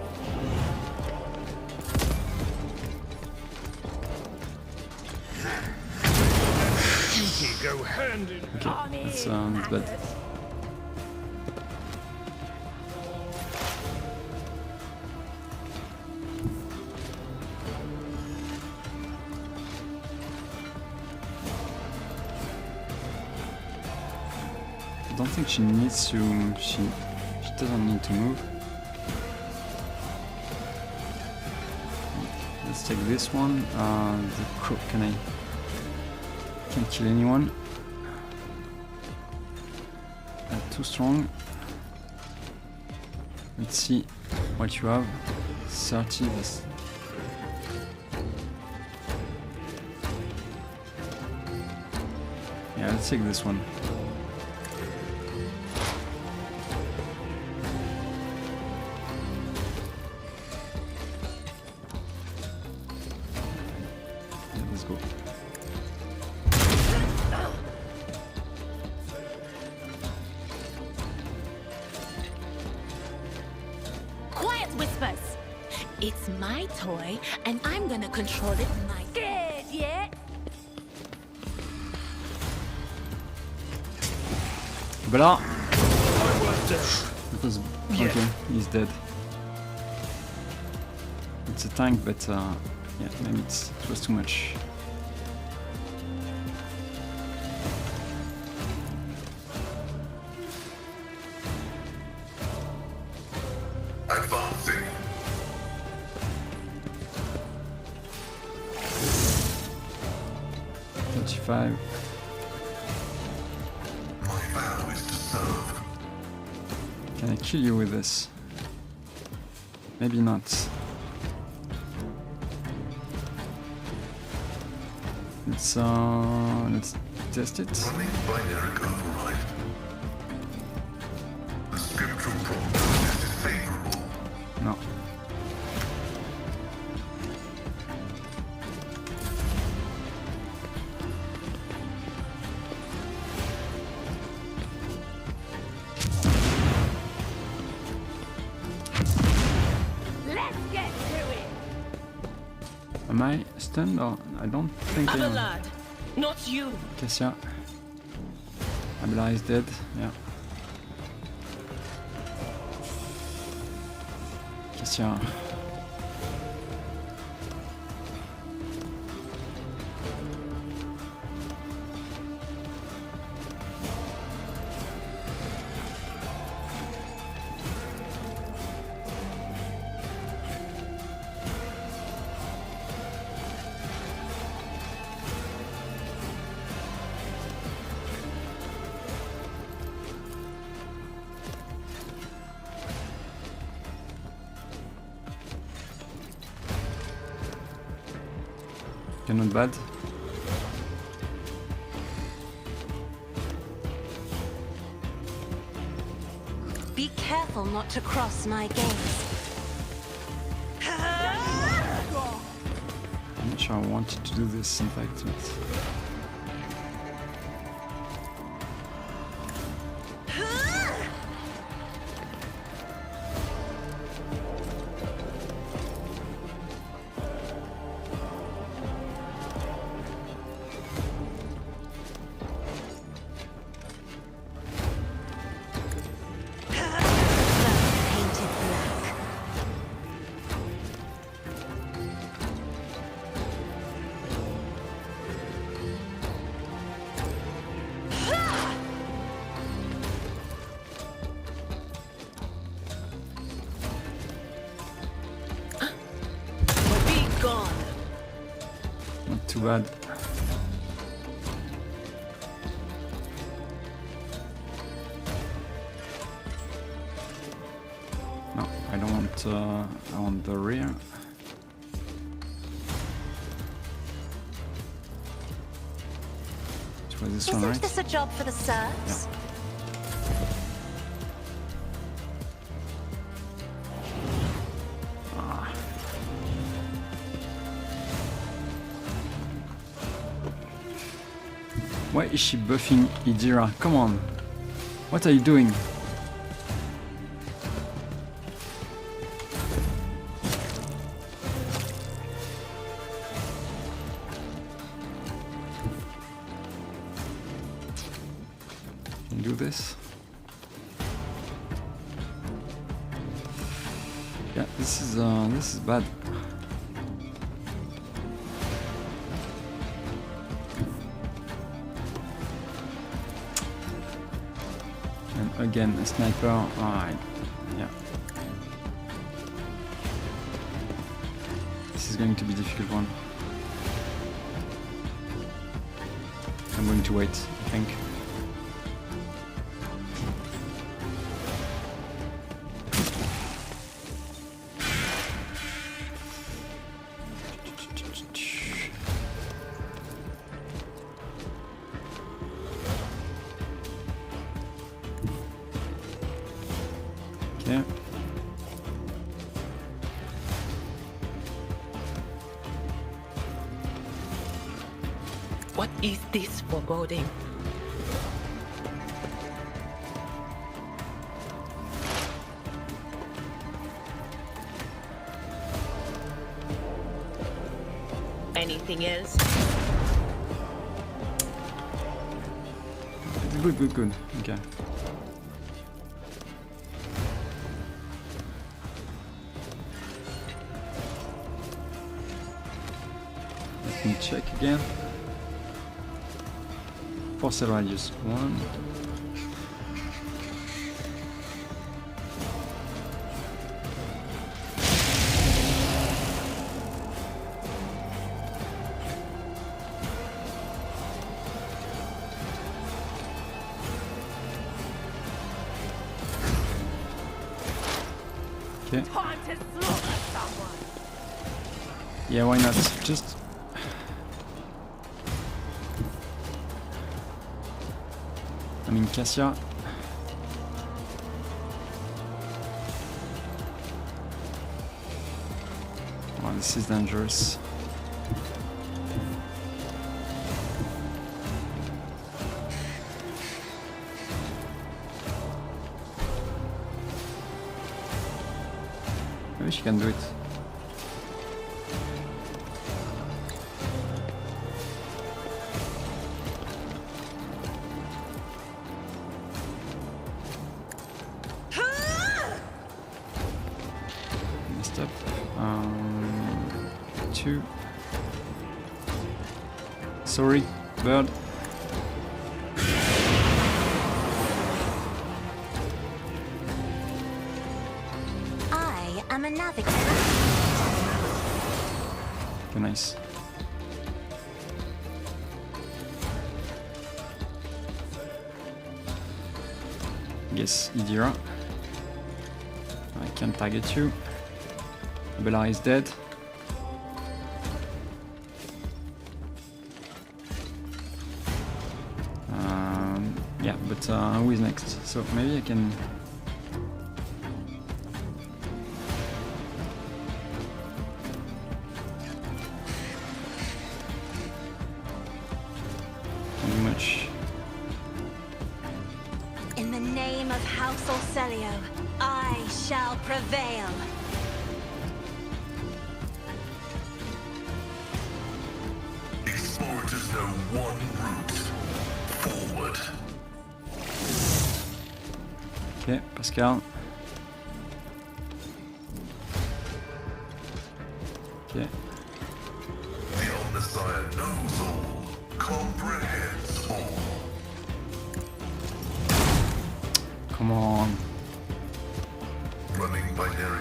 Duty go hand in. Okay, that's bad. I don't think she needs to. She doesn't need to move. Let's take this one. The crook, can't kill anyone. Too strong. Let's see what you have. 30. This. Yeah, let's take this one. It's my toy, and I'm gonna control it myself. Scared yet? Blah! It was... Okay, he's dead. It's a tank, but yeah, maybe it was too much. Advancing. $35. My vow is to serve. Can I kill you with this? Maybe not. Let's test it. Running binary override. The scriptural prognosis is favorable. No. Let's get to it! Am I stunned or I don't think I am. Abelard, not you. Cassia. Abela is dead, yeah. Cassia. Okay, not bad. Be careful not to cross my gaze. I'm not sure I wanted to do this, in fact, but... Painted black. Be gone. Not too bad. No, I don't want, I want the rear. It was this one, Isn't right? this a job for the serfs? Why is she buffing Idira? Come on! What are you doing? Can you do this? Yeah, this is bad. And again, a sniper. Alright, yeah. This is going to be a difficult one. I'm going to wait, I think. Okay. What is this foreboding? Anything else? Good. Okay. Let me check again. Force radius 1. Okay. Time to slaughter someone. Yeah, why not? Just I mean, Cassia. Oh, this is dangerous. Maybe she can do it. Messed up. 2. Sorry, bird. I'm a navigator. Okay, nice. Yes, Idira. I can target you. Bella is dead. Yeah, but who is next? So maybe I can. In the name of House Orcelio, I shall prevail. Explorators know one route. Forward. Okay, Pascal. Okay. The Omnissiah knows all, comprehends all. Come on. Running binary.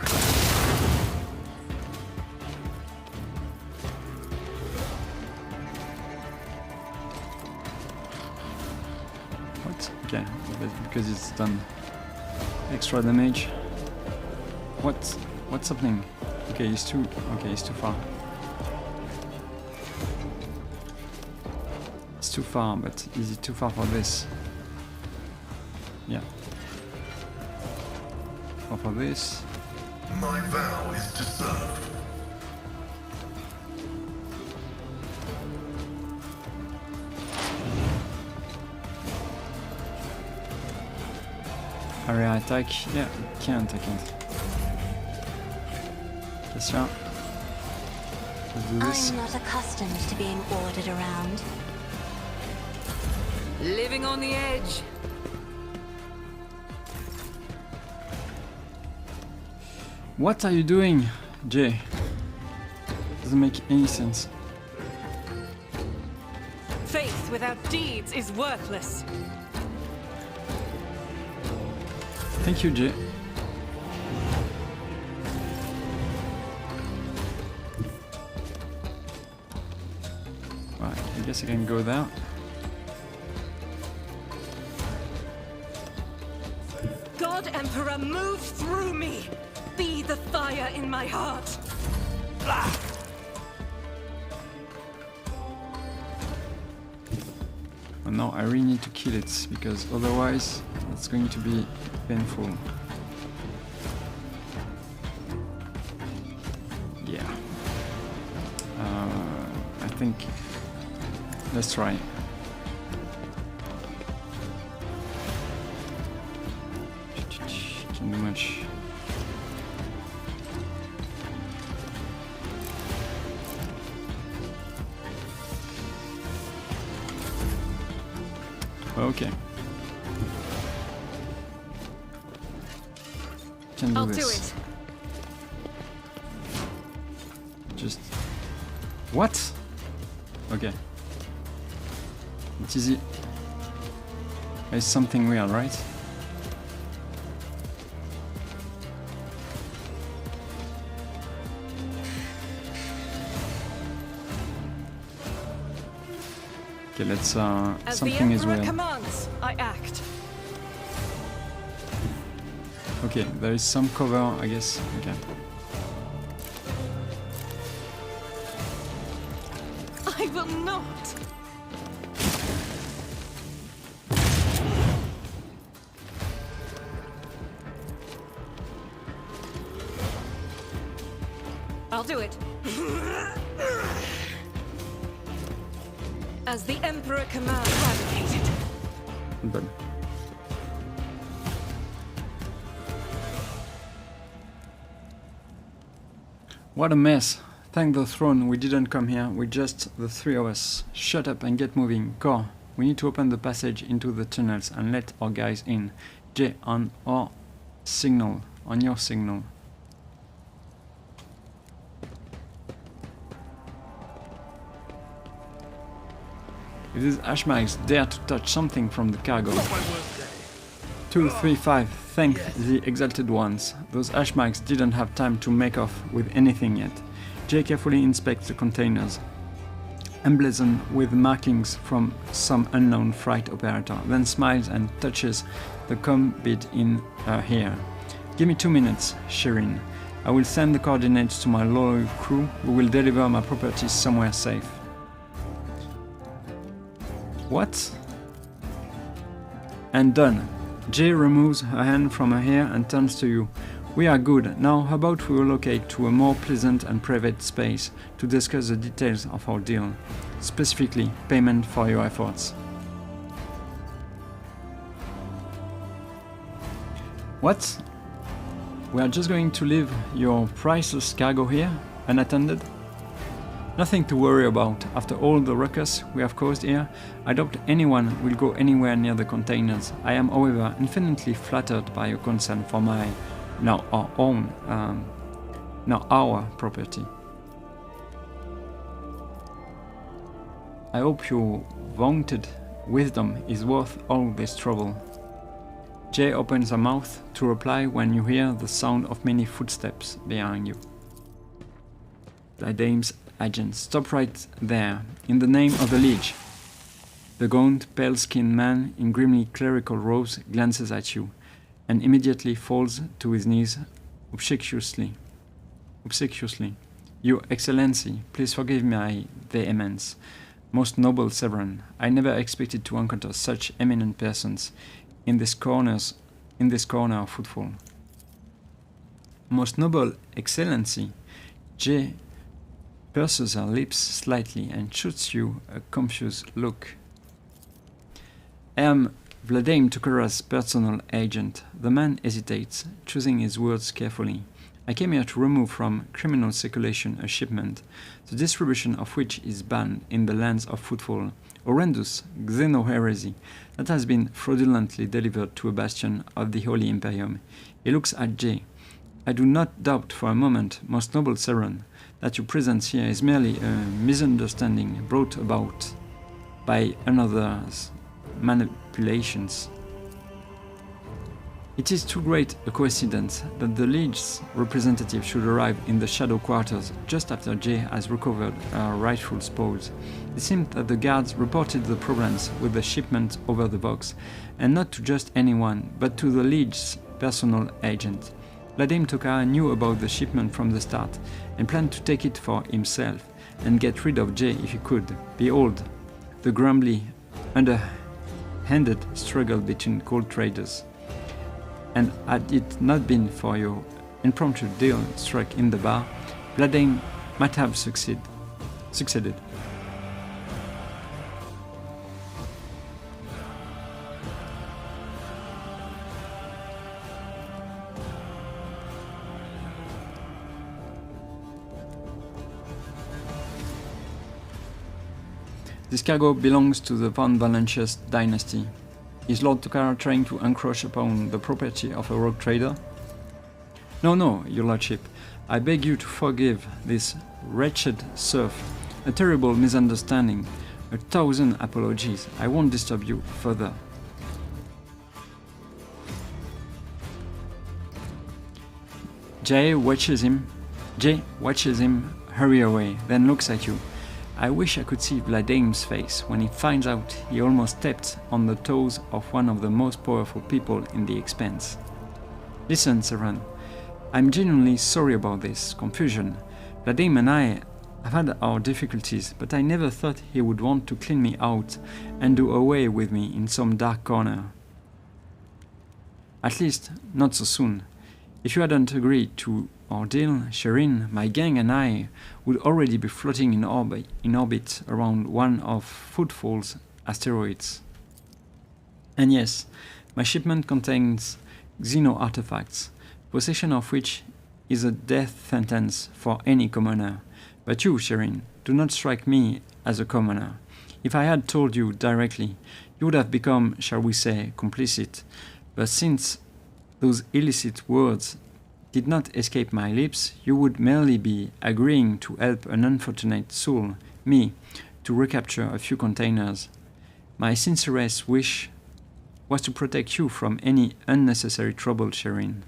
What? Okay, because it's done extra damage. What's happening? Okay, he's too far. It's too far, but is it too far for this? Yeah. Or for this? My vow is to serve. Area attack? Yeah, can attack it. Cassia. Let's do this. I'm not accustomed to being ordered around. Living on the edge. What are you doing, Jay? Doesn't make any sense. Faith without deeds is worthless. Thank you, Jay. Right, I guess I can go there. God Emperor, move through me. Be the fire in my heart. Blah. Oh no, I really need to kill it, because otherwise it's going to be painful. Yeah. I think... Let's try. Can't do much. Okay. Can do I'll this. do it. Just... What? Okay. It's easy. There's something weird, right? Okay, let's As something the is Emperor weird. commands, I act. Okay, there is some cover, I guess. Okay. I will not. I'll do it. As the Emperor commands, eradicated. But what a mess. Thank the throne we didn't come here with just the three of us. Shut up and get moving. Core, we need to open the passage into the tunnels and let our guys in. Jay, on our signal. On your signal. If these Ashmags dare to touch something from the cargo. 2, 3, 5. Thank the exalted ones. Those Ashmags didn't have time to make off with anything yet. Jay carefully inspects the containers, emblazoned with markings from some unknown freight operator, then smiles and touches the com bit in her hair. Give me 2 minutes, Sherin. I will send the coordinates to my loyal crew who will deliver my property somewhere safe. What? And done. Jay removes her hand from her hair and turns to you. We are good. Now how about we relocate to a more pleasant and private space to discuss the details of our deal. Specifically, payment for your efforts. What? We are just going to leave your priceless cargo here, unattended? Nothing to worry about. After all the ruckus we have caused here, I doubt anyone will go anywhere near the containers. I am, however, infinitely flattered by your concern for my, now our property. I hope your vaunted wisdom is worth all this trouble. Jay opens her mouth to reply when you hear the sound of many footsteps behind you. Bladedancer's agent, stop right there, in the name of the Liege. The gaunt, pale-skinned man in grimly clerical robes glances at you, and immediately falls to his knees obsequiously. Your Excellency, please forgive my vehemence. Most noble Severan, I never expected to encounter such eminent persons in this corner of Footfall. Most noble Excellency, Jay purses her lips slightly and shoots you a confused look. I am Bladedancer's personal agent. The man hesitates, choosing his words carefully. I came here to remove from criminal circulation a shipment, the distribution of which is banned in the lands of Footfall, horrendous xeno-heresy that has been fraudulently delivered to a bastion of the Holy Imperium. He looks at Jay. I do not doubt for a moment, most noble Severan, that your presence here is merely a misunderstanding brought about by another's manipulations. It is too great a coincidence that the Liege's representative should arrive in the shadow quarters just after Jay has recovered her rightful spoils. It seemed that the guards reported the problems with the shipment over the box, and not to just anyone, but to the Liege's personal agent. Bladedancer knew about the shipment from the start, and planned to take it for himself, and get rid of Jay if he could. Behold, the grumbly, underhanded struggle between gold traders. And had it not been for your impromptu deal struck in the bar, Bladedancer might have succeeded. This cargo belongs to the Von Valancius dynasty. Is Lord Tokara trying to encroach upon the property of a rogue trader? No, no, your lordship. I beg you to forgive this wretched serf. A terrible misunderstanding. 1,000 apologies. I won't disturb you further. Jay watches him hurry away, then looks at you. I wish I could see Bladedancer's face when he finds out he almost stepped on the toes of one of the most powerful people in the Expanse. Listen, Severan, I'm genuinely sorry about this confusion. Bladedancer and I have had our difficulties, but I never thought he would want to clean me out and do away with me in some dark corner. At least, not so soon. If you hadn't agreed to our deal, Sherin, my gang and I would already be floating in orbit around one of Footfall's asteroids. And yes, my shipment contains Xeno artifacts, possession of which is a death sentence for any commoner. But you, Sherin, do not strike me as a commoner. If I had told you directly, you would have become, shall we say, complicit. But since those illicit words did not escape my lips, you would merely be agreeing to help an unfortunate soul, me, to recapture a few containers. My sincerest wish was to protect you from any unnecessary trouble, Sherin.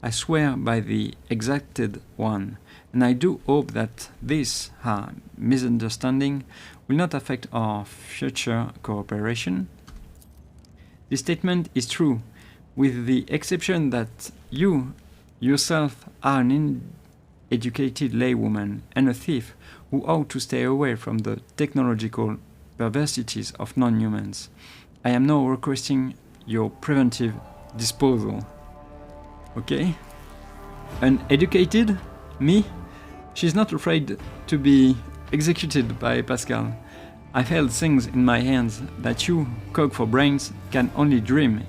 I swear by the exacted one, and I do hope that this misunderstanding will not affect our future cooperation. This statement is true, with the exception that you yourself are an uneducated laywoman and a thief who ought to stay away from the technological perversities of non-humans. I am now requesting your preventive disposal. Okay? Uneducated? Me? She's not afraid to be executed by Pascal. I've held things in my hands that you, cog for brains, can only dream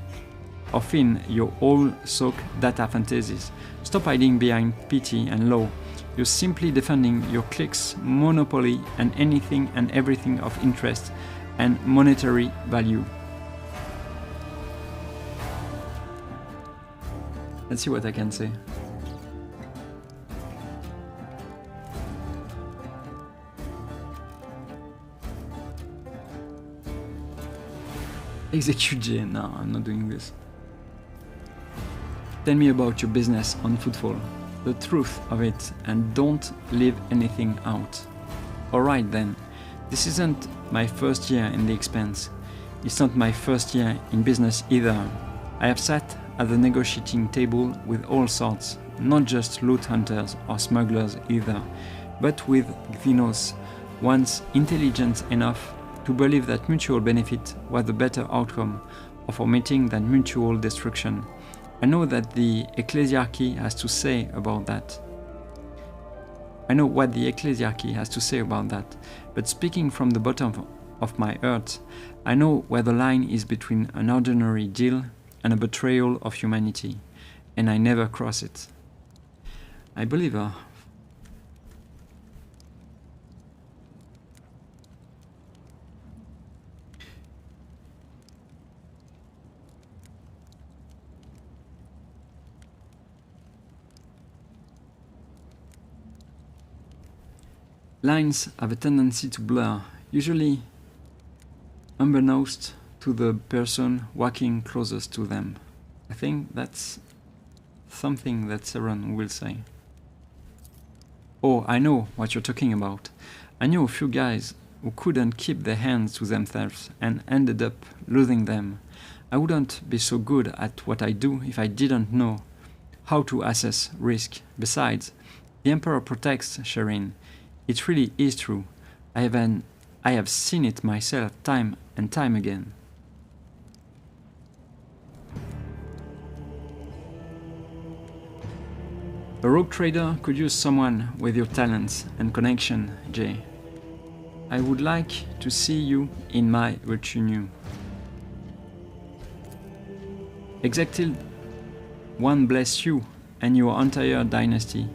of in your all-soak data fantasies. Stop hiding behind pity and law. You're simply defending your clique's monopoly and anything and everything of interest and monetary value. Let's see what I can say. Execute J. No, I'm not doing this. Tell me about your business on Footfall, the truth of it, and don't leave anything out. Alright then, this isn't my first year in the Expanse. It's not my first year in business either. I have sat at the negotiating table with all sorts, not just loot hunters or smugglers either, but with Xenos, ones intelligent enough to believe that mutual benefit was the better outcome of our meeting than mutual destruction. I know that the Ecclesiarchy has to say about that. I know what the Ecclesiarchy has to say about that, but speaking from the bottom of my heart, I know where the line is between an ordinary deal and a betrayal of humanity, and I never cross it. I believe her. Lines have a tendency to blur, usually unbeknownst to the person walking closest to them. I think that's something that Severan will say. Oh, I know what you're talking about. I knew a few guys who couldn't keep their hands to themselves and ended up losing them. I wouldn't be so good at what I do if I didn't know how to assess risk. Besides, the Emperor protects Sherin. It really is true. I have seen it myself time and time again. A rogue trader could use someone with your talents and connection, Jay. I would like to see you in my retinue. Exacted one bless you and your entire dynasty.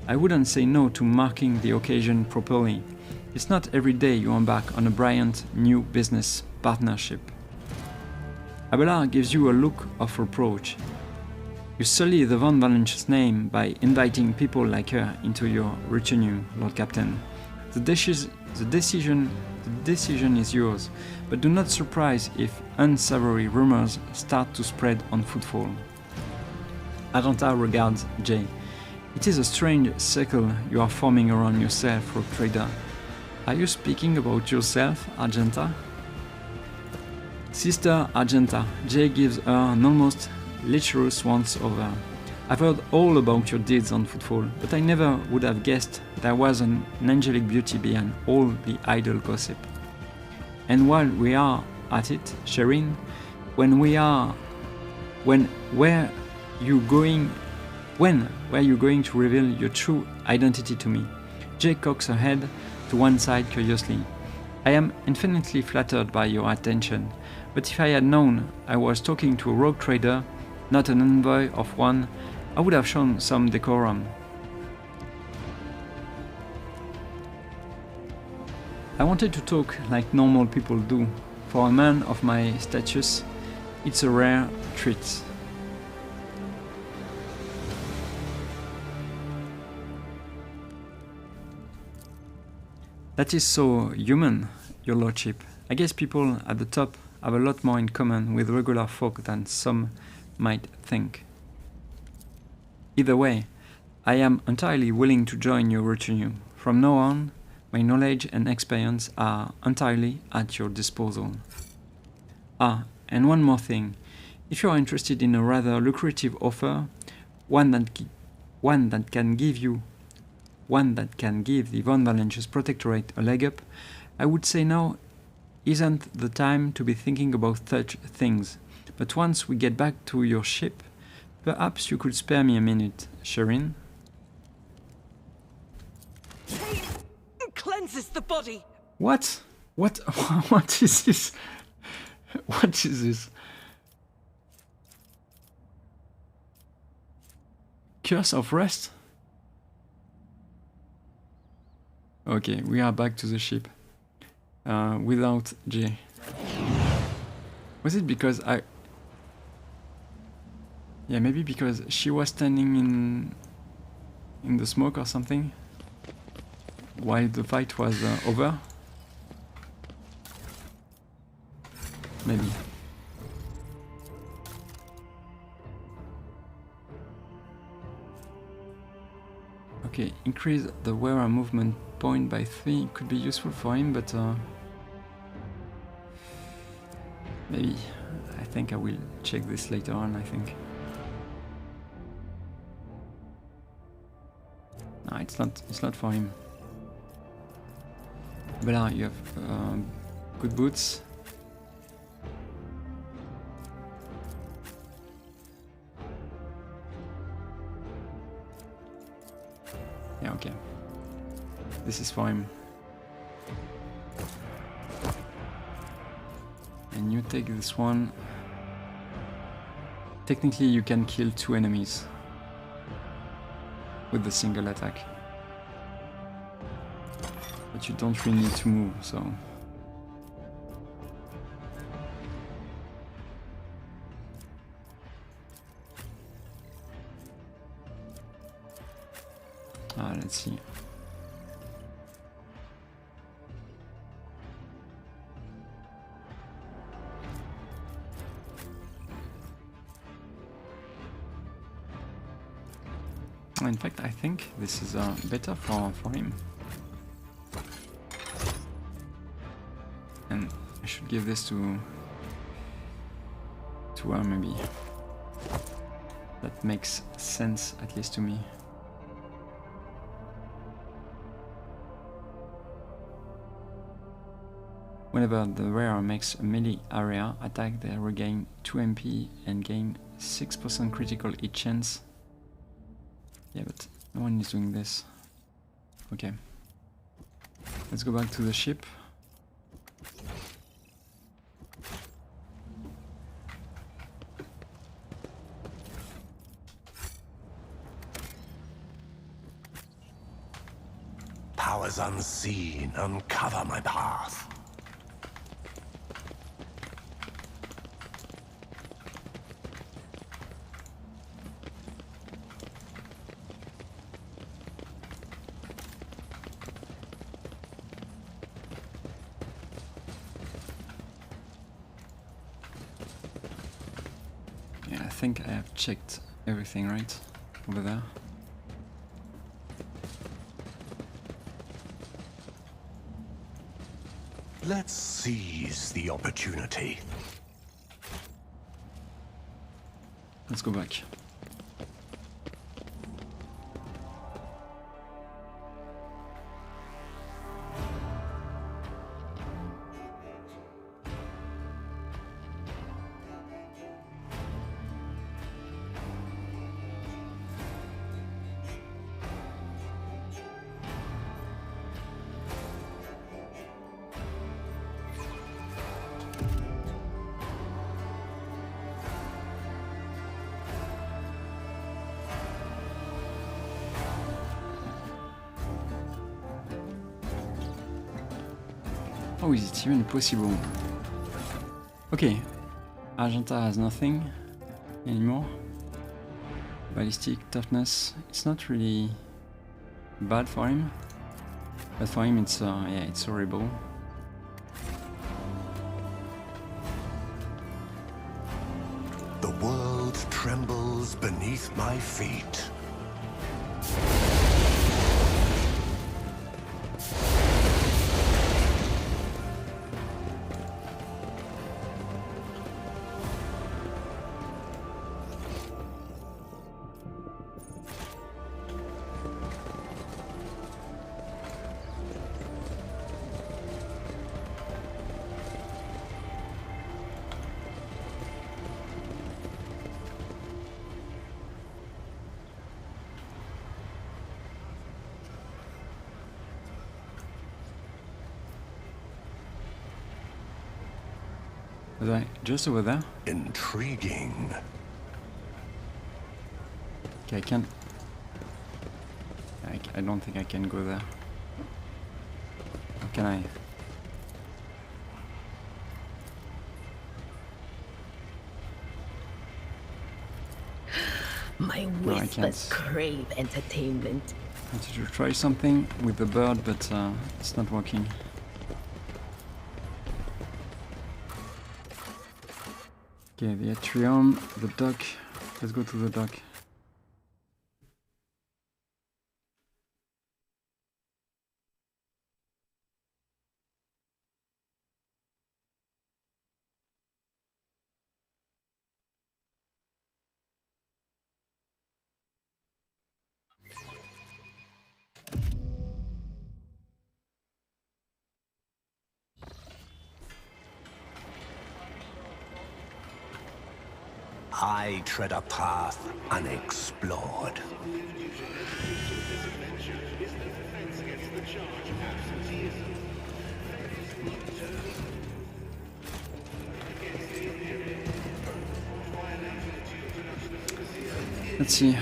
I wouldn't say no to marking the occasion properly. It's not every day you embark on a brilliant new business partnership. Abelard gives you a look of reproach. You sully the Von Valence's name by inviting people like her into your retinue, Lord Captain. The decision is yours, but do not surprise if unsavory rumors start to spread on Footfall. Argenta regards Jay. It is a strange circle you are forming around yourself, Rogue Trader. Are you speaking about yourself, Argenta? Sister Argenta, Jay gives her an almost lecherous once-over. I've heard all about your deeds on Footfall, but I never would have guessed there was an angelic beauty behind all the idle gossip. And while we are at it, Sherin, when were you going to reveal your true identity to me? Jay cocks her head to one side curiously. I am infinitely flattered by your attention, but if I had known I was talking to a rogue trader, not an envoy of one, I would have shown some decorum. I wanted to talk like normal people do. For a man of my status, it's a rare treat. That is so human, your lordship. I guess people at the top have a lot more in common with regular folk than some might think. Either way, I am entirely willing to join your retinue. From now on, my knowledge and experience are entirely at your disposal. Ah, and one more thing. If you are interested in a rather lucrative offer, one that can give the Von Valence's protectorate a leg up, I would say now isn't the time to be thinking about such things. But once we get back to your ship, perhaps you could spare me a minute, Sherin? Cleanses the body. What? What is this? What is this? Curse of rest? Okay, we are back to the ship. Without Jay. Was it because yeah, maybe because she was standing in the smoke or something while the fight was over? Maybe. Okay, increase the wearer movement point by 3 could be useful for him, but maybe. I think I will check this later on, I think. No, it's not for him. Bella, you have good boots. Yeah, okay. This is for him. And you take this one. Technically you can kill 2 enemies with the single attack. But you don't really need to move, so... let's see. In fact, I think this is better for him. And I should give this to her, maybe. That makes sense, at least to me. Whenever the wearer makes a melee area attack, they regain 2 MP and gain 6% critical hit chance. Yeah, but no one is doing this. Okay. Let's go back to the ship. Powers unseen, uncover my path. think I have checked everything right over there. Let's seize the opportunity. Let's go back. Oh, is it even possible? Okay, Argenta has nothing anymore. Ballistic, toughness, it's not really bad for him. But for him it's, yeah, it's horrible. The world trembles beneath my feet. Was I just over there? Intriguing. Okay, I can't... I don't think I can go there. Or can I? My whispers crave entertainment. I wanted to try something with the bird, but it's not working. Okay, the atrium, the dock. Let's go to the dock. I tread a path unexplored. Let's see.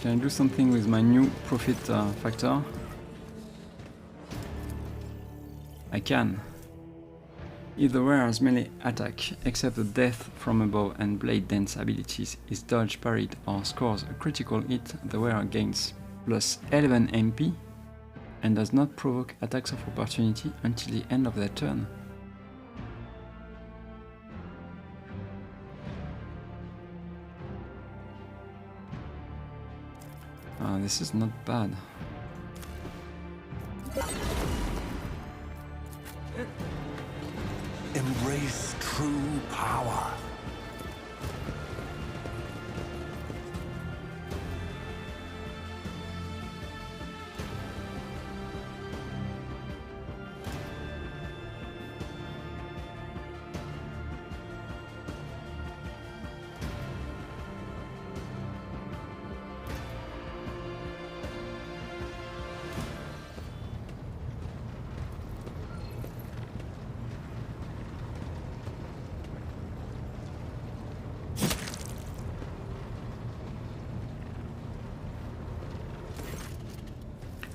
Can I do something with my new profit factor? I can. If the wearer's melee attack, except the death from above and Bladedancer abilities, is dodged, parried, or scores a critical hit, the wearer gains plus 11 MP and does not provoke attacks of opportunity until the end of their turn. This is not bad. Embrace true power.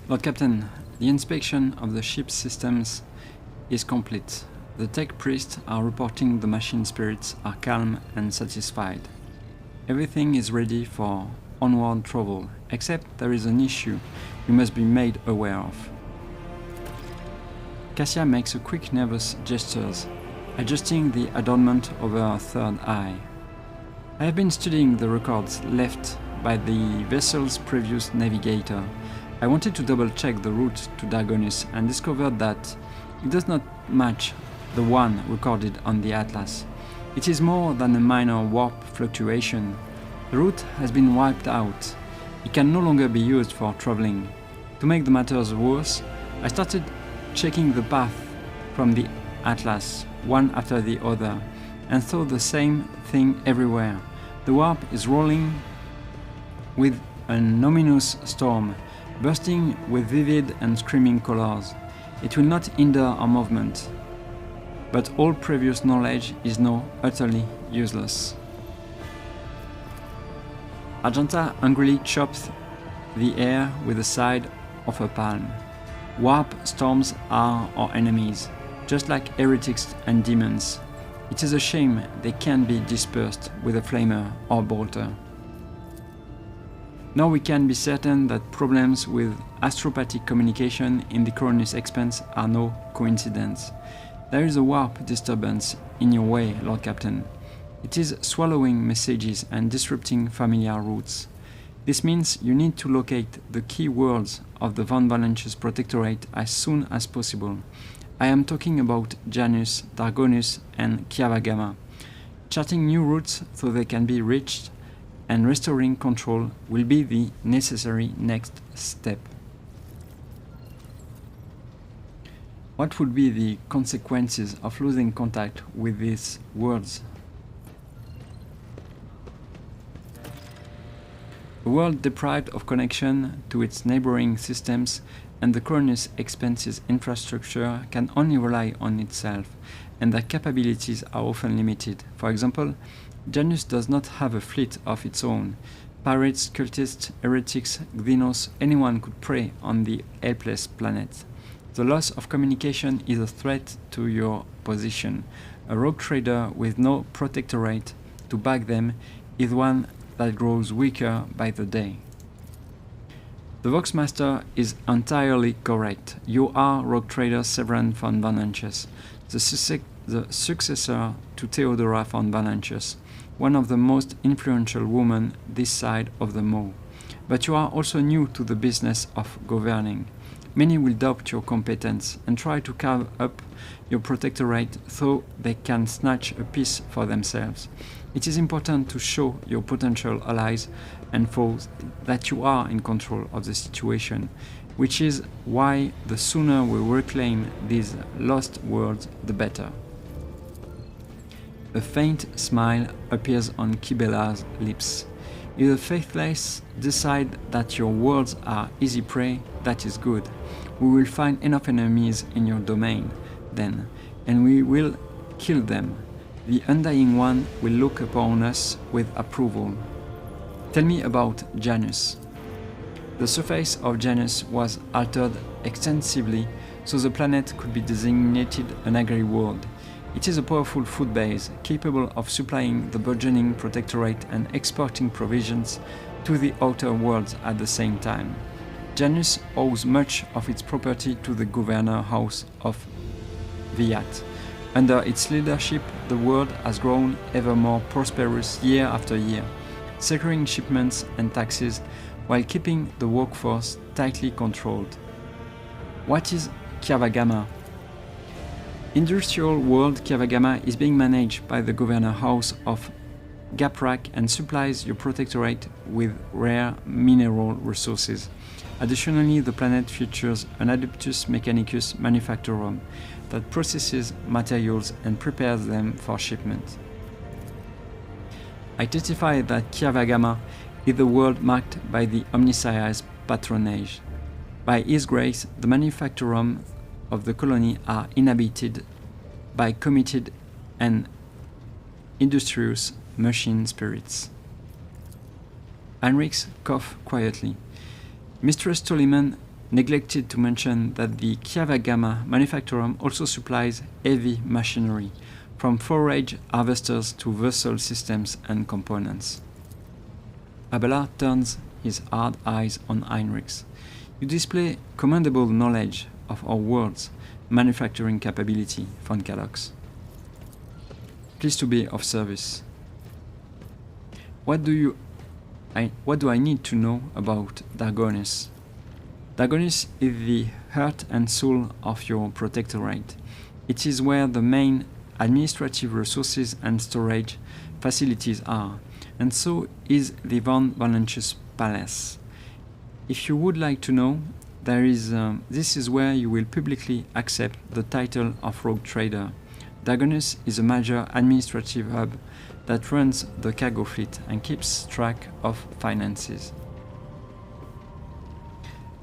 Lord Captain, the inspection of the ship's systems is complete. The tech priests are reporting the machine spirits are calm and satisfied. Everything is ready for onward travel, except there is an issue you must be made aware of. Cassia makes a quick nervous gestures, adjusting the adornment over her third eye. I have been studying the records left by the vessel's previous navigator. I wanted to double-check the route to Dargonus and discovered that it does not match the one recorded on the atlas. It is more than a minor warp fluctuation. The route has been wiped out. It can no longer be used for traveling. To make the matters worse, I started checking the path from the atlas, one after the other, and saw the same thing everywhere. The warp is rolling with an ominous storm, bursting with vivid and screaming colors. It will not hinder our movement, but all previous knowledge is now utterly useless. Argenta angrily chops the air with the side of her palm. Warp storms are our enemies, just like heretics and demons. It is a shame they can't be dispersed with a flamer or bolter. Now we can be certain that problems with astropathic communication in the Coronus Expanse are no coincidence. There is a warp disturbance in your way, Lord Captain. It is swallowing messages and disrupting familiar routes. This means you need to locate the key worlds of the Von Valentius Protectorate as soon as possible. I am talking about Janus, Dargonus, and Kiavagama. Charting new routes so they can be reached and restoring control will be the necessary next step. What would be the consequences of losing contact with these worlds? A world deprived of connection to its neighboring systems and the Coronus Expanse's infrastructure can only rely on itself, and their capabilities are often limited. For example, Janus does not have a fleet of its own. Pirates, cultists, heretics, Xenos, anyone could prey on the helpless planet. The loss of communication is a threat to your position. A rogue trader with no protectorate to back them is one that grows weaker by the day. The Voxmaster is entirely correct. You are rogue trader Severan von Valentius, the successor to Theodora von Valentius, one of the most influential women this side of the Maw. But you are also new to the business of governing. Many will doubt your competence and try to carve up your protectorate so they can snatch a piece for themselves. It is important to show your potential allies and foes that you are in control of the situation, which is why the sooner we reclaim these lost worlds, the better. A faint smile appears on Kibela's lips. If the faithless decide that your worlds are easy prey, that is good. We will find enough enemies in your domain, then, and we will kill them. The Undying One will look upon us with approval. Tell me about Janus. The surface of Janus was altered extensively so the planet could be designated an agri-world. It is a powerful food base, capable of supplying the burgeoning protectorate and exporting provisions to the outer worlds at the same time. Janus owes much of its property to the governor house of Viat. Under its leadership, the world has grown ever more prosperous year after year, securing shipments and taxes while keeping the workforce tightly controlled. What is Kiavagama? Industrial world Kiavagama is being managed by the governor house of Gaprak and supplies your protectorate with rare mineral resources. Additionally, the planet features an Adeptus Mechanicus manufactorum that processes materials and prepares them for shipment. I testify that Kiavagama is the world marked by the Omnissiah's patronage. By his grace, the manufactorum of the colony are inhabited by committed and industrious machine spirits. Heinrichs coughed quietly. Mistress Tolliman neglected to mention that the Kiavagama manufactorum also supplies heavy machinery, from forage harvesters to vessel systems and components. Abelard turns his hard eyes on Heinrichs. You display commendable knowledge of our world's manufacturing capability, von Kalox. Pleased to be of service. what do I need to know about Dargonis? Dargonis is the heart and soul of your protectorate. It is where the main administrative resources and storage facilities are, and so is the Von Valentius Palace. If you would like to know, this is where you will publicly accept the title of Rogue Trader. Dargonis is a major administrative hub that runs the cargo fleet and keeps track of finances.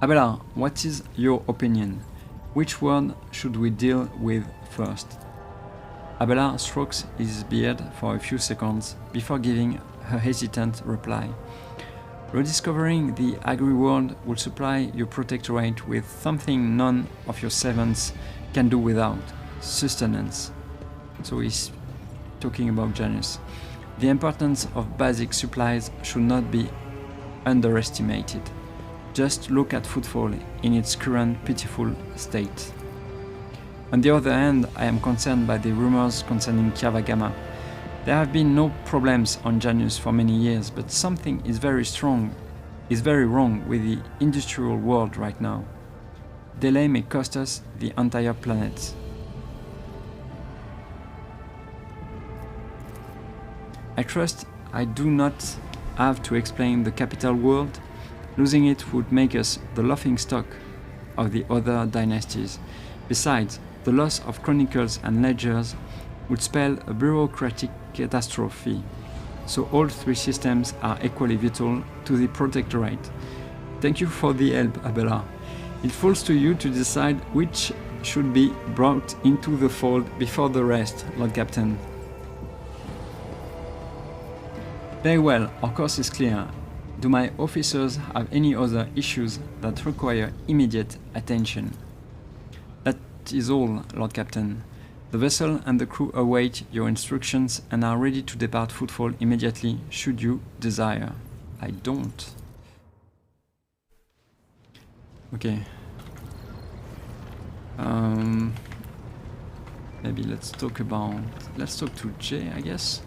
Abelard, what is your opinion? Which word should we deal with first? Abelard strokes his beard for a few seconds before giving a hesitant reply. Rediscovering the agri-world will supply your protectorate with something none of your servants can do without: sustenance. So he's talking about Janus. The importance of basic supplies should not be underestimated. Just look at Footfall in its current pitiful state. On the other hand, I am concerned by the rumors concerning Kiavagama. There have been no problems on Janus for many years, but something is very wrong with the industrial world right now. Delay may cost us the entire planet. I trust I do not have to explain the capital world. Losing it would make us the laughingstock of the other dynasties. Besides, the loss of chronicles and ledgers would spell a bureaucratic catastrophe. So all three systems are equally vital to the Protectorate. Thank you for the help, Abelard. It falls to you to decide which should be brought into the fold before the rest, Lord Captain. Very well, our course is clear. Do my officers have any other issues that require immediate attention? That is all, Lord Captain. The vessel and the crew await your instructions and are ready to depart Footfall immediately, should you desire. I don't. Okay. Maybe let's talk to Jay, I guess.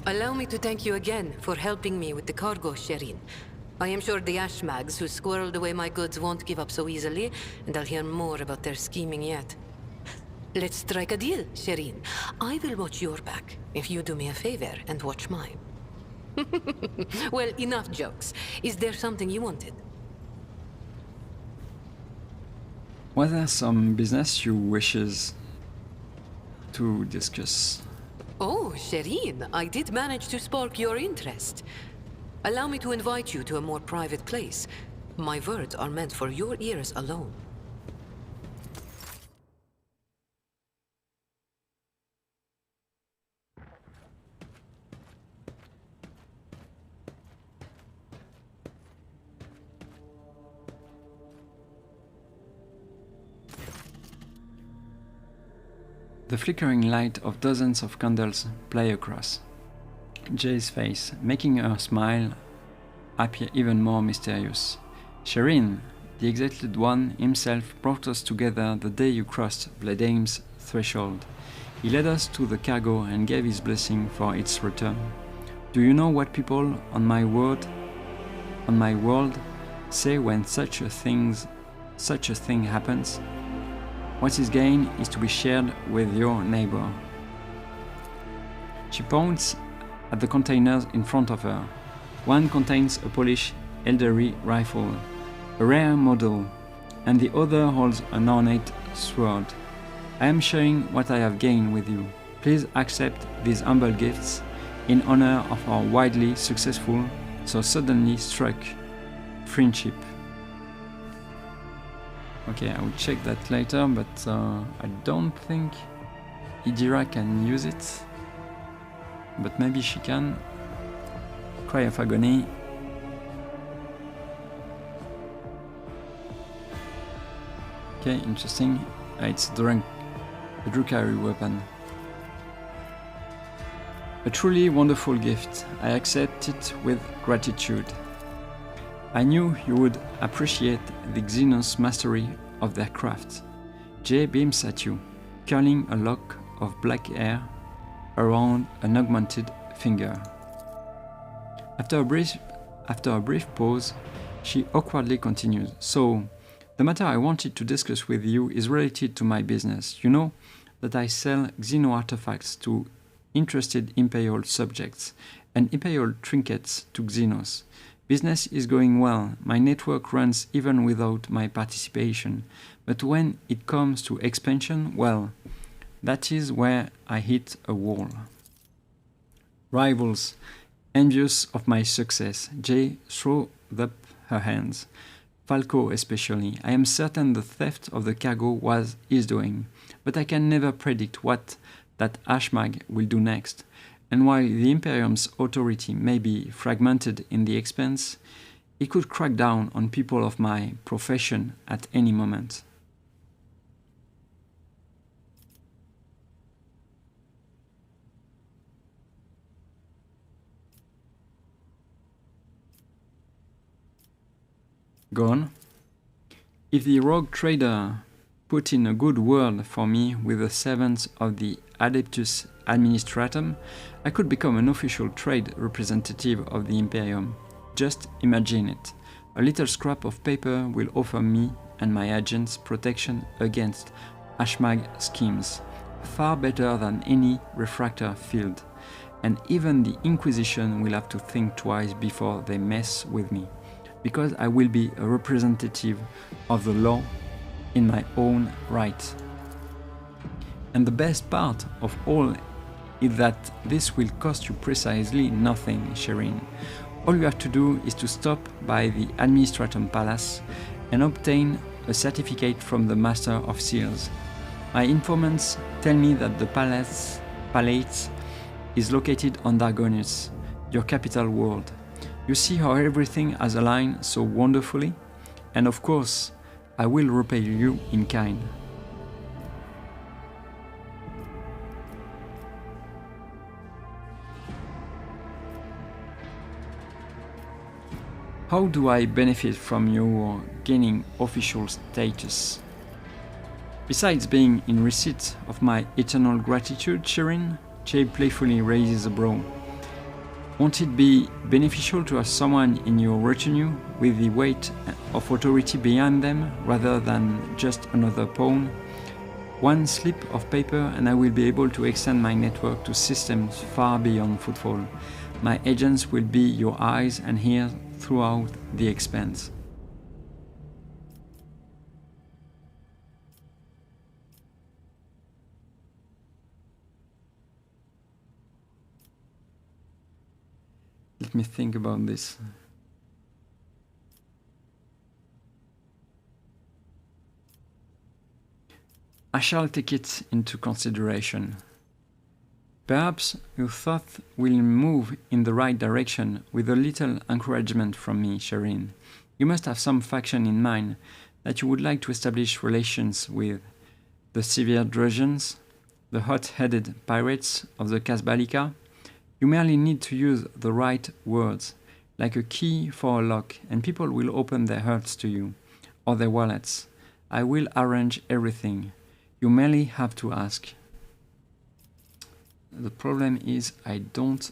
Allow me to thank you again for helping me with the cargo, Sherin. I am sure the Ashmags who squirreled away my goods won't give up so easily, and I'll hear more about their scheming yet. Let's strike a deal, Sherin. I will watch your back, if you do me a favor and watch mine. Well, enough jokes. Is there something you wanted? Was there some business you wishes to discuss? Oh, Sherin, I did manage to spark your interest. Allow me to invite you to a more private place. My words are meant for your ears alone. The flickering light of dozens of candles play across Jay's face, making her smile appear even more mysterious. Sherin, the Exalted One himself, brought us together the day you crossed Bladedancer's threshold. He led us to the cargo and gave his blessing for its return. Do you know what people on my world say when such a thing happens? What is gained is to be shared with your neighbor. She points at the containers in front of her. One contains a Polish elderly rifle, a rare model, and the other holds an ornate sword. I am sharing what I have gained with you. Please accept these humble gifts in honor of our widely successful, so suddenly struck friendship. Okay, I will check that later, but I don't think Idira can use it. But maybe she can. Cry of Agony. Okay, interesting. It's a Drukhari weapon. A truly wonderful gift. I accept it with gratitude. I knew you would appreciate the Xenos mastery of their craft. Jay beams at you, curling a lock of black hair around an augmented finger. After a brief pause, she awkwardly continues. So, the matter I wanted to discuss with you is related to my business. You know that I sell Xeno artifacts to interested Imperial subjects and Imperial trinkets to Xenos. Business is going well. My network runs even without my participation. But when it comes to expansion, well, that is where I hit a wall. Rivals, envious of my success, Jay threw up her hands. Falco especially. I am certain the theft of the cargo was his doing, but I can never predict what that Ashmag will do next. And while the Imperium's authority may be fragmented in the expanse, it could crack down on people of my profession at any moment. Gone. If the rogue trader put in a good word for me with the servants of the Adeptus Administratum, I could become an official trade representative of the Imperium. Just imagine it. A little scrap of paper will offer me and my agents protection against Ashmag schemes, far better than any refractor field, and even the Inquisition will have to think twice before they mess with me, because I will be a representative of the law in my own right. And the best part of all is that this will cost you precisely nothing, Sherin. All you have to do is to stop by the Administratum Palace and obtain a certificate from the Master of Seals. My informants tell me that the palace is located on Dargonus, your capital world. You see how everything has aligned so wonderfully? And of course, I will repay you in kind. How do I benefit from your gaining official status? Besides being in receipt of my eternal gratitude, Sherin, Jay playfully raises a brow. Won't it be beneficial to have someone in your retinue with the weight of authority behind them rather than just another pawn? One slip of paper and I will be able to extend my network to systems far beyond Footfall. My agents will be your eyes and ears throughout the expanse. Let me think about this. I shall take it into consideration. Perhaps your thought will move in the right direction with a little encouragement from me, Sherin. You must have some faction in mind that you would like to establish relations with. The severe Drusians, the hot-headed pirates of the Casbalica. You merely need to use the right words, like a key for a lock, and people will open their hearts to you, or their wallets. I will arrange everything. You merely have to ask. The problem is I don't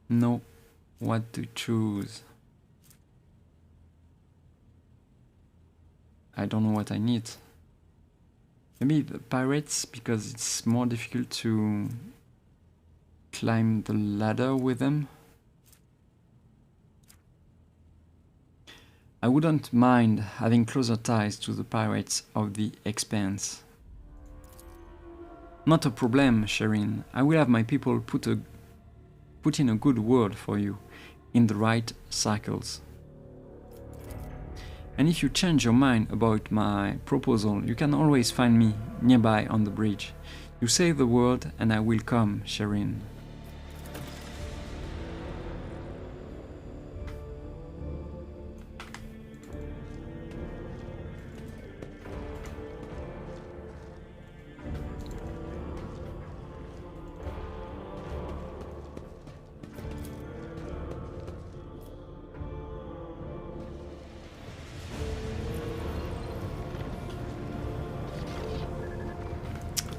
know what to choose. I don't know what I need. Maybe the pirates, because it's more difficult to climb the ladder with them. I wouldn't mind having closer ties to the pirates of the Expanse. Not a problem, Sherin. I will have my people put in a good word for you in the right circles. And if you change your mind about my proposal, you can always find me nearby on the bridge. You say the word and I will come, Sherin.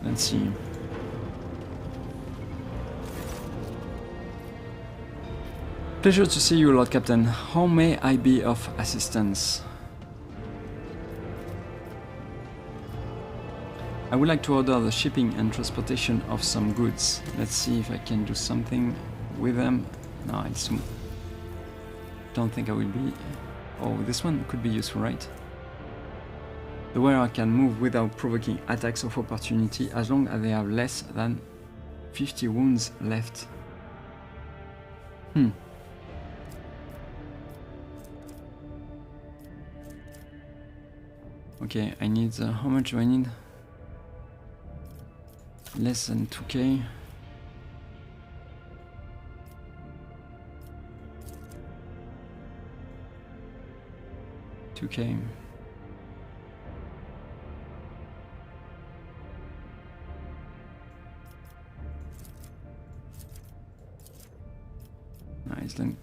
Let's see. Pleasure to see you, Lord Captain. How may I be of assistance? I would like to order the shipping and transportation of some goods. Let's see if I can do something with them. No, I don't think I will be... Oh, this one could be useful, right? The wearer can move without provoking attacks of opportunity as long as they have less than 50 wounds left. Okay, I need... how much do I need? Less than 2k. $2k. Nice then.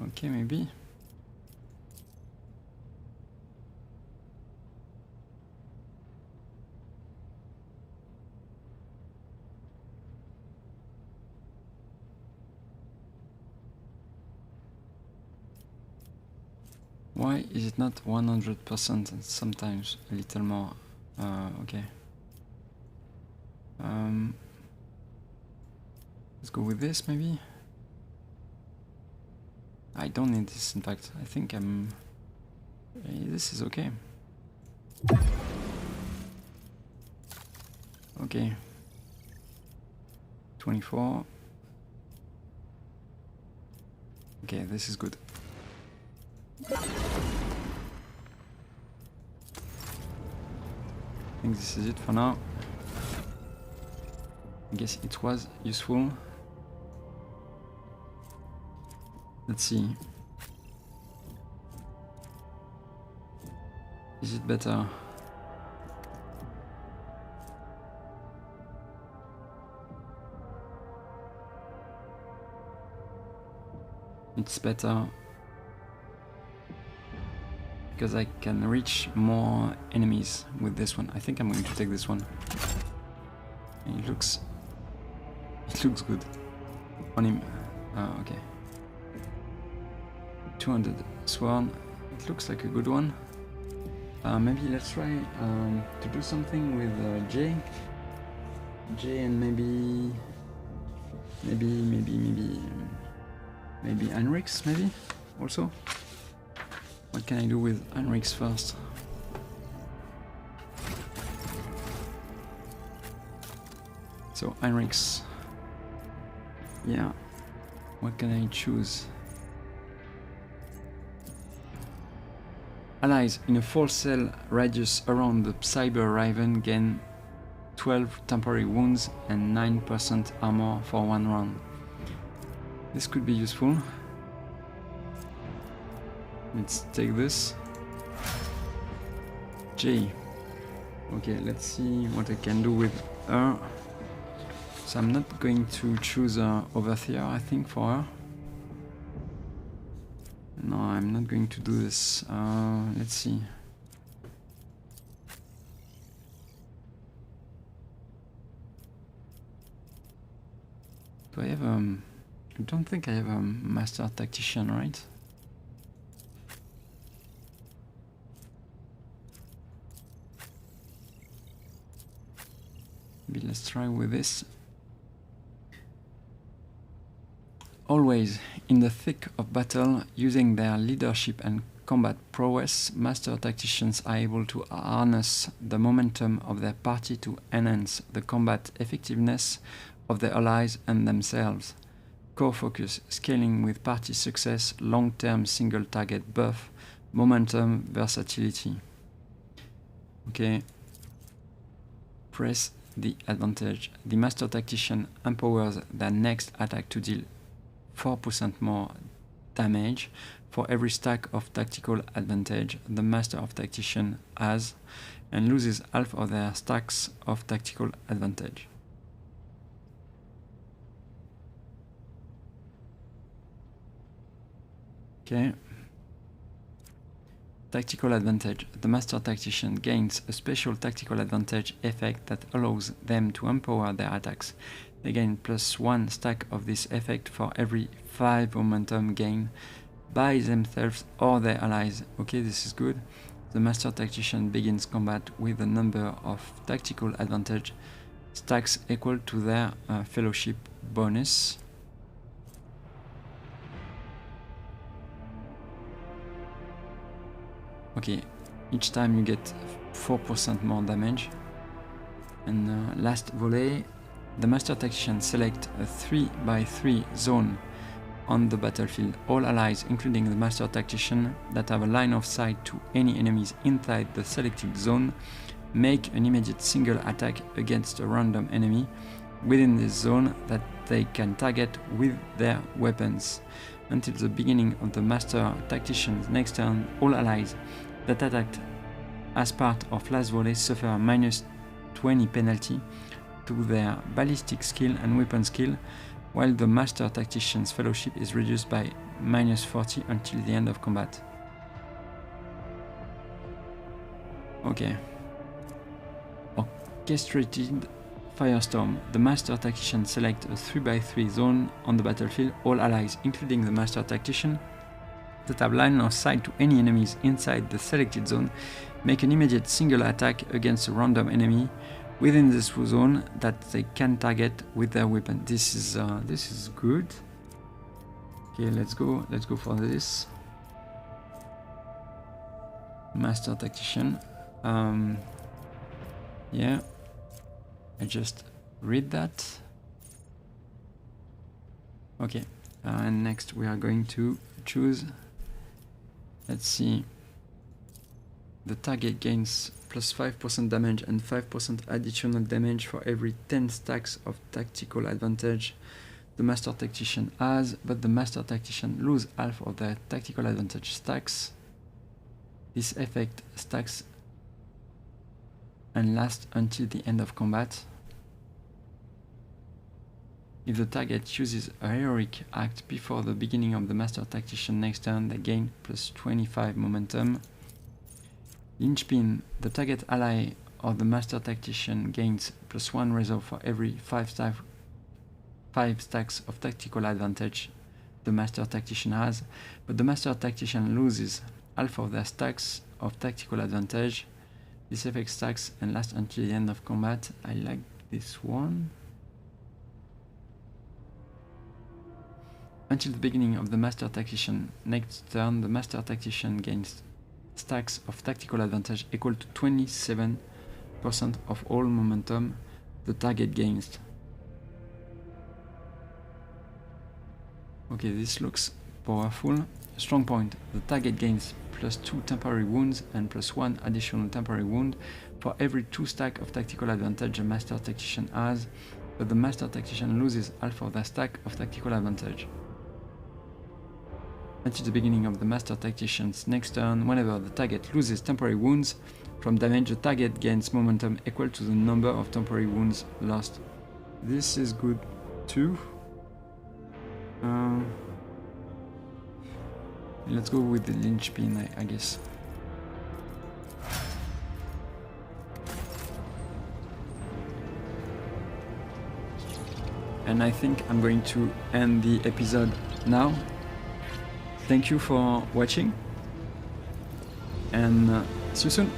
Okay, maybe. Why is it not 100% and sometimes a little more? Okay. Let's go with this maybe. I don't need this, in fact. I think this is okay. Okay. 24. Okay, this is good. I think this is it for now. I guess it was useful. Let's see. Is it better? It's better because I can reach more enemies with this one. I think I'm going to take this one. It looks good on him. Okay. 200 sworn. It looks like a good one. Maybe let's try to do something with J and maybe Heinrichs, maybe also. What can I do with Heinrichs first? So Heinrichs. Yeah. What can I choose? Allies in a 4-cell radius around the Cyber Raven gain 12 temporary wounds and 9% armor for 1 round. This could be useful. Let's take this. J. Okay, let's see what I can do with her. So I'm not going to choose Overseer, I think, for her. No, I'm not going to do this. Let's see. Do I have I don't think I have a Master Tactician, right? Maybe let's try with this. Always in the thick of battle, using their leadership and combat prowess, Master Tacticians are able to harness the momentum of their party to enhance the combat effectiveness of their allies and themselves. Core focus, scaling with party success, long-term single target buff, momentum, versatility. Okay. Press the advantage. The Master Tactician empowers their next attack to deal 4% more damage for every stack of tactical advantage the Master of Tactician has, and loses half of their stacks of tactical advantage. Okay. Tactical advantage. The Master Tactician gains a special tactical advantage effect that allows them to empower their attacks. They gain +1 stack of this effect for every 5 momentum gain by themselves or their allies. Okay, this is good. The Master Tactician begins combat with a number of tactical advantage stacks equal to their fellowship bonus. Okay, each time you get 4% more damage. And last volley, the Master Tactician select a 3x3 zone on the battlefield. All allies, including the Master Tactician, that have a line of sight to any enemies inside the selected zone, make an immediate single attack against a random enemy within this zone that they can target with their weapons. Until the beginning of the Master Tactician's next turn, all allies that attacked as part of last volley suffer a -20 penalty to their ballistic skill and weapon skill, while the Master Tactician's fellowship is reduced by -40 until the end of combat. Okay. Orchestrated Firestorm. The Master Tactician selects a 3x3 zone on the battlefield. All allies, including the Master Tactician, that have line of sight to any enemies inside the selected zone, make an immediate single attack against a random enemy within this zone that they can target with their weapon. This is good. Okay, let's go for this. Master Tactician. Yeah, I just read that. Okay, and next we are going to choose. Let's see. The target gains +5% damage and 5% additional damage for every 10 stacks of tactical advantage the Master Tactician has, but the Master Tactician loses half of their tactical advantage stacks. This effect stacks and lasts until the end of combat. If the target uses a heroic act before the beginning of the Master Tactician next turn, they gain +25 momentum. Linchpin. The target ally or the Master Tactician gains +1 resolve for every 5 stacks of tactical advantage the Master Tactician has, but the Master Tactician loses half of their stacks of tactical advantage. This effect stacks and lasts until the end of combat. I like this one. Until the beginning of the Master Tactician next turn, the Master Tactician gains stacks of tactical advantage equal to 27% of all momentum the target gains. Okay, this looks powerful. Strong point. The target gains +2 temporary wounds and +1 additional temporary wound for every 2 stack of tactical advantage a Master Tactician has, but the Master Tactician loses half of their stack of tactical advantage. Until the beginning of the Master Tactician's next turn, whenever the target loses temporary wounds from damage, the target gains momentum equal to the number of temporary wounds lost. This is good too. Let's go with the linchpin, I guess. And I think I'm going to end the episode now. Thank you for watching, and see you soon.